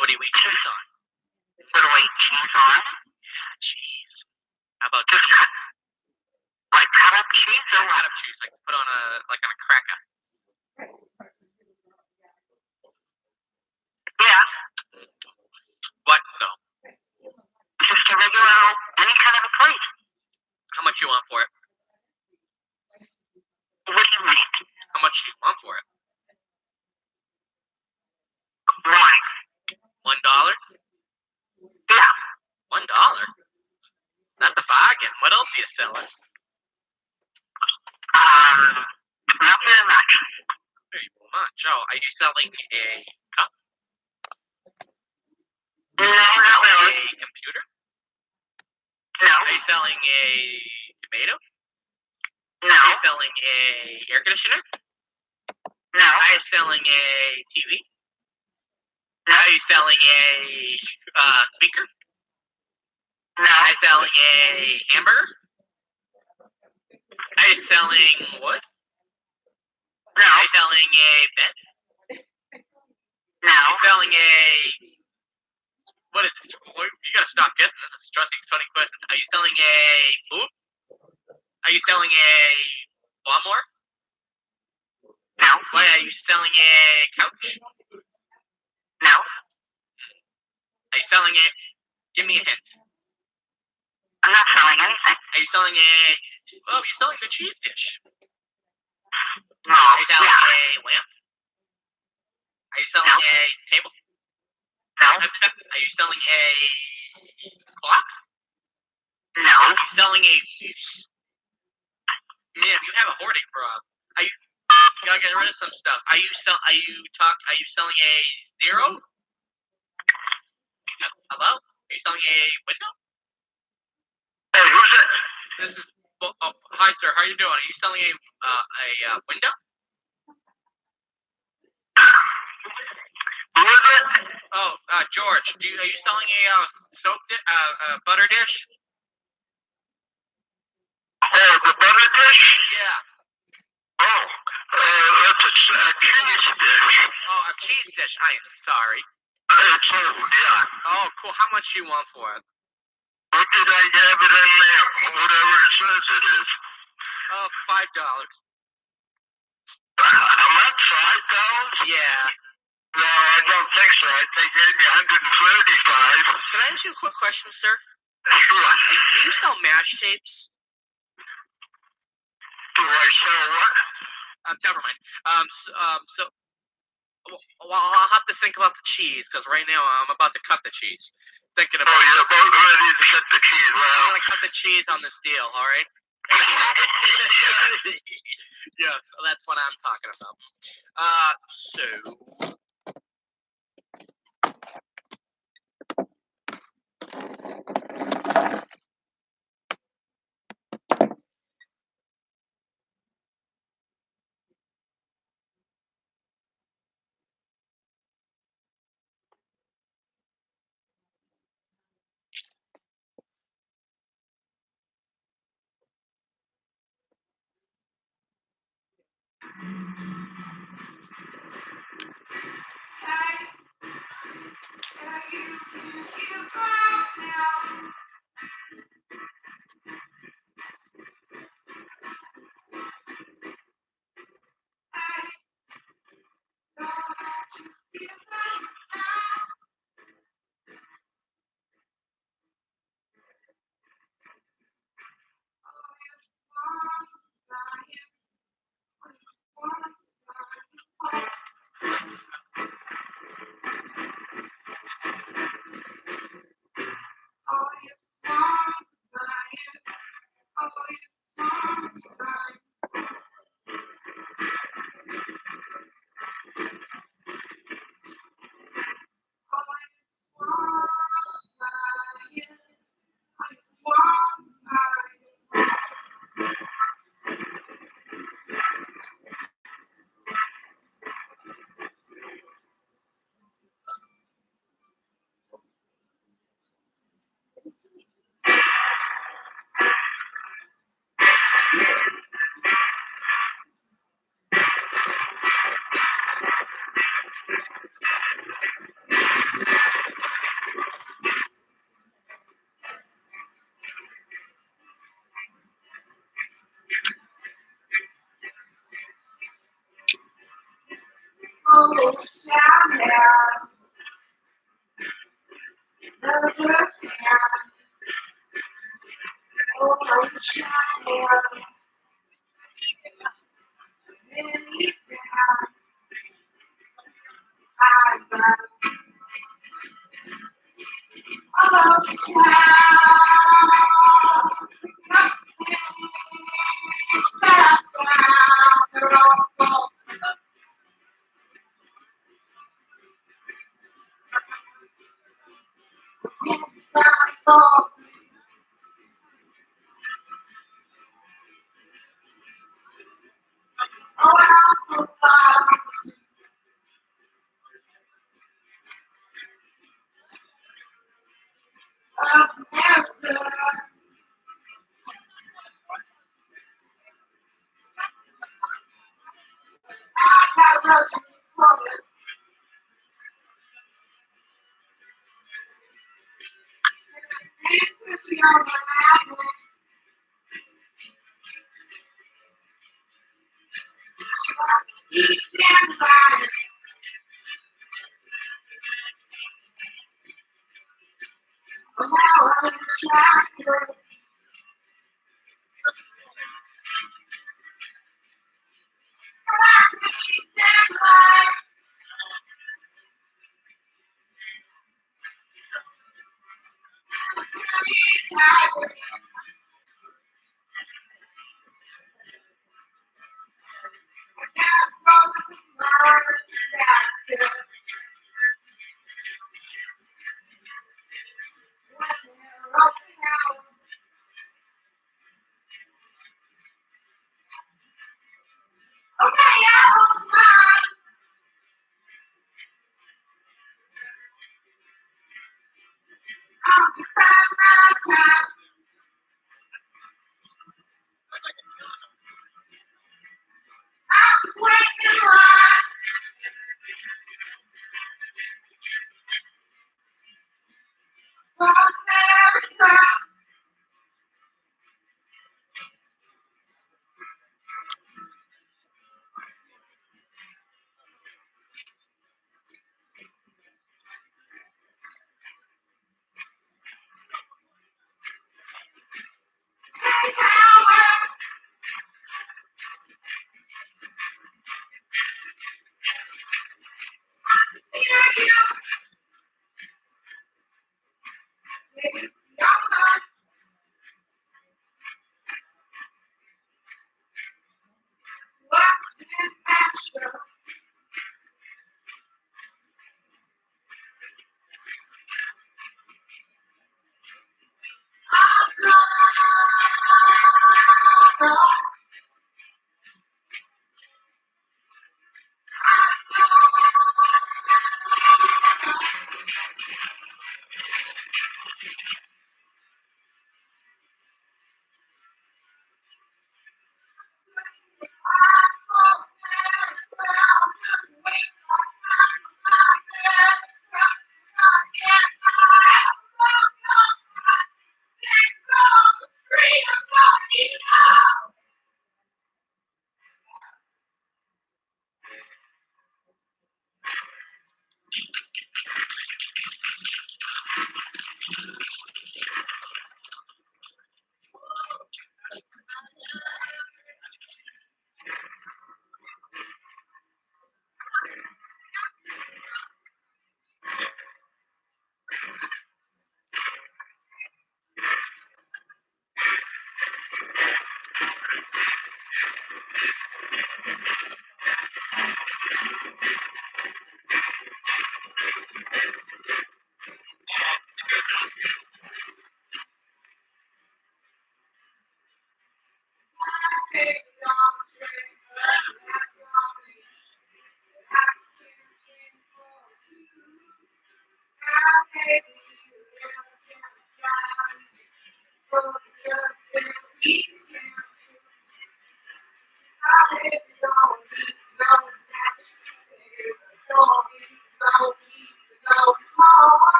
What do you eat cheese on? What do I eat cheese on? Yeah, cheese. How about just like cut up cheese or what? Cut up cheese, like put on on a cracker. Yeah. What? No. Just a regular, any kind of a plate. How much you want for it? What do you mean? How much do you want for it? Why? $1? Yeah. $1? That's a bargain. What else are you selling? Not very much. Very much. Oh, are you selling a cup? No, not really. A computer? No. Are you selling a tomato? No. Are you selling a air conditioner? No. Are you selling a TV? No. Are you selling a speaker? No. Are you selling a hamburger? Are you selling wood? No. Are you selling a bed? No. Are you selling a... What is this? You gotta stop guessing. This is stressing, funny questions. Are you selling a food? Are you selling a lawnmower? No. What, are you selling a couch? No. Are you selling a... Give me a hint. I'm not selling anything. Are you selling a... Oh, you're selling the cheese dish. No. Are you selling Yeah. a lamp? Are you selling No. a table? No. Are you selling a clock? No. Are you selling a moose? Man, you have a hoarding problem. Are you gotta get rid of some stuff. Are you selling a zero? Hello? Are you selling a window? Hey, who's that? This is hi sir, how are you doing? Are you selling a window? Who is it? Oh, George, are you selling a butter dish? Oh, the butter dish? Yeah. Oh, that's a cheese dish. Oh, a cheese dish. I am sorry. It's old, yeah. Oh, cool. How much do you want for it? What did I have it in there? Whatever it says it is. Oh, $5. How much? $5? Yeah. No, I don't think so. I think maybe 135. Can I ask you a quick question, sir? Sure. Do you sell mash tapes? Do I sell what? Never mind. Well, I'll have to think about the cheese because right now I'm about to cut the cheese. Thinking about. Oh, you're this. about ready to cut the cheese. I'm Well, gonna cut the cheese on this deal. All right. Yes, that's what I'm talking about. So.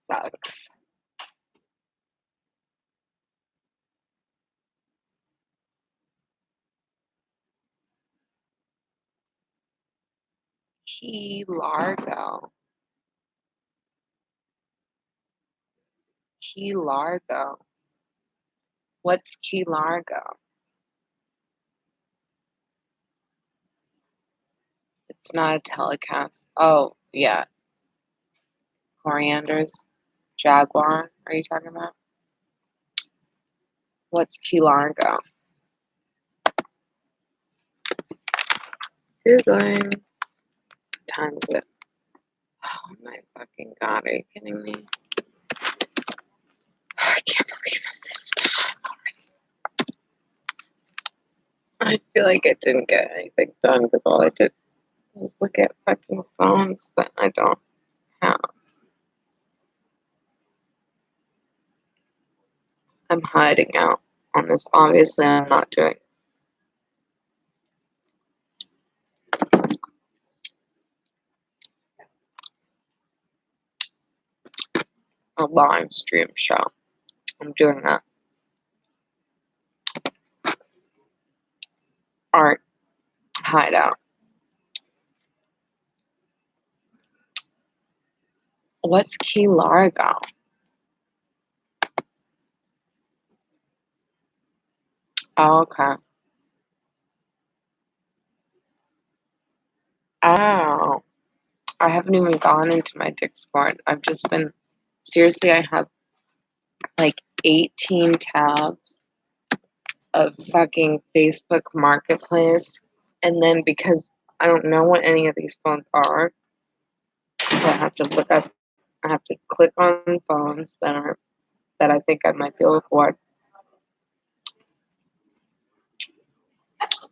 sucks. Key Largo. Key Largo. What's Key Largo? It's not a telecast. Oh, yeah. Corianders. Jaguar. Are you talking about? What's Key Largo? Googling. What time is it? Oh my fucking god, are you kidding me? I can't believe it's this time already. I feel like I didn't get anything done because all I did was look at fucking phones that I don't have. I'm hiding out on this. Obviously, I'm not doing a live stream show. I'm doing a art hideout. What's Key Largo? Oh, okay. Oh, I haven't even gone into my Discord. I've just been, seriously, I have like 18 tabs of fucking Facebook Marketplace. And then because I don't know what any of these phones are, so I have to look up, I have to click on phones that I think I might be able to afford.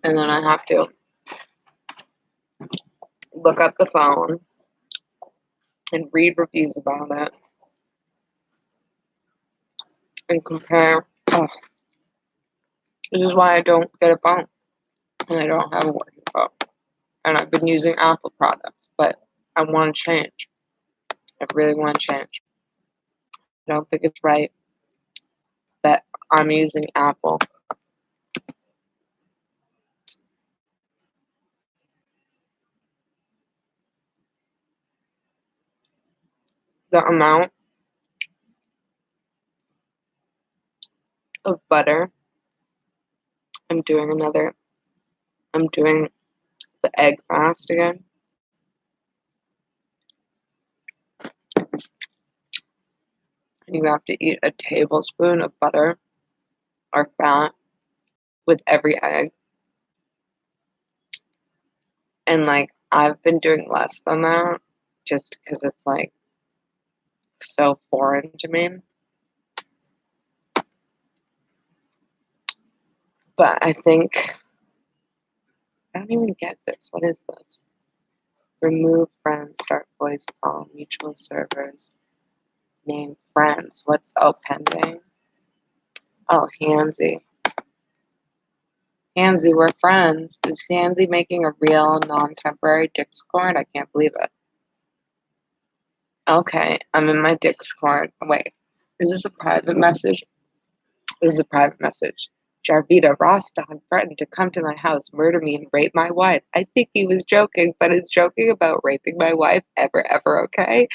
And then I have to look up the phone and read reviews about it and compare. Oh, this is why I don't get a phone and I don't have a working phone. And I've been using Apple products, but I want to change. I really want to change. I don't think it's right that I'm using Apple. The amount of butter, I'm doing the egg fast again. And you have to eat a tablespoon of butter or fat with every egg. And like, I've been doing less than that just because it's like so foreign to me. But I think, I don't even get this. What is this? Remove friends, start voice call, mutual servers, name friends. What's pending? Oh, Hansy. Hansy, we're friends. Is Hansy making a real non-temporary Discord? I can't believe it. Okay, I'm in my Discord. Wait, is this a private message? This is a private message. Jarvita Rostov threatened to come to my house, murder me, and rape my wife. I think he was joking, but is joking about raping my wife ever okay?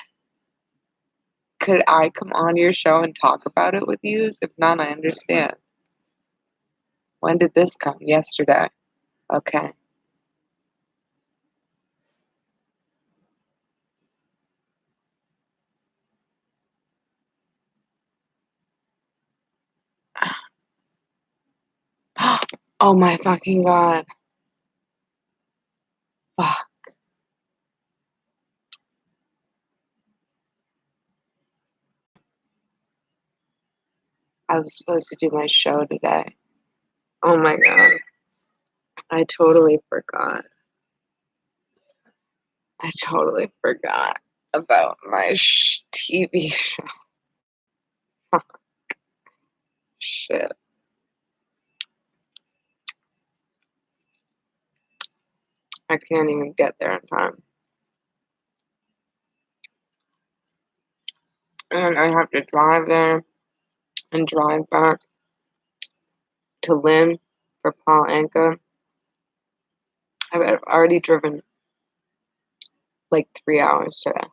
Could I come on your show and talk about it with you? If not, I understand. When did this come? Yesterday. Okay. Oh my fucking god. Fuck. I was supposed to do my show today. Oh my god. I totally forgot. I totally forgot about my TV show. Shit. I can't even get there in time. And then I have to drive there and drive back to Lynn for Paul Anka. I've already driven like 3 hours today.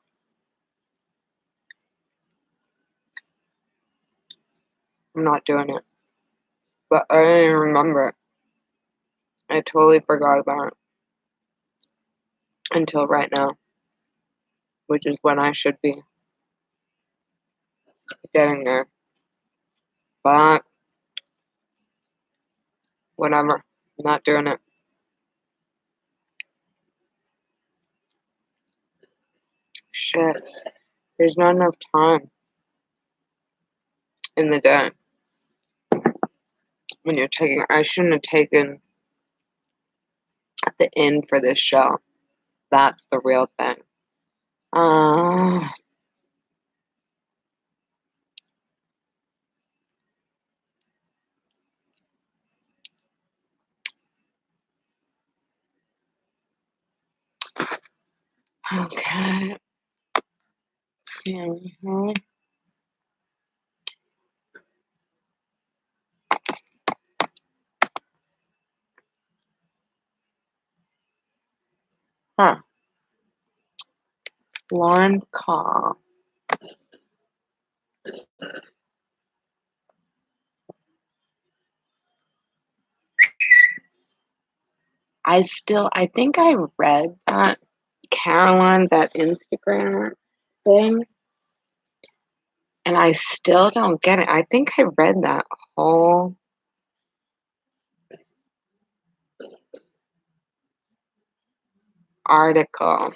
I'm not doing it. But I didn't even remember it. I totally forgot about it until right now, which is when I should be getting there. But whatever. I'm not doing it. Shit. There's not enough time in the day when you're taking. I shouldn't have taken the inn for this show. That's the real thing. Okay. Mhm. Huh. Lauren Call. I think I read that Caroline, that Instagram thing, and I still don't get it. I think I read that whole article.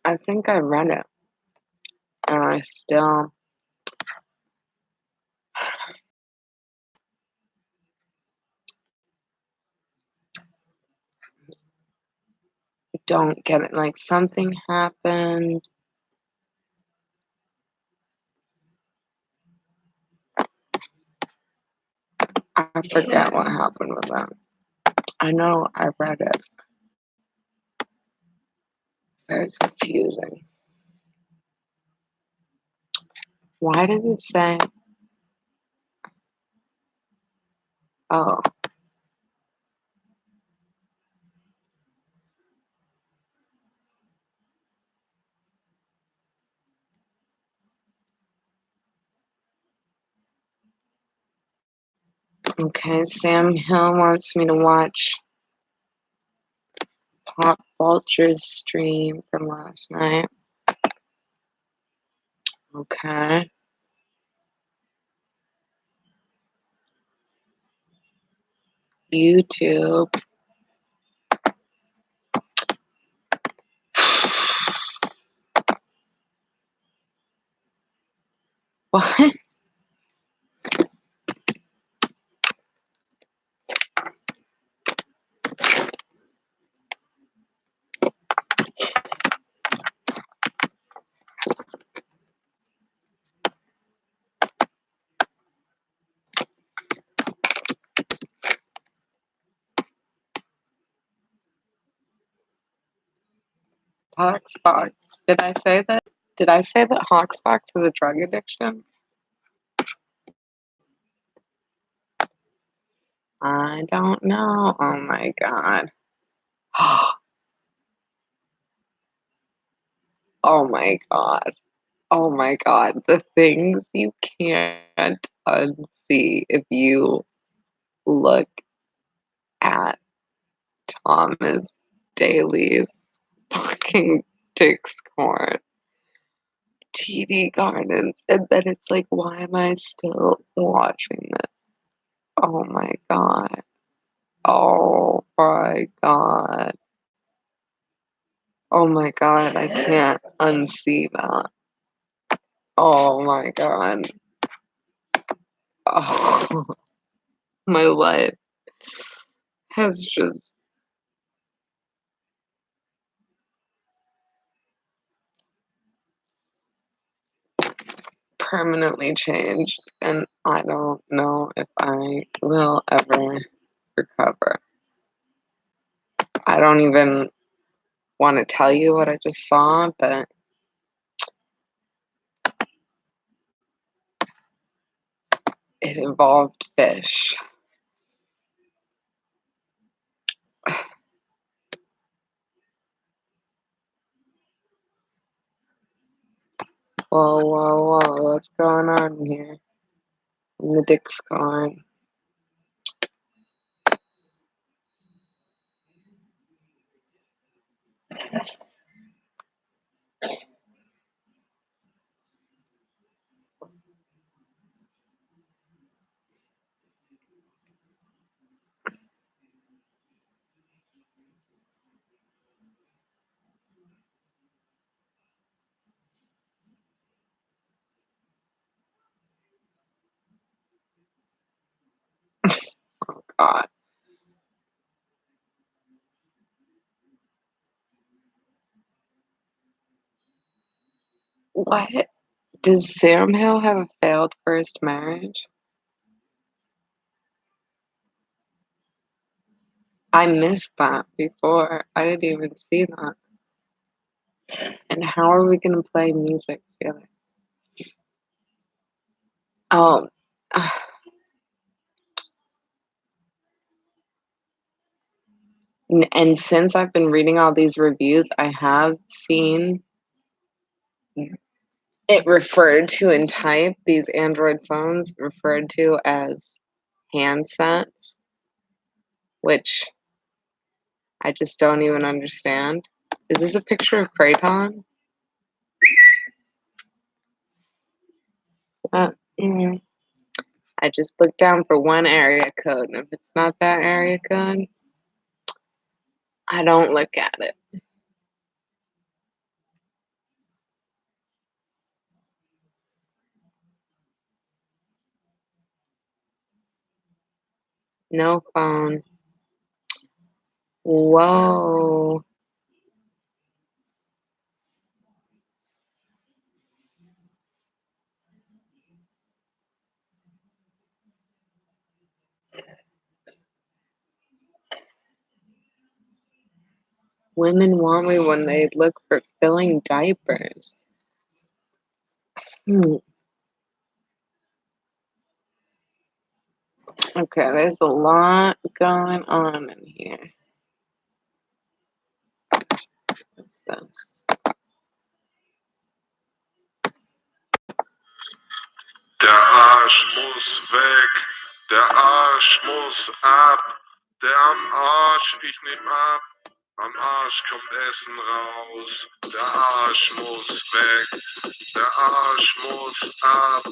I think I read it, and I still don't get it. Like something happened. I forget what happened with them. I know I read it. Very confusing. Why does it say? Oh, okay. Sam Hill wants me to watch Pop Vulture's stream from last night. Okay. YouTube. What? Hoxbox. Did I say that? Did I say that Hoxbox is a drug addiction? I don't know. Oh my god. Oh my god. Oh my god. The things you can't unsee if you look at Thomas Daly's fucking Discord. TD Gardens. And then it's like, why am I still watching this? Oh my god. Oh my god. Oh my god, I can't unsee that. Oh my god. Oh, my life has just permanently changed, and I don't know if I will ever recover. I don't even want to tell you what I just saw, but it involved fish. Whoa, whoa, whoa, what's going on here? And the dick's gone. God. What? Does Sam Hill have a failed first marriage? I missed that before. I didn't even see that. And how are we going to play music together? Oh, and since I've been reading all these reviews, I have seen it referred to in type, these Android phones referred to as handsets, which I just don't even understand. Is this a picture of Kraton? Mm. I just looked down for one area code, and if it's not that area code, I don't look at it. No phone. Whoa. Women want me when they look for filling diapers. Hmm. Okay, there's a lot going on in here. What's this? Der Arsch muss weg, der Arsch muss ab, der am Arsch, ich nehm ab, am Arsch kommt Essen raus, der Arsch muss weg, der Arsch muss ab,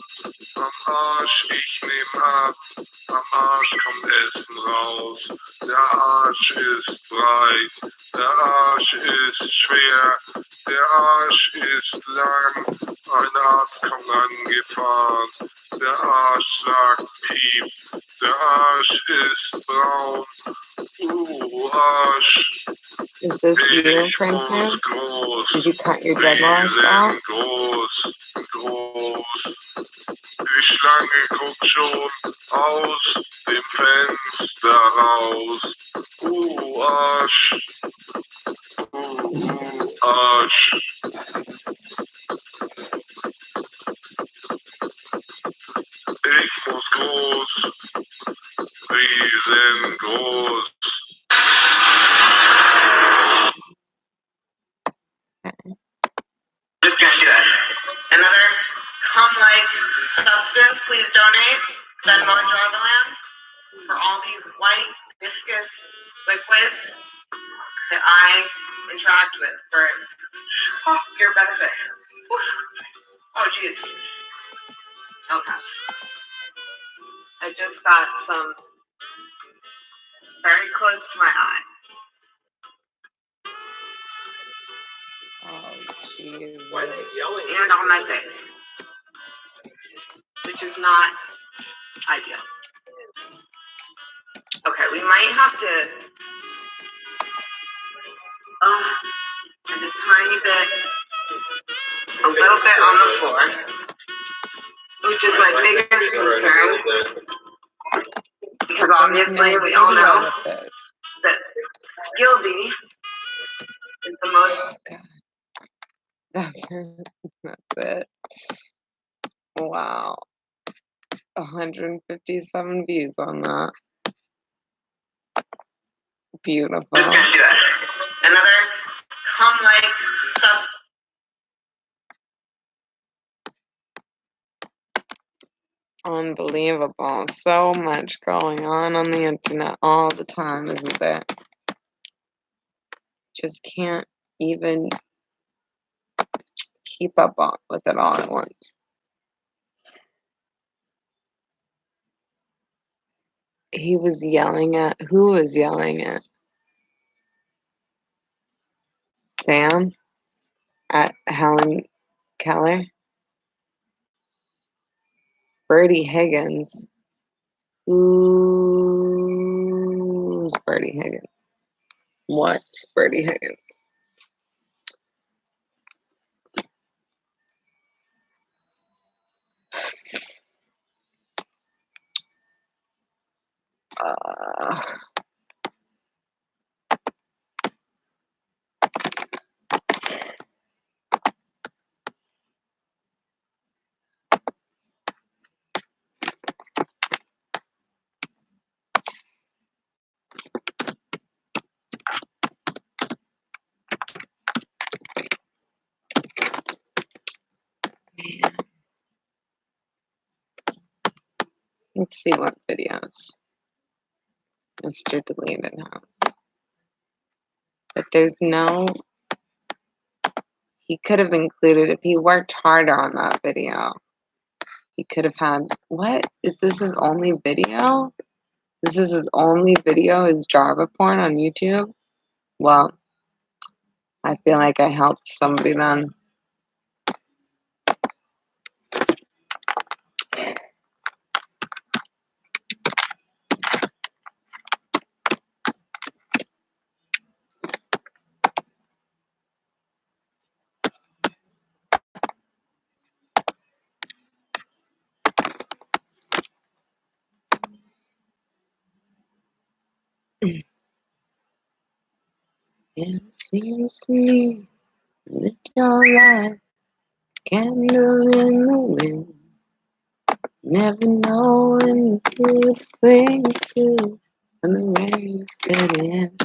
am Arsch, ich nehm ab, am Arsch kommt Essen raus, der Arsch ist breit, der Arsch ist schwer, der Arsch ist lang, ein Arzt kommt angefahren, der Arsch sagt piep, der Arsch ist braun, Arsch, Is this you, ich Prince muss Man? groß, Did you cut your dreadlocks off? riesengroß, groß. Die Schlange guckt schon aus dem Fenster raus. Arsch. Arsch. Ich muss groß, riesengroß. Just gonna do it. Another cum-like substance, please donate. Venmo and Jarvaland for all these white, viscous liquids that I interact with for your benefit. Oh, geez. Okay. I just got some very close to my eye. Oh, Jesus. and on my face, which is not ideal. Okay, we might have to and a tiny bit, a little bit on the floor, which is my biggest concern, because obviously we all know that Gilby is the most. That's it. Wow. 157 views on that. Beautiful. Just gonna do it. Another cum-like substance. Unbelievable. So much going on the internet all the time, isn't there? Just can't even keep up with it all at once. He was yelling at, who was yelling at? Sam? At Helen Keller? Bertie Higgins. Who's Bertie Higgins? What's Bertie Higgins? Uh, let's see what videos Mr. Deleted has. But there's no, he could have included, if he worked harder on that video, he could have had, what? Is this his only video? This is his only video, is Java porn on YouTube? Well, I feel like I helped somebody then. It seems to me that your life candle in the wind, never knowing who to cling to when the rain set in.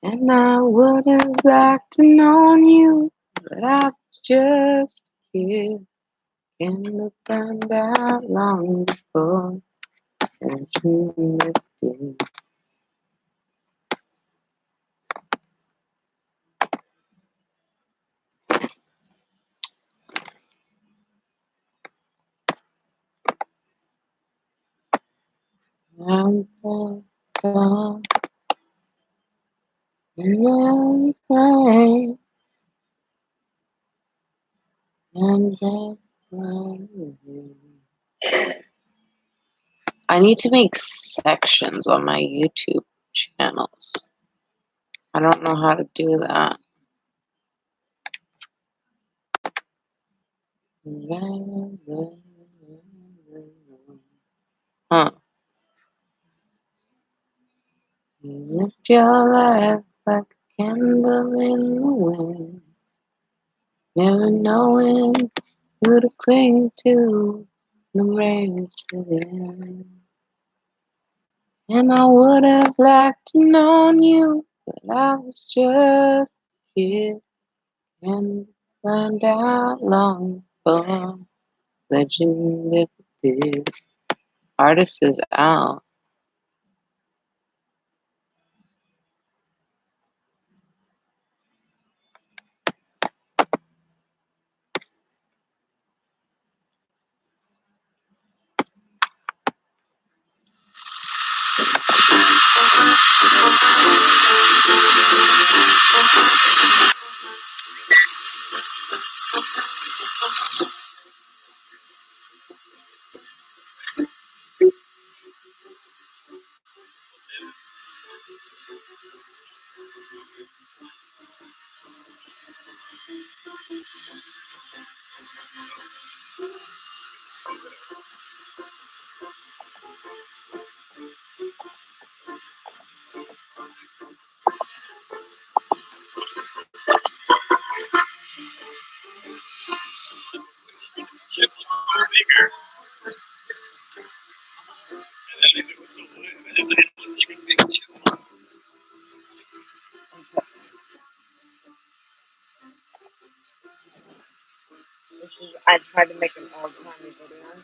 And I would have liked to known you, but I was just a kid. And I found out long before that you lifted. I'm so far and everything, and everything. I need to make sections on my YouTube channels. I don't know how to do that. Huh. You lift your life like a candle in the wind, never knowing who to cling to when the rain set in. And I would have liked to known you, but I was just a kid, and found out long before that you lifted. Artist is out. I tried to make an old timey video.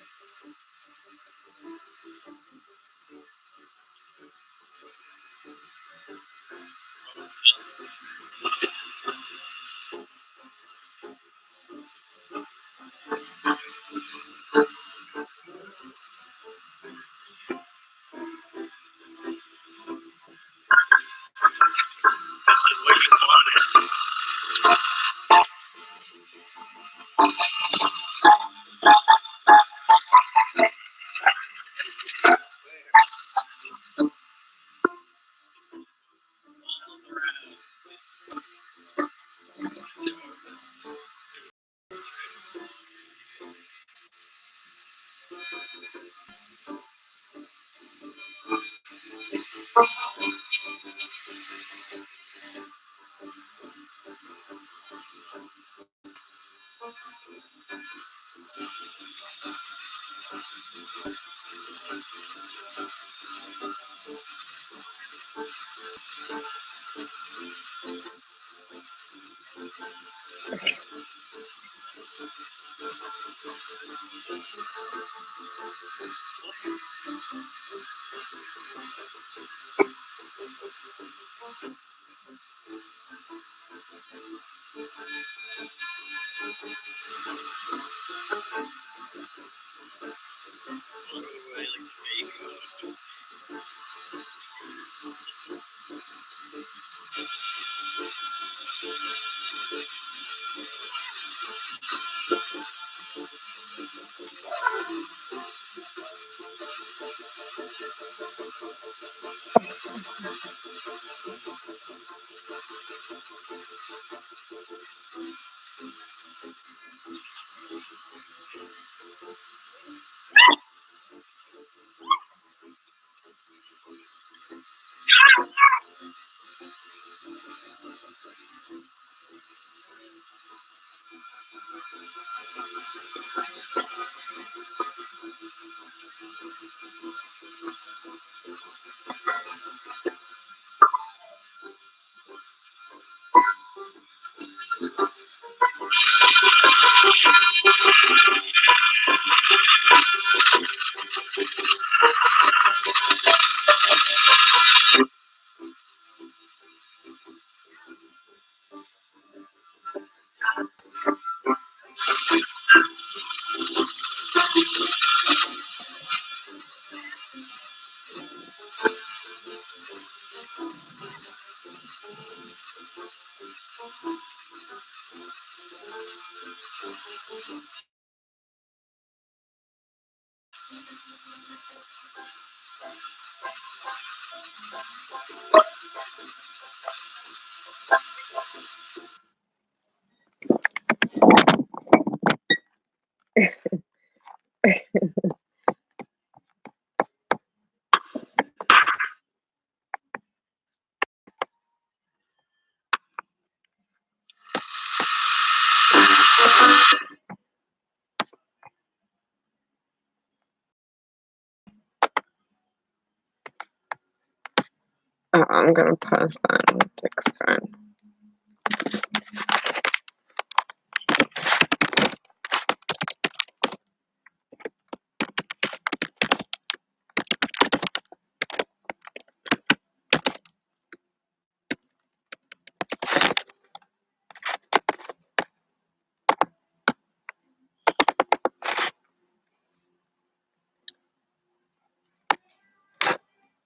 Oh, I'm gonna post that on Dick's friend.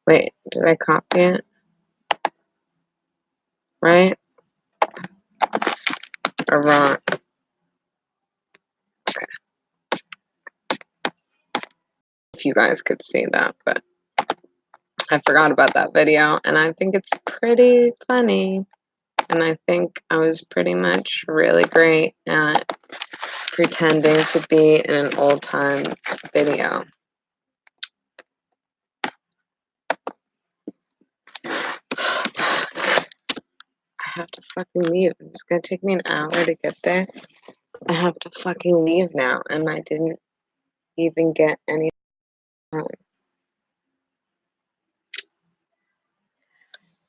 Wait, did I copy it? Right? Or wrong? Okay. If you guys could see that, but I forgot about that video, and I think it's pretty funny. And I think I was pretty much really great at pretending to be in an old time video. I have to fucking leave. It's gonna take me an hour to get there. I have to fucking leave now, and I didn't even get any home.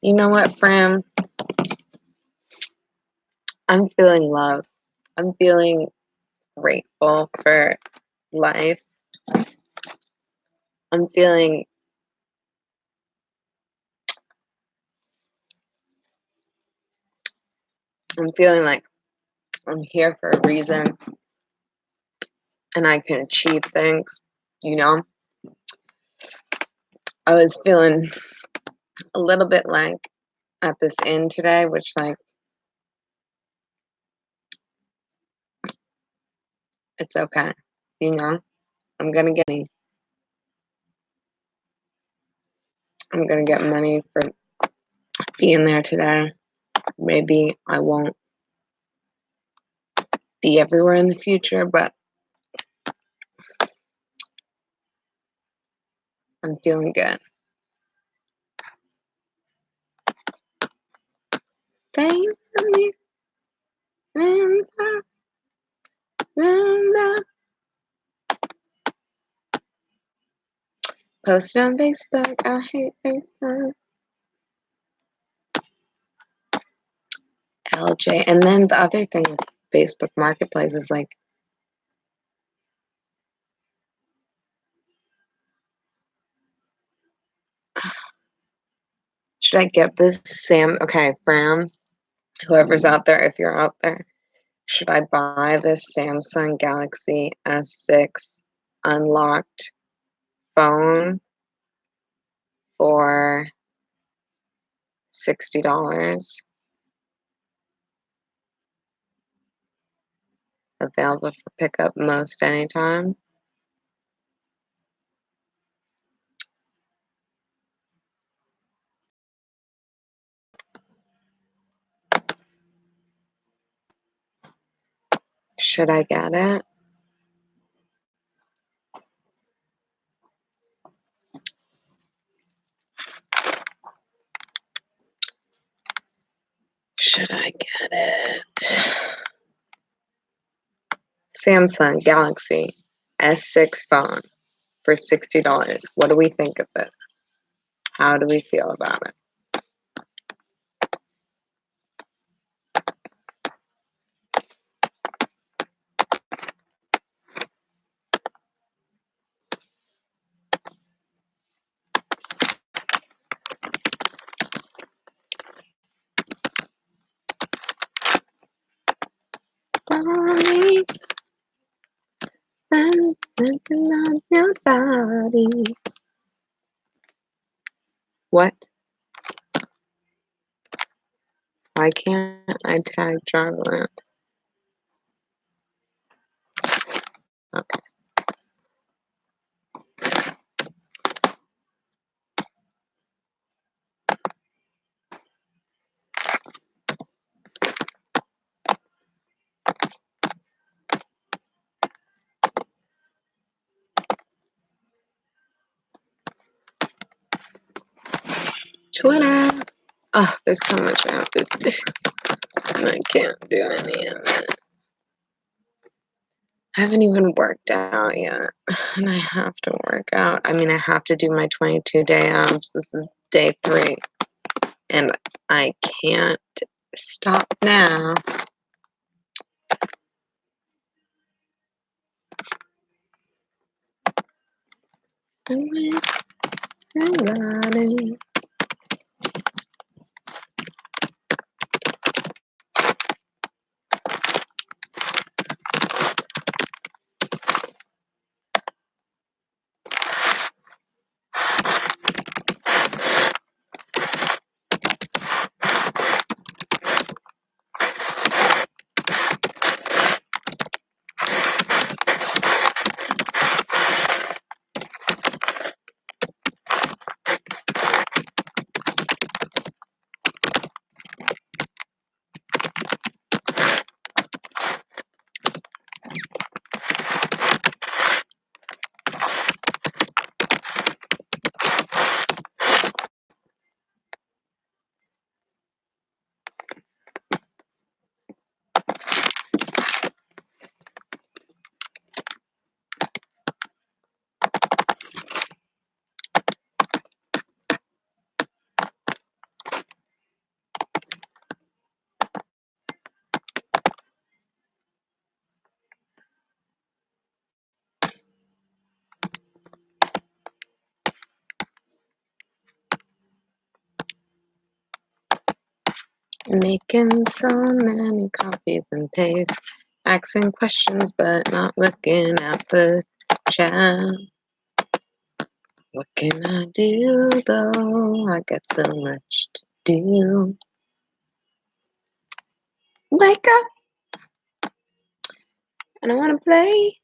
You know what, Fram? I'm feeling love. I'm feeling grateful for life. I'm feeling like I'm here for a reason and I can achieve things, you know? I was feeling a little bit like at this inn today, which like it's okay, you know? I'm gonna get money for being there today. Maybe I won't be everywhere in the future, but I'm feeling good. Same for me. Post on Facebook. I hate Facebook. LJ. And then the other thing with Facebook Marketplace is like, should I get this Sam? Okay, Fram, whoever's out there, if you're out there, should I buy this Samsung Galaxy S6 unlocked phone for $60? Available for pickup most anytime. Should I get it? Should I get it? Samsung Galaxy S6 phone for $60. What do we think of this? How do we feel about it? Mommy, I'm thinking of your body. What? Why can't I tag Jarland? Okay. Twitter. Oh, there's so much I have to do. And I can't do any of it. I haven't even worked out yet. And I have to work out. I mean, I have to do my 22-day abs. This is day 3. And I can't stop now. Somebody. Making so many copies and pastes, asking questions but not looking at the chat. What can I do though? I got so much to do. Wake up! And I want to play.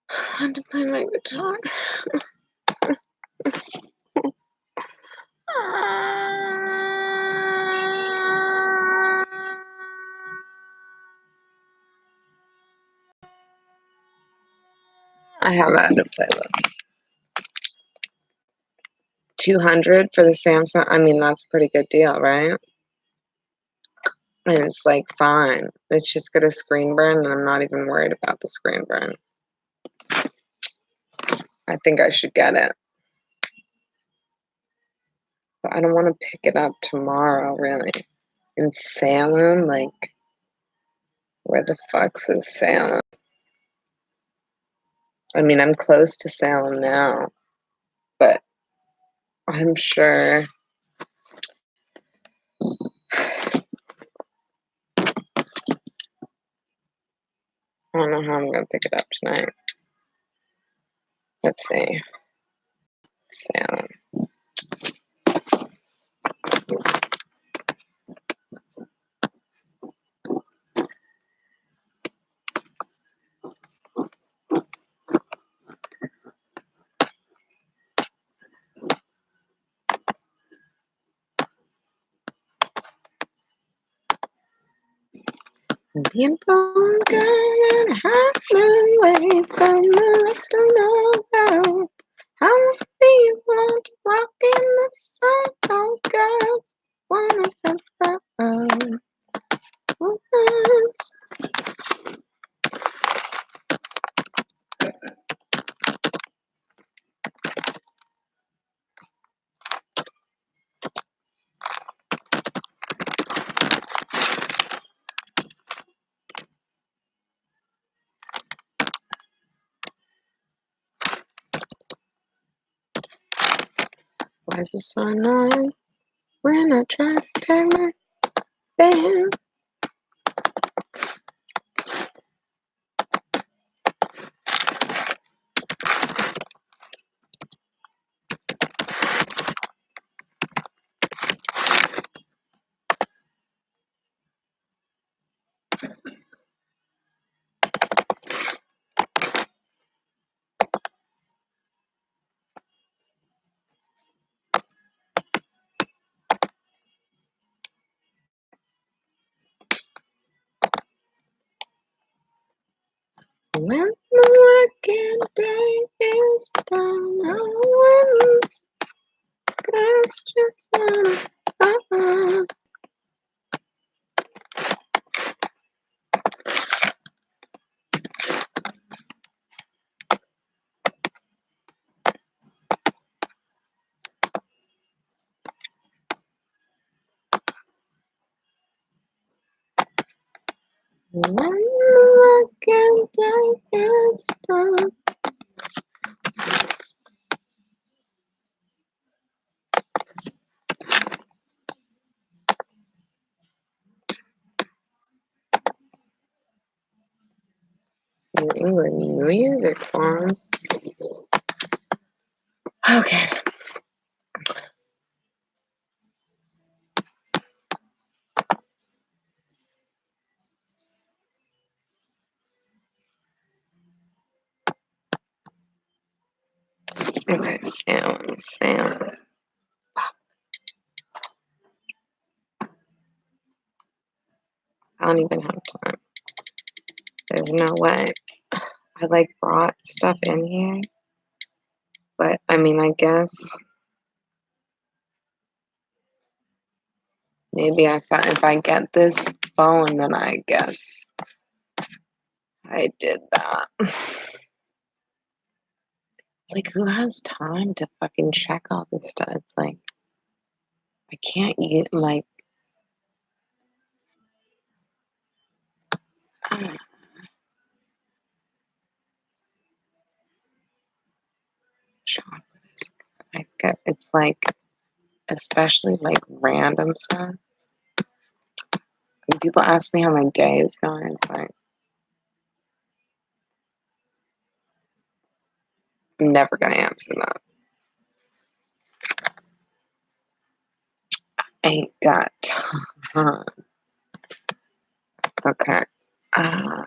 I want to play my guitar. I have that in a playlist. 200 for the Samsung. I mean, that's a pretty good deal, right? And it's like fine. It's just got a screen burn, and I'm not even worried about the screen burn. I think I should get it. But I don't want to pick it up tomorrow, really. In Salem, like, where the fuck's is Salem? I mean, I'm close to Salem now, but I'm sure. I don't know how I'm gonna pick it up tonight. Let's see. Salem. Being born gone and hiding away from the rest of the world. I wanna be one to walk in the sun. Oh, girls wanna have fun. Women's. Why is this so annoying when I try to tag my band? When the working day is done, I want girls just wanna When the working day is done. New England music farm. Okay. Okay, Salem. I don't even have time. There's no way. I like brought stuff in here, but I mean, I guess maybe if I get this phone, then I guess I did that. It's like, who has time to fucking check all this stuff? It's like, I can't eat, like, chocolate is good. It's like, especially like random stuff. When people ask me how my day is going, it's like, I'm never gonna answer that. Ain't got time. Okay. Uh,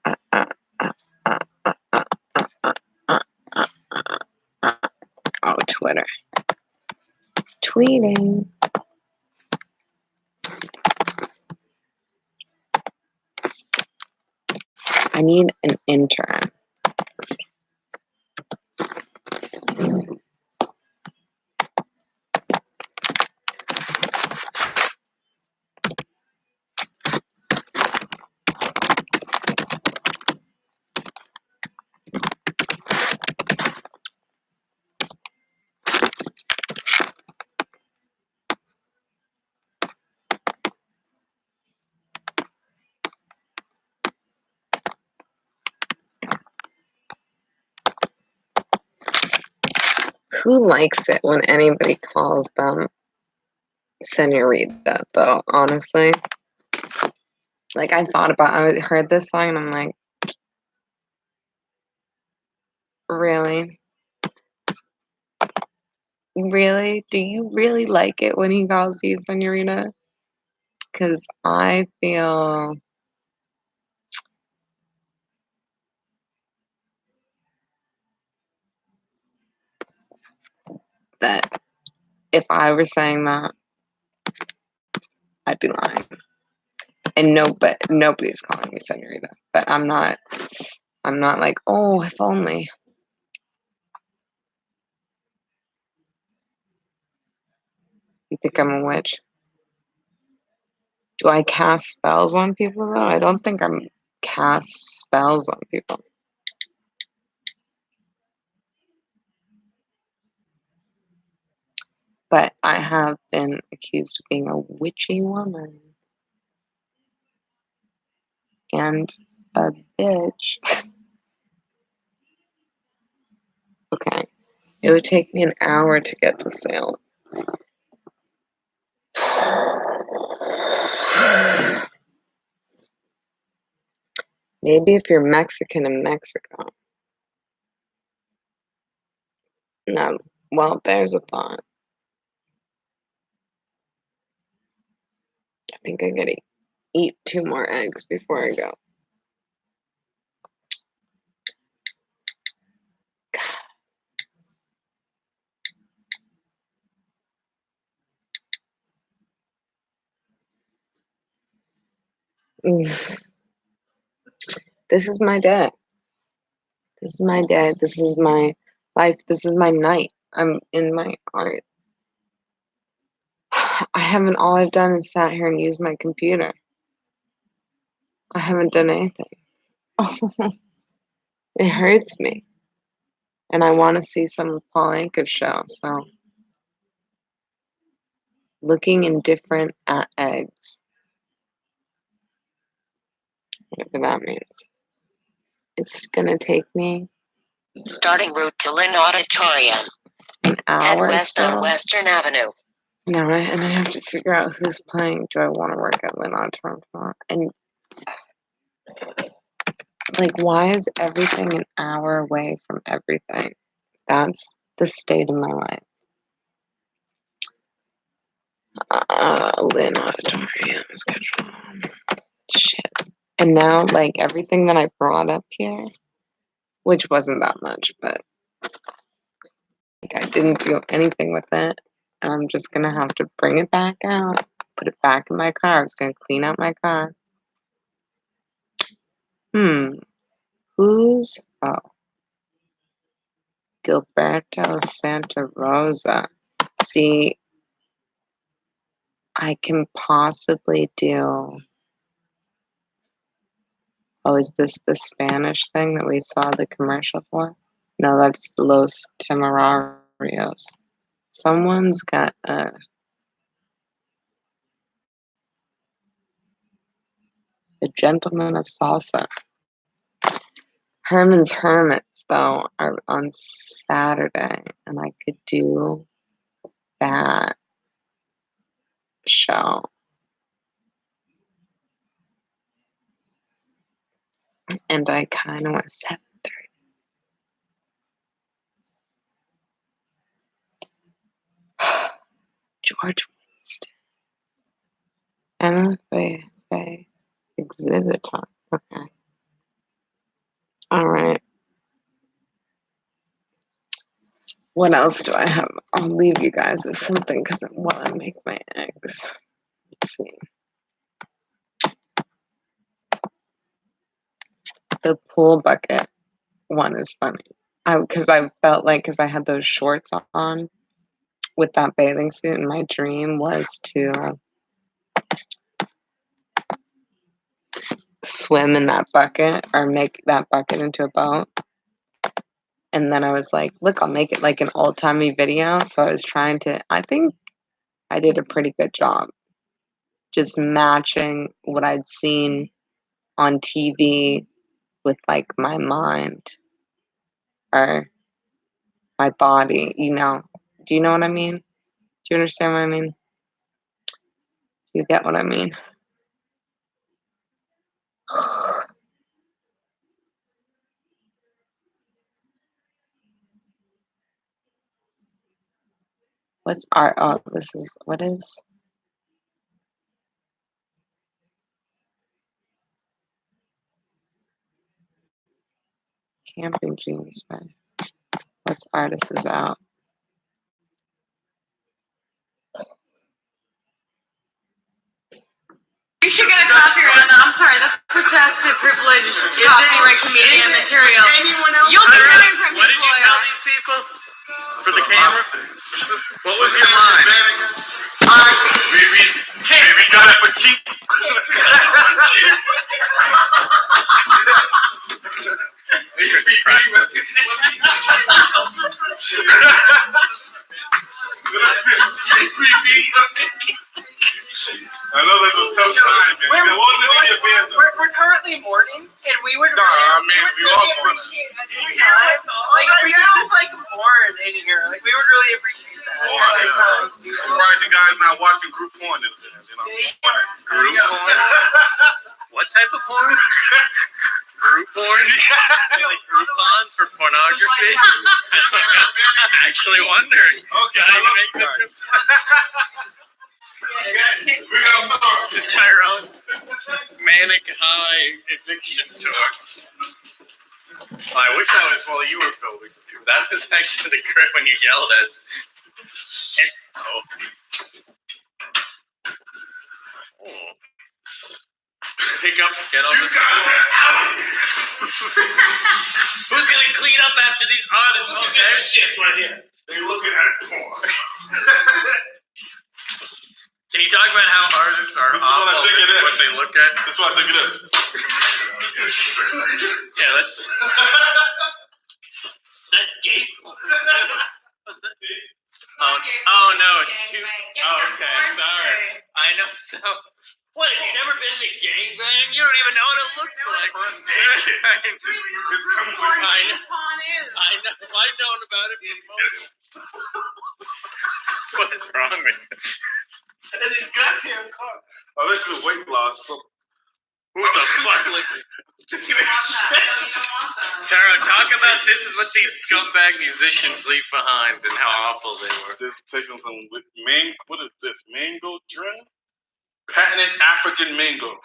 uh, uh, uh, uh, uh, uh, uh, uh, uh, uh, oh, Twitter. Tweeting. I need an intern. Who likes it when anybody calls them senorita, though, honestly? Like, I heard this song and I'm like, really? Really? Do you really like it when he calls you senorita? Because I feel that if I were saying that, I'd be lying. And nobody's calling me senorita. But I'm not like, oh, if only. You think I'm a witch? Do I cast spells on people though? I don't think I'm cast spells on people. But I have been accused of being a witchy woman and a bitch. Okay. It would take me an hour to get to Salem. Maybe if you're Mexican in Mexico. No. Well, there's a thought. I think I gotta eat 2 more eggs before I go. This is my day. This is my day. This is my life. This is my night. I'm in my art. All I've done is sat here and used my computer. I haven't done anything. It hurts me. And I want to see some of Paul Anka's show. So, looking indifferent at eggs, whatever that means. It's going to take me Starting route to Lynn Auditorium. an Head hour west on still. Western Avenue. No, and I have to figure out who's playing. Do I want to work at Lynn Auditorium? And, like, why is everything an hour away from everything? That's the state of my life. Lynn Auditorium schedule. Shit. And now, like, everything that I brought up here, which wasn't that much, but like, I didn't do anything with it. I'm just gonna have to bring it back out, put it back in my car. I was gonna clean out my car. Who's Gilberto Santa Rosa? See, I can possibly do. Oh, is this the Spanish thing that we saw the commercial for? No, that's Los Temerarios. Someone's got a Gentleman of Salsa. Herman's Hermits, though, are on Saturday, and I could do that show. And I kind of was 7:30. George Winston. MFA exhibit time. Okay. All right. What else do I have? I'll leave you guys with something because while I make my eggs. Let's see. The pool bucket one is funny. Because I felt like, because I had those shorts on with that bathing suit, and my dream was to swim in that bucket or make that bucket into a boat. And then I was like, look, I'll make it like an old-timey video. So I was trying to, I think I did a pretty good job just matching what I'd seen on TV with like my mind or my body, you know. Do you know what I mean? Do you understand what I mean? You get what I mean? What's art? Oh, this is, what is? Camping jeans, right? What's artist is out? You should get a copyright. I'm sorry, that's protected privilege copyright comedian material. You'll be hearing from What did you tell these people? For the camera? What was your line? Maybe got it for cheap. I know that's a tough time, man. We're currently mourning, and we would we all mourn. appreciate at this time. Like, if we could just like mourn in here, like we would really appreciate that. I'm surprised you guys not watching group porn this year, you know? Group porn? What type of porn? Group porn? Like Groupon for pornography? I'm actually wondering. Okay, I love you guys. This is Tyrone's manic high eviction tour. I wish that was while you were filming, Stu. That was actually the grip when you yelled at. Oh. Pick up, get on the floor. Who's gonna clean up after these artists? Oh, there's shit right here. They looking at porn. Can you talk about how artists are awful? This is what they look at. This is what I think it is. Yeah, that's gay. Oh no, it's too. Oh, okay, sorry. I know. So, what? Have you never been in a gangbang? You don't even know what it looks like. I know. I've known about it. What is wrong with you? And then his goddamn car. Oh, this is weight loss. So. Who the fuck listen? Tara, talk about this is what these scumbag musicians leave behind and how awful they were. They're taking some what is this? Mango drink? Patented African mango.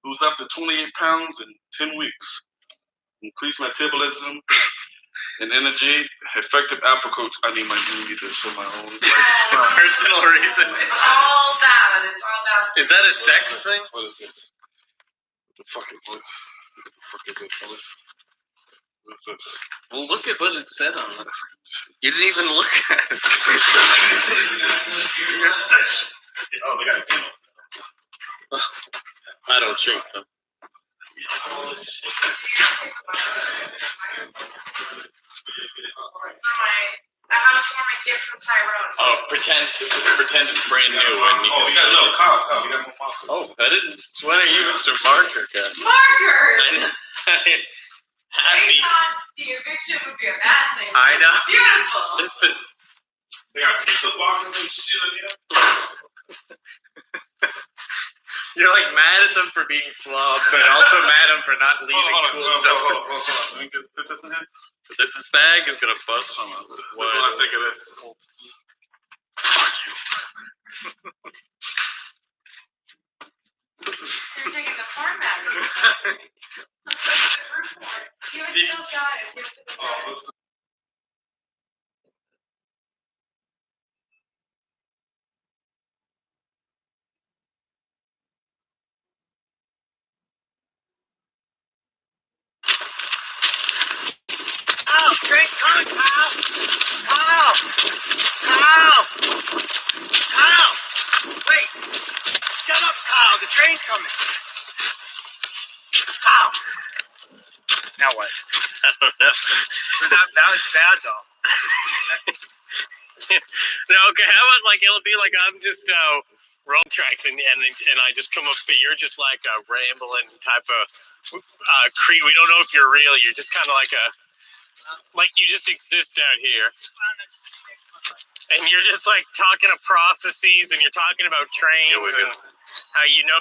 Lose up to 28 pounds in 10 weeks. Increase metabolism and energy. Effective apricots. I need this for my own personal reason. It's all bad. It's all bad. Is that a sex thing? What is this? What the fuck is this? What the fuck is this? What's this? Well, look at what it said on it. You didn't even look at it. Oh, they got a deal. I don't drink them. I have for my gift from Tyrone. Oh, pretend it's brand new. And you got a little cup. Oh, I didn't. When are you, Mr. Marker guy? Marker! Happy. I thought the eviction would be a bad thing. I know. Beautiful. This is They got pizza boxes and shit in here. You're like mad at them for being slobs, but also mad at them for not leaving cool stuff. Hold on. Let me put this in here. This bag is gonna bust. Hold on. This is what I think it is. You're taking the format. You still got it. Give it to the friends. Kyle, train's coming, Kyle. Kyle. Kyle. Kyle. Wait. Shut up, Kyle. The train's coming. Kyle. Now what? I don't know. That was bad, though. No, okay. How about like it'll be like I'm just road tracks and I just come up, but you're just like a rambling type of Cree. We don't know if you're real. You're just kind of like you just exist out here, and you're just like talking of prophecies, and you're talking about trains and how you know.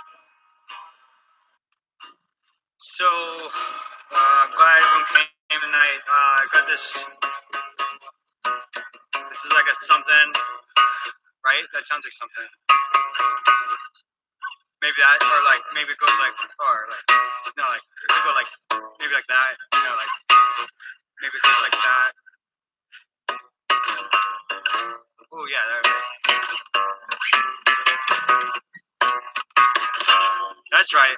So, I'm glad everyone came tonight. I got this. This is like a something, right? That sounds like something. Maybe that, or like maybe it goes like, or like, no, like it could go like maybe like that. You know, like maybe it goes like that. Oh yeah, there. That's right.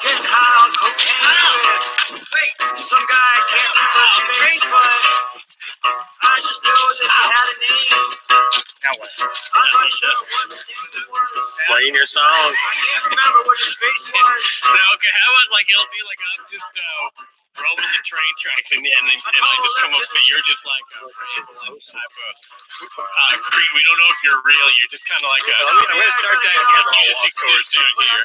Getting high on cocaine. Wait, some guy can't remember his face, but I just knew that he had a name. Now what? I'm not sure what his name was. Playing your song. I can't remember what his face was. No, okay. How about like it'll be like I'm just roaming the train tracks and I just come up, but you're just like a rambling type of Cree. We don't know if you're real. You're just kind of like a. I'm gonna start down here. You just exist out here.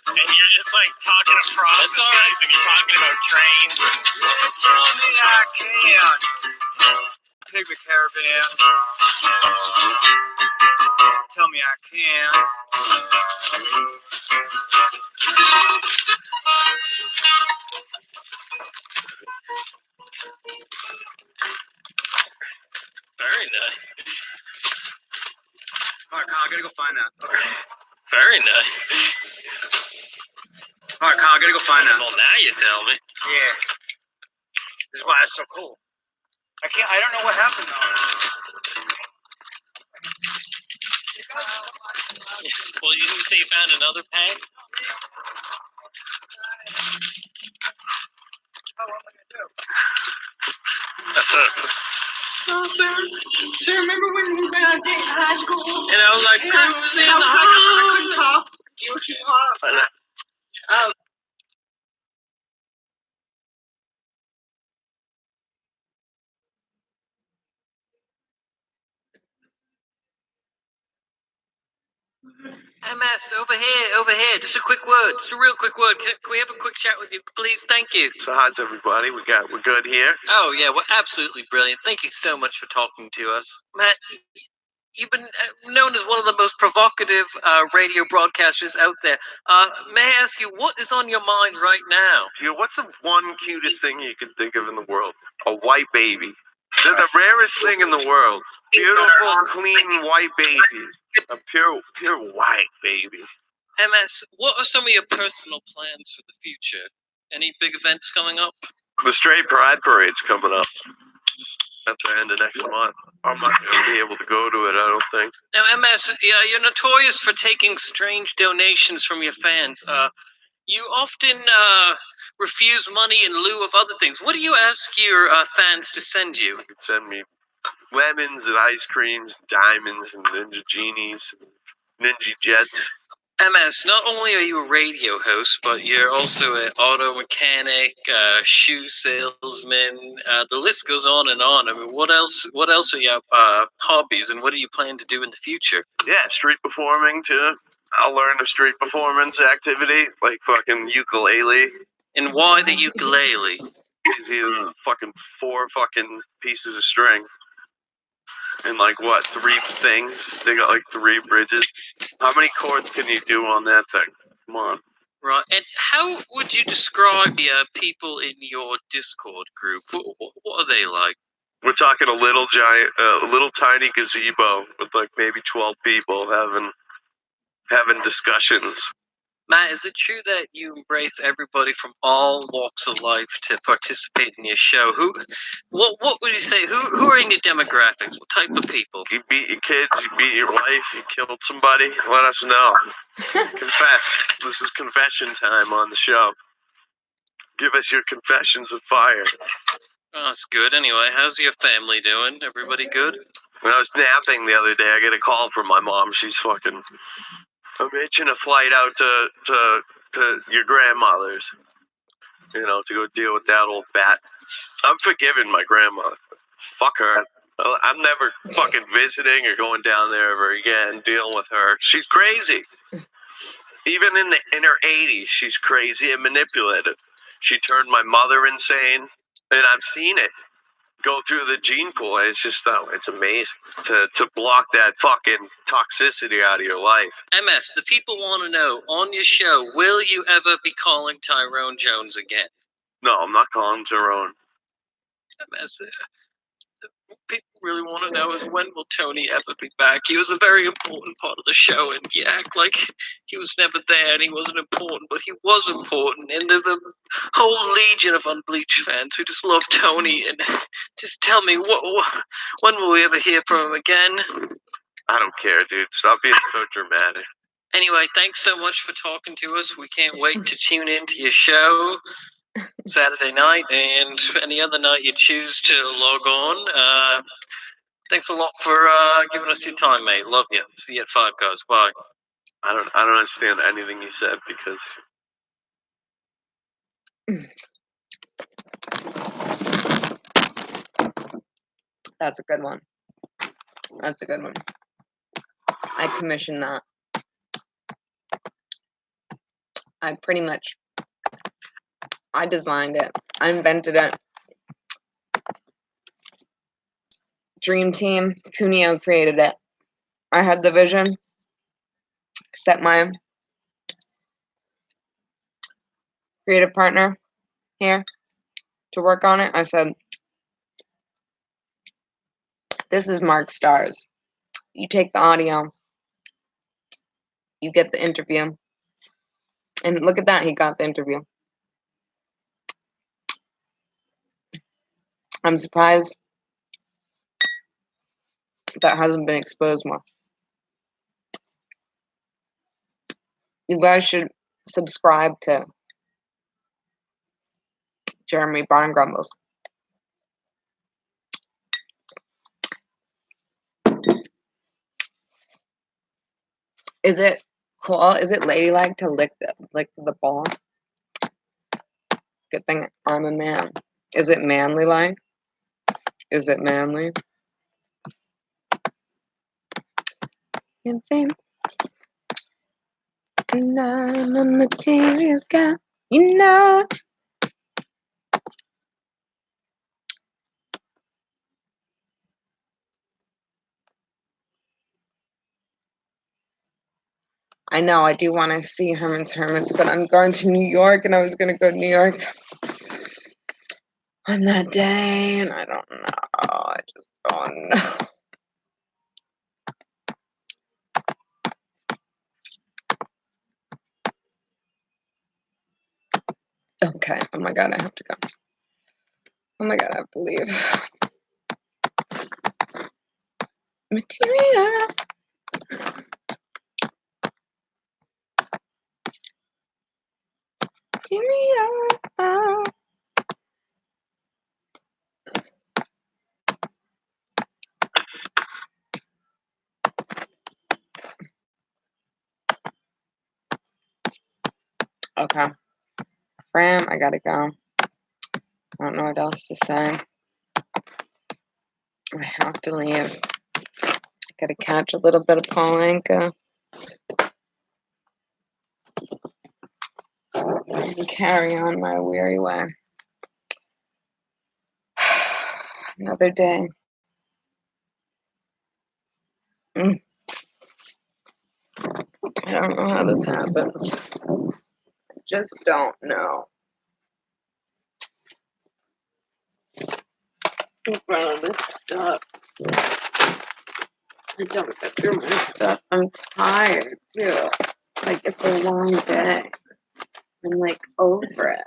And you're just like talking of prophecies and you're talking about trains. Tell me I can. Pigment Caravan. Tell me I can. Very nice. Alright, Kyle, I gotta go find that. Okay. Very nice. Alright, Kyle, I gotta go find that. Well, now you tell me. Yeah. This is why it's so cool. I don't know what happened though. Well, you say you found another peg? Oh, what am I gonna do? Oh, sir, remember when we went on a date in high school? And I was like, cruising in the I couldn't talk. You were too hot. Oh. MS, over here. Just a quick word, just a real quick word. Can we have a quick chat with you, please? Thank you. So how's everybody? We're good here. Oh yeah, we're absolutely brilliant. Thank you so much for talking to us, Matt. You've been known as one of the most provocative radio broadcasters out there. May I ask you, what is on your mind right now? You know, what's the one cutest thing you can think of in the world? A white baby. They're the rarest thing in the world. Beautiful, clean white baby. A pure white baby. MS, what are some of your personal plans for the future? Any big events coming up? The Straight Pride Parade's coming up at the end of next month. I'm not going to be able to go to it, I don't think. Now, MS, you're notorious for taking strange donations from your fans. You often refuse money in lieu of other things. What do you ask your fans to send you? You can send me lemons and ice creams, diamonds and ninja genies, ninja jets. MS, not only are you a radio host, but you're also an auto mechanic, shoe salesman. The list goes on and on. I mean, what else? What else are your hobbies, and what do you plan to do in the future? Yeah, street performing too. I'll learn a street performance activity like fucking ukulele. And why the ukulele? Easy as fucking 4 fucking pieces of string. And like what, 3 things? They got like 3 bridges. How many chords can you do on that thing? Come on. Right. And how would you describe the people in your Discord group? What are they like? We're talking a little giant, a little tiny gazebo with like maybe 12 people having discussions. Matt, is it true that you embrace everybody from all walks of life to participate in your show? What would you say? Who are in your demographics? What type of people? You beat your kids, you beat your wife, you killed somebody. Let us know. Confess. This is confession time on the show. Give us your confessions of fire. Oh, that's good. Anyway, how's your family doing? Everybody good? When I was napping the other day, I get a call from my mom. She's fucking. I'm hitching a flight out to your grandmother's. You know, to go deal with that old bat. I'm forgiving my grandmother. Fuck her. I'm never fucking visiting or going down there ever again, dealing with her. She's crazy. Even in her 80s, she's crazy and manipulative. She turned my mother insane, and I've seen it go through the gene pool. It's just, it's amazing to block that fucking toxicity out of your life. MS, the people want to know, on your show, will you ever be calling Tyrone Jones again? No, I'm not calling Tyrone. MS, people really want to know is when will Tony ever be back? He was a very important part of the show, and you act like he was never there and he wasn't important, but he was important. And there's a whole legion of Unbleached fans who just love Tony. And just tell me, when will we ever hear from him again? I don't care, dude. Stop being so dramatic. Anyway, thanks so much for talking to us. We can't wait to tune into your show Saturday night and any other night you choose to log on. Thanks a lot for giving us your time, mate. Love you. See you at 5 Guys. Bye. I don't understand anything you said because That's a good one. That's a good one. I commissioned that. I designed it. I invented it. Dream Team, Cuneo created it. I had the vision, set my creative partner here to work on it. I said, this is Mark Stars. You take the audio, you get the interview. And look at that, he got the interview. I'm surprised that hasn't been exposed more. You guys should subscribe to Jeremy Barn Grumbles. Is it cool? Is it ladylike to lick the ball? Good thing I'm a man. Is it manly like? Is it manly? You think I'm a material girl, you know. I know I do want to see Herman's Hermits, but I'm going to New York, and I was going to go to New York on that day, and I don't know. I just don't know. Okay. Oh my God, I have to go. Oh my God, I have to leave. Material. Material. Okay. Fram, I gotta go. I don't know what else to say. I have to leave. I gotta catch a little bit of Paul Anka and carry on my weary way. Another day. I don't know how this happens. I just don't know. In front of this stuff. I don't get through my stuff. I'm tired too. Like it's a long day. I'm like over it.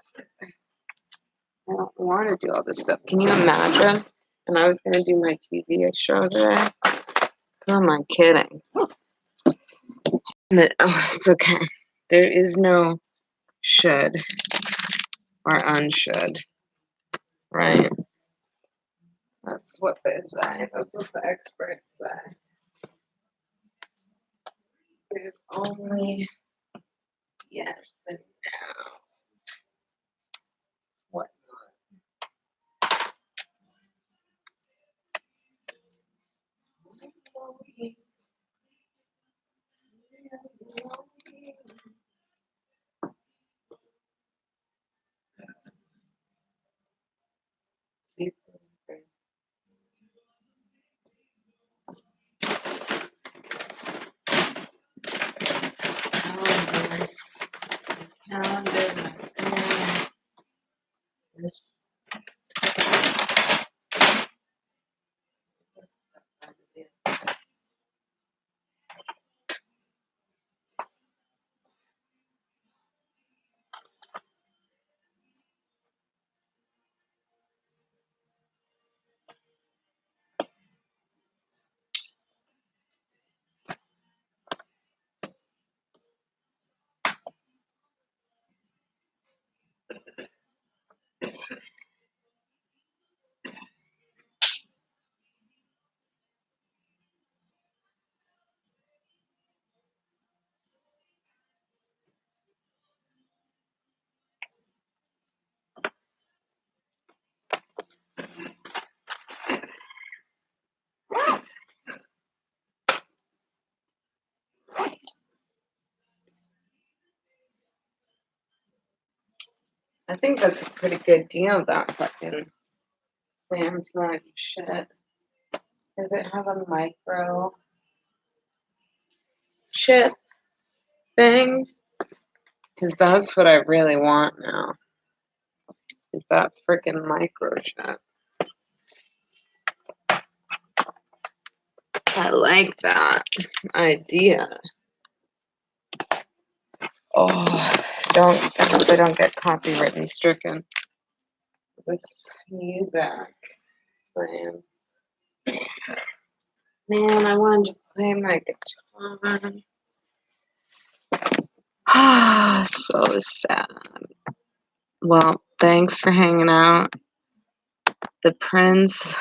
I don't want to do all this stuff. Can you imagine? And I was gonna do my TV show today. Who am I kidding? It's okay. There is no should or unshould, right? That's what they say. That's what the experts say. There's only yes and no. What these things. Calendar. This I think that's a pretty good deal, that fucking Samsung shit. Does it have a micro chip thing? Because that's what I really want now. Is that freaking microchip. I like that idea. Oh, I hope I don't get copyright stricken. This music playing. Man, I wanted to play my guitar. Ah, so sad. Well, thanks for hanging out. The Prince,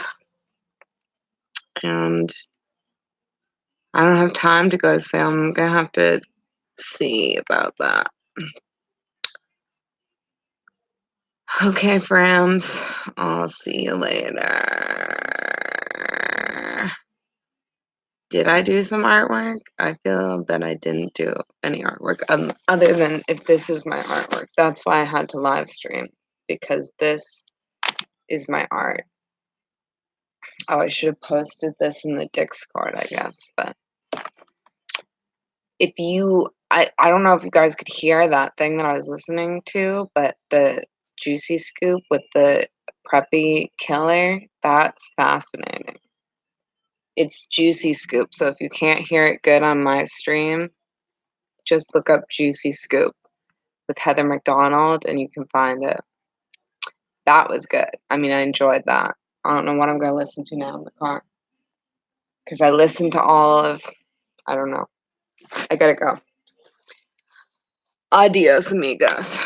and I don't have time to go to Salem. I'm gonna have to see about that. Okay, Frams. I'll see you later. Did I do some artwork? I feel that I didn't do any artwork other than if this is my artwork. That's why I had to live stream, because this is my art. Oh, I should have posted this in the Discord, I guess, but if you, I don't know if you guys could hear that thing that I was listening to, but the Juicy Scoop with the preppy killer, that's fascinating. It's Juicy Scoop, so if you can't hear it good on my stream, just look up Juicy Scoop with Heather McDonald and you can find it. That was good. I mean, I enjoyed that. I don't know what I'm going to listen to now in the car. Because I listened to all of, I don't know. I gotta go. Adios, amigos.